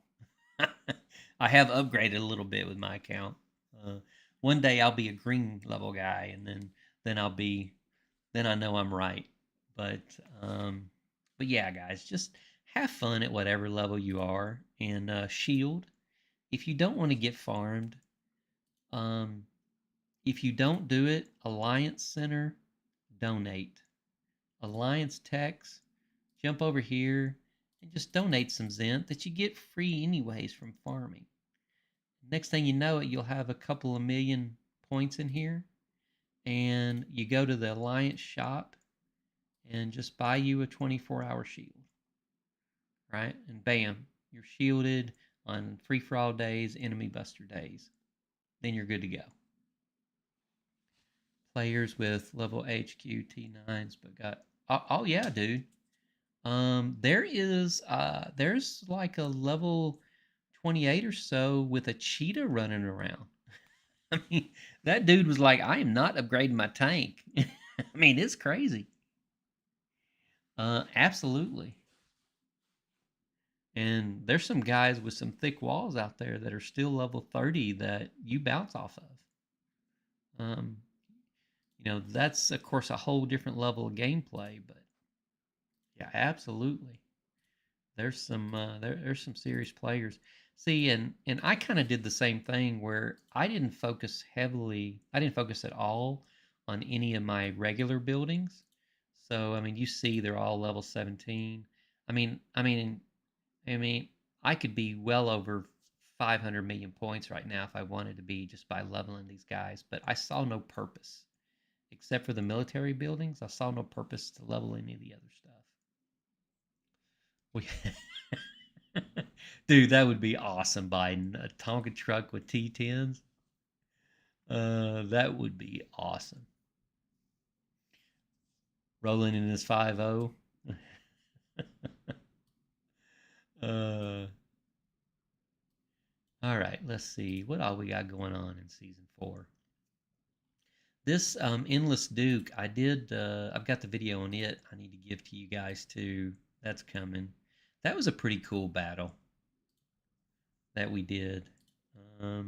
I have upgraded a little bit with my account. Uh, One day I'll be a green level guy, and then I know I'm right. But but yeah, guys, just have fun at whatever level you are, and shield. If you don't want to get farmed, um, if you don't do it, Alliance Center, donate. Alliance Techs, jump over here and just donate some Zent that you get free anyways from farming. Next thing you know it, you'll have a couple of million points in here, and you go to the Alliance shop and just buy you a 24-hour shield, right? And bam, you're shielded on free-for-all days, enemy buster days. Then you're good to go. Players with level HQ T9s, but got oh yeah, dude. There's like a level 28 or so with a cheetah running around. I mean, that dude was like, I am not upgrading my tank. I mean, it's crazy. Absolutely. And there's some guys with some thick walls out there that are still level 30 that you bounce off of. That's of course a whole different level of gameplay, but yeah, absolutely. There's some serious players. See, and I kind of did the same thing where I didn't focus heavily. I didn't focus at all on any of my regular buildings. So I mean, you see, they're all level 17. I mean, I mean, I mean, I could be well over 500 million points right now if I wanted to be just by leveling these guys. But I saw no purpose except for the military buildings. I saw no purpose to level any of the other stuff. We Dude, that would be awesome, Biden. A Tonka truck with T10s. That would be awesome. Rolling in his 5.0. uh, all right, let's see. What all we got going on in season 4? This Endless Duke, I've got the video on it. I need to give to you guys too. That's coming. That was a pretty cool battle that we did. I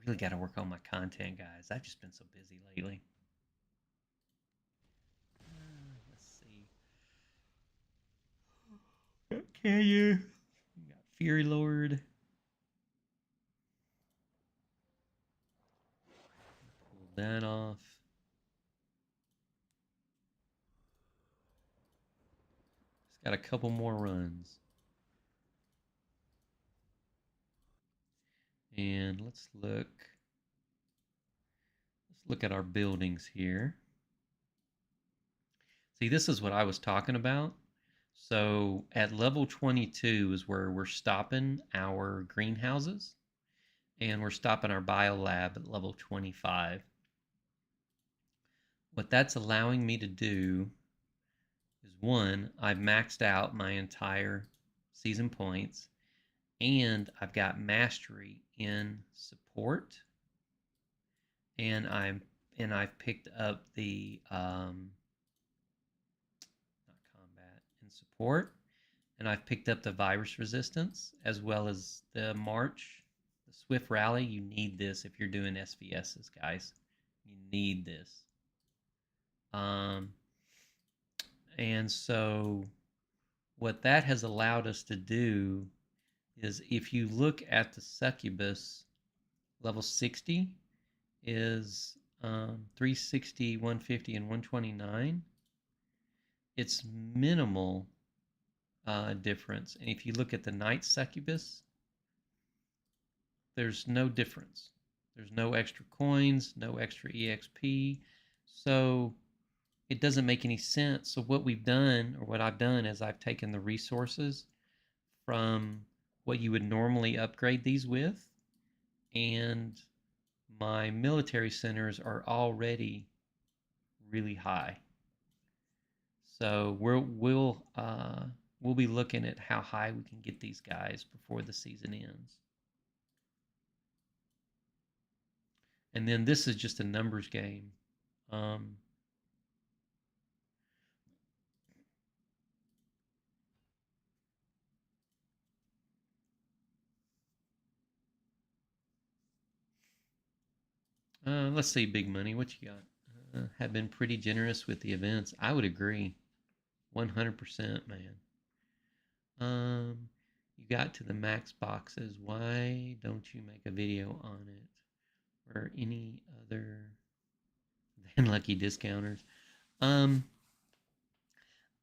really got to work on my content, guys. I've just been so busy lately. Let's see. Can you? We got Fury Lord. Pull that off. It's got a couple more runs. And let's look at our buildings here. See, this is what I was talking about. So at level 22 is where we're stopping our greenhouses, and we're stopping our biolab at level 25. What that's allowing me to do is, one, I've maxed out my entire season points, and I've got mastery in support, and I've picked up the not combat in support, and I've picked up the virus resistance as well as the march, the swift rally. You need this if you're doing SVSs, guys. You need this. And so what that has allowed us to do is, if you look at the succubus, level 60 is 360, 150, and 129. It's minimal difference. And if you look at the night succubus, there's no difference. There's no extra coins, no extra EXP. So it doesn't make any sense. So what we've done, or what I've done, is I've taken the resources from what you would normally upgrade these with, and my military centers are already really high. So we'll be looking at how high we can get these guys before the season ends. And then this is just a numbers game. Let's see, Big Money, what you got? Have been pretty generous with the events. I would agree, 100%, man. You got to the max boxes. Why don't you make a video on it or any other than lucky discounters?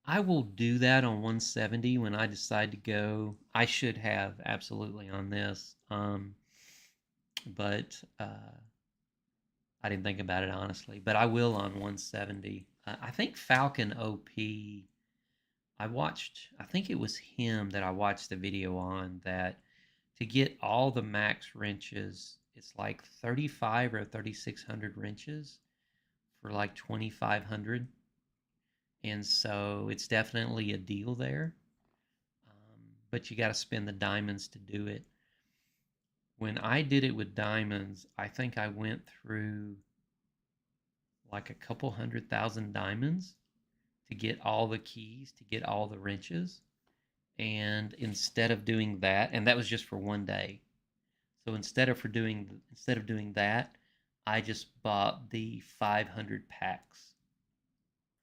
I will do that on 170 when I decide to go. I should have absolutely on this, but I didn't think about it honestly. But I will on 170. I think Falcon OP. I watched. I think it was him that I watched the video on that to get all the max wrenches. It's like 35 or 3600 wrenches for like 2500, and so it's definitely a deal there. But you got to spend the diamonds to do it. When I did it with diamonds, I think I went through like a couple 100,000 diamonds to get all the keys, to get all the wrenches. And instead of doing that, and that was just for one day. So instead of doing that, I just bought the 500 packs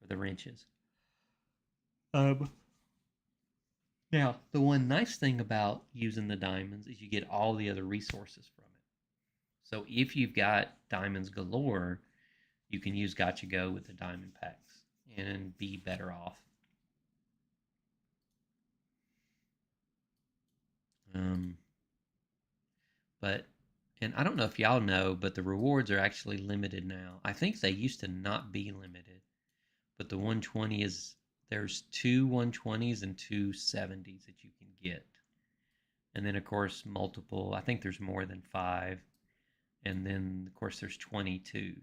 for the wrenches. Um, Now, the one nice thing about using the diamonds is you get all the other resources from it. So if you've got diamonds galore, you can use Gotcha Go with the diamond packs and be better off. Um, but, and I don't know if y'all know, but the rewards are actually limited now. I think they used to not be limited, but the 120 is, there's two 120s and two 70s that you can get. And then, of course, multiple, I think there's more than 5. And then, of course, there's 22s.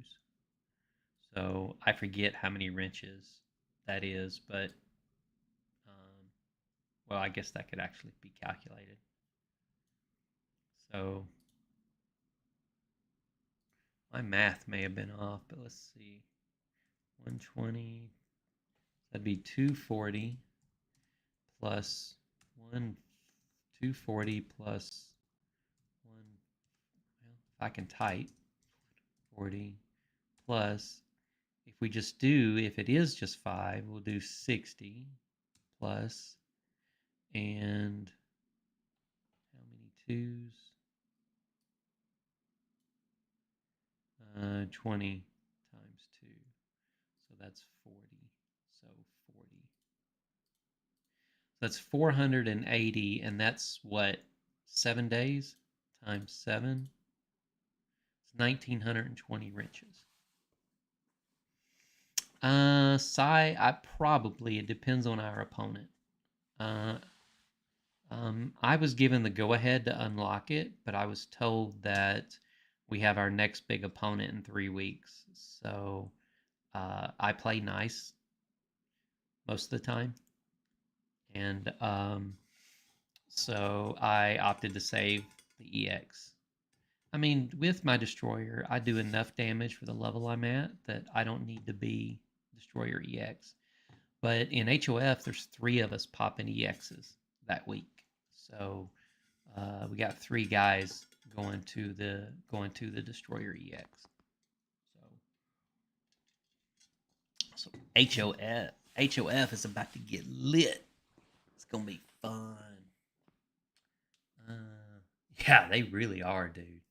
So I forget how many wrenches that is, but, well, I guess that could actually be calculated. So my math may have been off, but let's see. 120, that'd be 240 plus 1, 240 plus 1, well, if I can type, 40 plus, if we just do, if it is just 5, we'll do 60 plus, and how many 2s? 20 times 2. So that's 40. So 40. That's 480, and that's what, 7 days times 7? It's 1920 wrenches. I probably, it depends on our opponent. Uh, I was given the go ahead to unlock it, but I was told that we have our next big opponent in 3 weeks. So I play nice most of the time. And so I opted to save the EX. I mean, with my destroyer, I do enough damage for the level I'm at that I don't need to be destroyer EX. But in HOF, there's 3 of us popping EXs that week. So we got 3 guys going to the destroyer EX. So HOF is about to get lit. It's gonna be fun. Yeah, they really are, dude.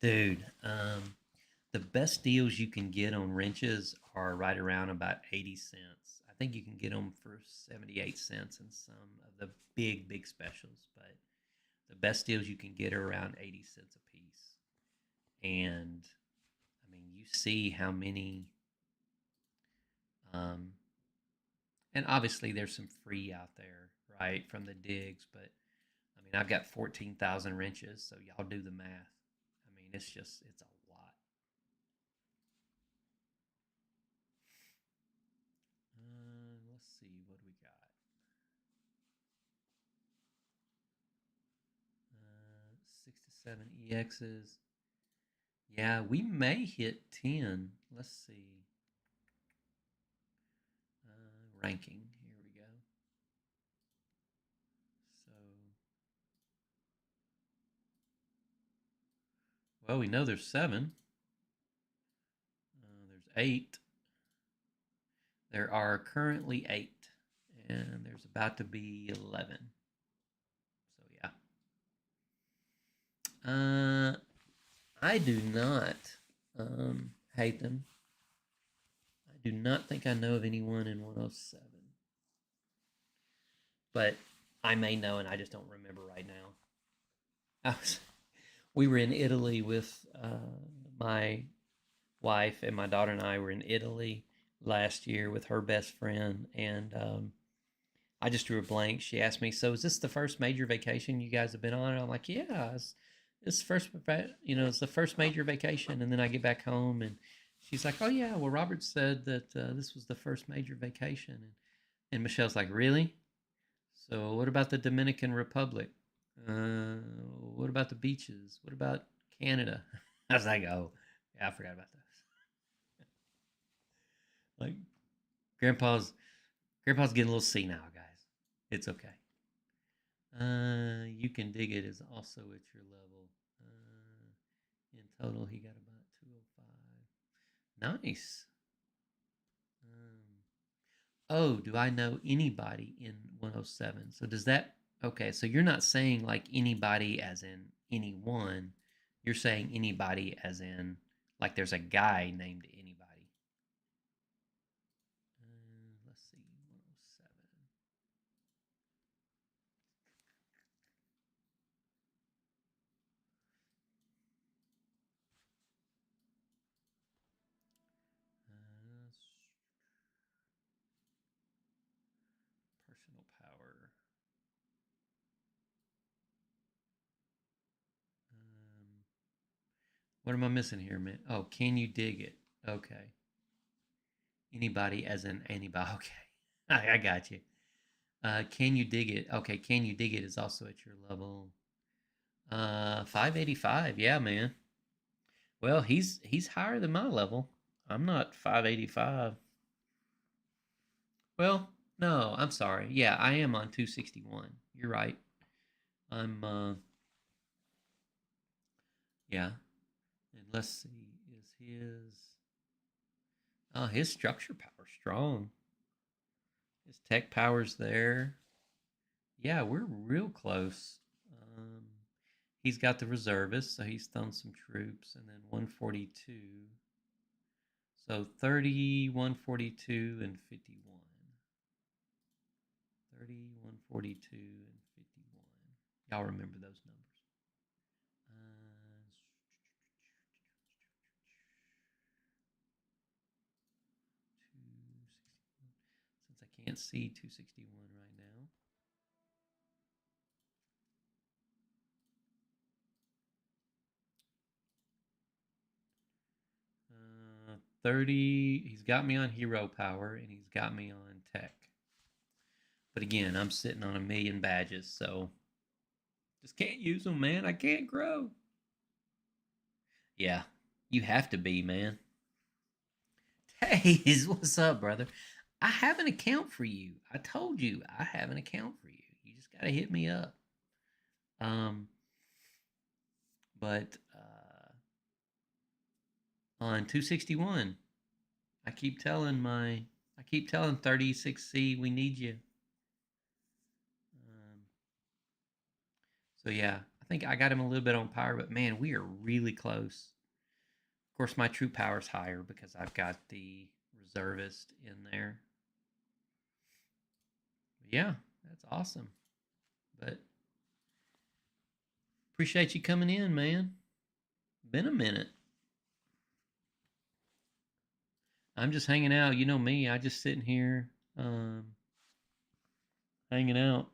Dude, the best deals you can get on wrenches are right around about 80 cents. I think you can get them for 78 cents in some of the big specials, but the best deals you can get are around 80 cents a piece. And I mean, you see how many, um, and obviously there's some free out there, right, from the digs, but I mean, I've got 14,000 wrenches, so y'all do the math. I mean, it's a lot. Let's see, what do we got? 6 to 7 EXs. Yeah, we may hit 10. Let's see. Ranking. Here we go. So, well, we know there's 7. There's 8. There are currently 8. And there's about to be 11. So, yeah. I do not Hate them. I do not think I know of anyone in 107, but I may know, and I just don't remember right now. We were in Italy with my wife, and my daughter and I were in Italy last year with her best friend, and I just drew a blank. She asked me, "So is this the first major vacation you guys have been on?" And I'm like, "Yeah, it's first, it's the first major vacation." And then I get back home, and she's like, "Oh yeah, well Robert said that this was the first major vacation." And Michelle's like, "Really? So what about the Dominican Republic? What about the beaches? What about Canada?" I was like, "Oh, yeah, I forgot about those." Like Grandpa's Grandpa's getting a little senile, guys. It's okay. You can dig it is also at your level. In total, he got about 205. Nice. Oh, do I know anybody in 107? So does that okay? So you're not saying like anybody as in anyone. You're saying anybody as in like there's a guy named anybody. Let's see, 107. Personal power. Um, what am I missing here, man? Oh, can you dig it? Okay. Anybody as in anybody. Okay. I got you. Can you dig it? Okay, can you dig it is also at your level. 585. Yeah, man. Well, he's higher than my level. I'm not 585. Well, no, I'm sorry. Yeah, I am on 261. You're right. I'm yeah. And let's see, is his structure power strong. His tech power's there. Yeah, we're real close. Um, he's got the reservists, so he's thrown some troops, and then 142. So 30, 142, and 51. 30, 142, and 51. Y'all remember those numbers. Uh, Since I can't see 261 right now. 30, he's got me on hero power and he's got me on tech. But again, I'm sitting on 1,000,000 badges, so just can't use them, man. I can't grow. Yeah, you have to be, man. Hey, what's up, brother? I have an account for you. I told you I have an account for you. You just got to hit me up. Um, but on 261, I keep telling 36C we need you. Um, so yeah, I think I got him a little bit on power, but man, we are really close. Of course, my troop power's higher because I've got the reservist in there. But yeah, that's awesome. But appreciate you coming in, man. Been a minute. I'm just hanging out. You know me. I just sitting here, hanging out.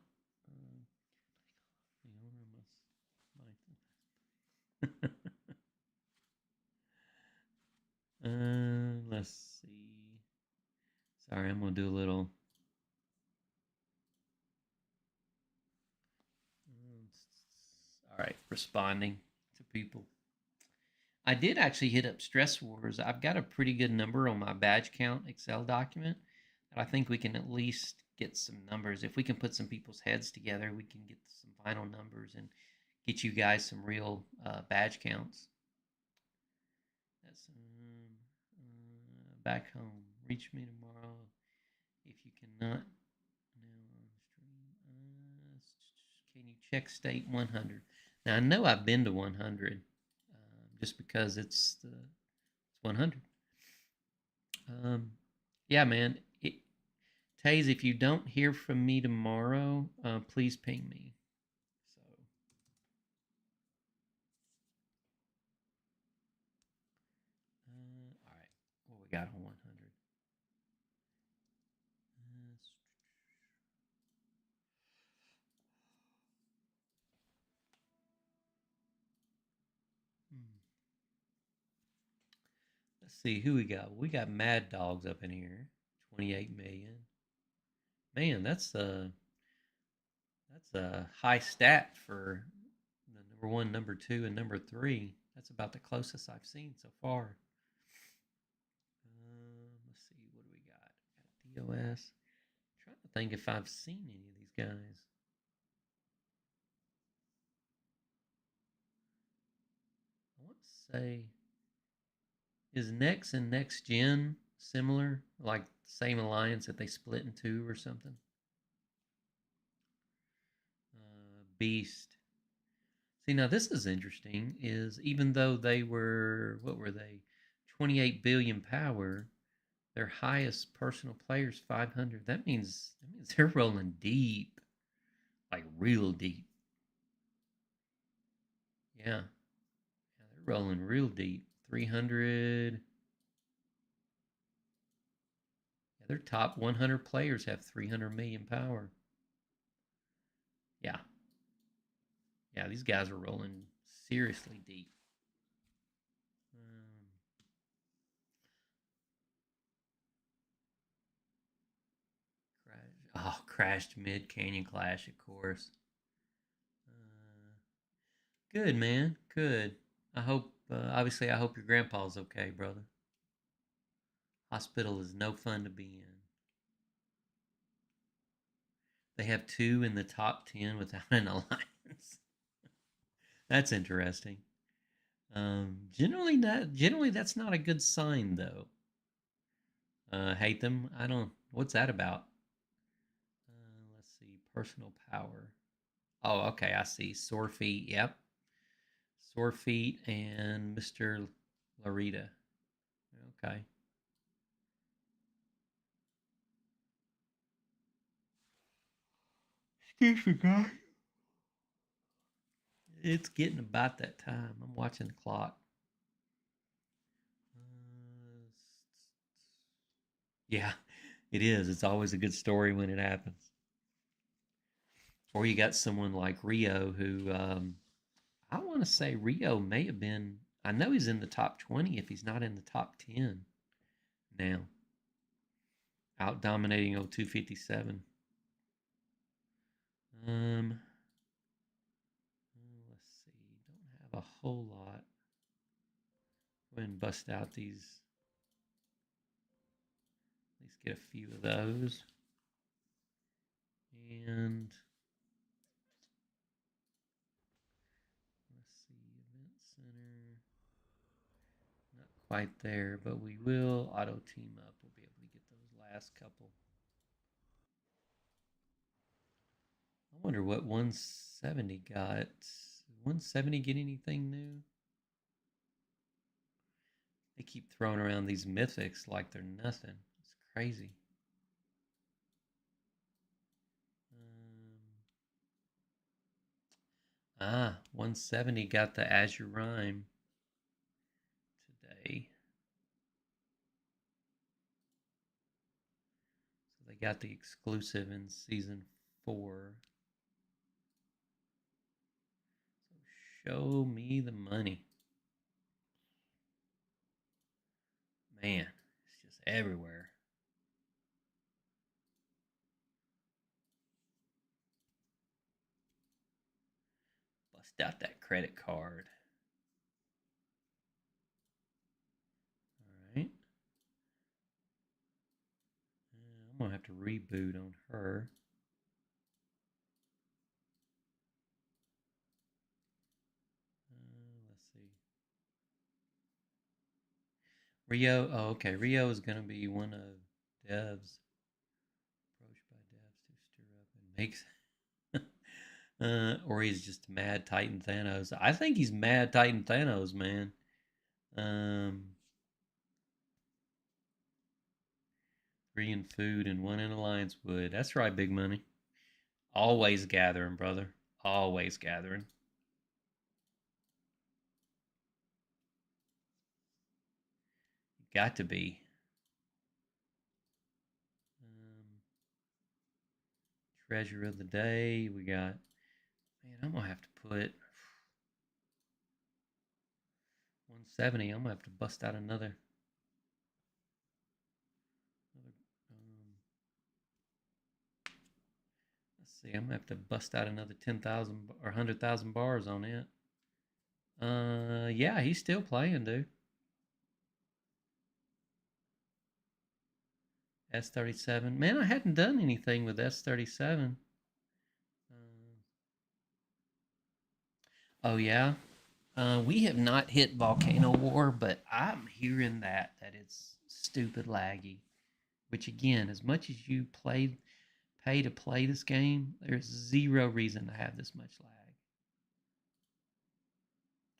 Let's see. Sorry, I'm gonna do a little. All right, responding to people. I did actually hit up Stress Wars. I've got a pretty good number on my badge count Excel document that I think we can at least get some numbers. If we can put some people's heads together, we can get some final numbers and get you guys some real badge counts. That's back home. Reach me tomorrow if you cannot now on stream. Can you check state 100? Now I know I've been to 100 just because it's the It's 100. Um, yeah, man. Taze, if you don't hear from me tomorrow, please ping me. So, all right. What we got on 100? Let's see who we got. We got Mad Dogs up in here, 28 million. Man, that's a high stat for the number one, number two, and number three. That's about the closest I've seen so far. Let's see, what do we got? We got DOS. I'm trying to think if I've seen any of these guys. I want to say, is Next and Next Gen similar? Like same alliance that they split in two or something? Beast. See, now this is interesting. Is even though they were, what were they, 28 billion power, their highest personal players 500. That means they're rolling deep, like real deep. Yeah, they're rolling real deep. 300. Yeah, their top 100 players have 300 million power. Yeah, yeah, these guys are rolling seriously deep. Crashed mid Canyon Clash, of course. Good, man. Good. I hope, obviously, I hope your grandpa's okay, brother. Hospital is no fun to be in. They have two in the top 10 without an alliance. That's interesting. Generally, that's not a good sign, though. Hate them. I don't. What's that about? Let's see. Personal power. Oh, okay. I see. Sore feet. Yep. Sore feet and Mr. Larita. Okay. Excuse me, guy. It's getting about that time. I'm watching the clock. Yeah, it is. It's always a good story when it happens. Or you got someone like Rio who, I want to say Rio may have been, I know he's in the top 20 if he's not in the top 10 now. Out dominating 0257. Um, let's see. Don't have a whole lot. Go ahead and bust out these. At least get a few of those. And let's see, Event Center. Not quite there, but we will auto team up. We'll be able to get those last couple. I wonder what 170 got. 170 get anything new? They keep throwing around these mythics like they're nothing. It's crazy. 170 got the Azure Rhyme today. So they got the exclusive in season 4. So show me the money. Man, it's just everywhere. Bust out that credit card. All right. I'm going to have to reboot on her. Let's see. Rio. Oh, okay. Rio is going to be one of Dev's. Approached by Devs to stir up and makes. Or he's just mad Titan Thanos. I think he's mad Titan Thanos, man. 3 in food and 1 in alliance wood. That's right, big money. Always gathering, brother. Always gathering. Got to be. Um, treasure of the day. We got. Man, I'm gonna have to put 170. I'm gonna have to bust out another. Let's see. I'm gonna have to bust out another 10,000 or 100,000 bars on it. Yeah, he's still playing, dude. S37. Man, I hadn't done anything with S37. Oh yeah. We have not hit Volcano War, but I'm hearing that it's stupid laggy. Which again, as much as you pay to play this game, there's zero reason to have this much lag.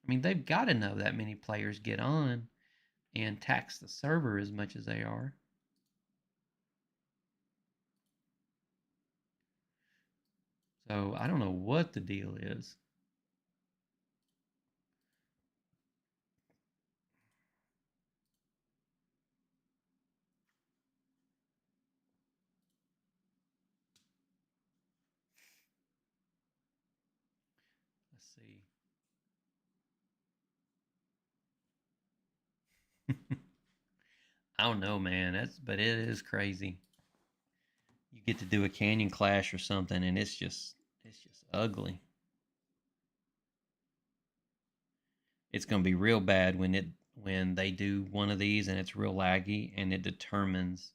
I mean, they've got to know that many players get on and tax the server as much as they are. So I don't know what the deal is. Let's see. I don't know, man. But it is crazy. You get to do a canyon clash or something, and it's just ugly. It's gonna be real bad when they do one of these and it's real laggy and it determines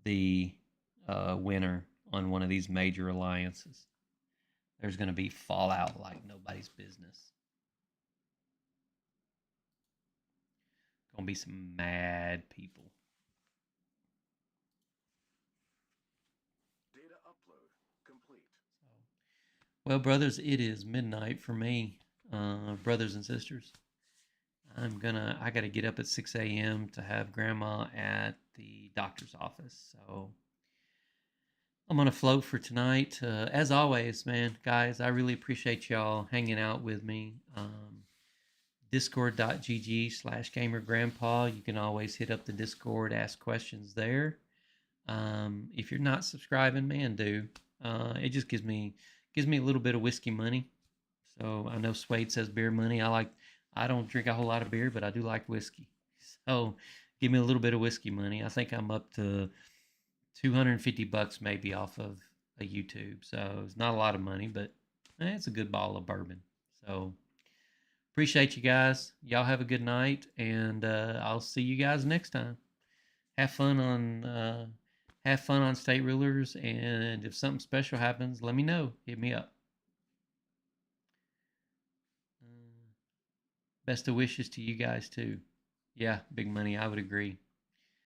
the winner on one of these major alliances. There's gonna be fallout like nobody's business. Gonna be some mad people. Data upload complete. Well, brothers, it is midnight for me, brothers and sisters. I gotta get up at 6 a.m. to have grandma at the doctor's office. So I'm gonna float for tonight. As always, man, guys, I really appreciate y'all hanging out with me. Discord.gg/gamergrandpa. You can always hit up the Discord, ask questions there. If you're not subscribing, man, do. It just gives me a little bit of whiskey money. So I know Swade says beer money. I don't drink a whole lot of beer, but I do like whiskey. So give me a little bit of whiskey money. I think I'm up to $250 maybe off of a YouTube. So it's not a lot of money, but it's a good bottle of bourbon. So appreciate you guys. Y'all have a good night, and I'll see you guys next time. Have fun on State Rulers, and if something special happens, let me know. Hit me up. Best of wishes to you guys too. Yeah, big money. I would agree.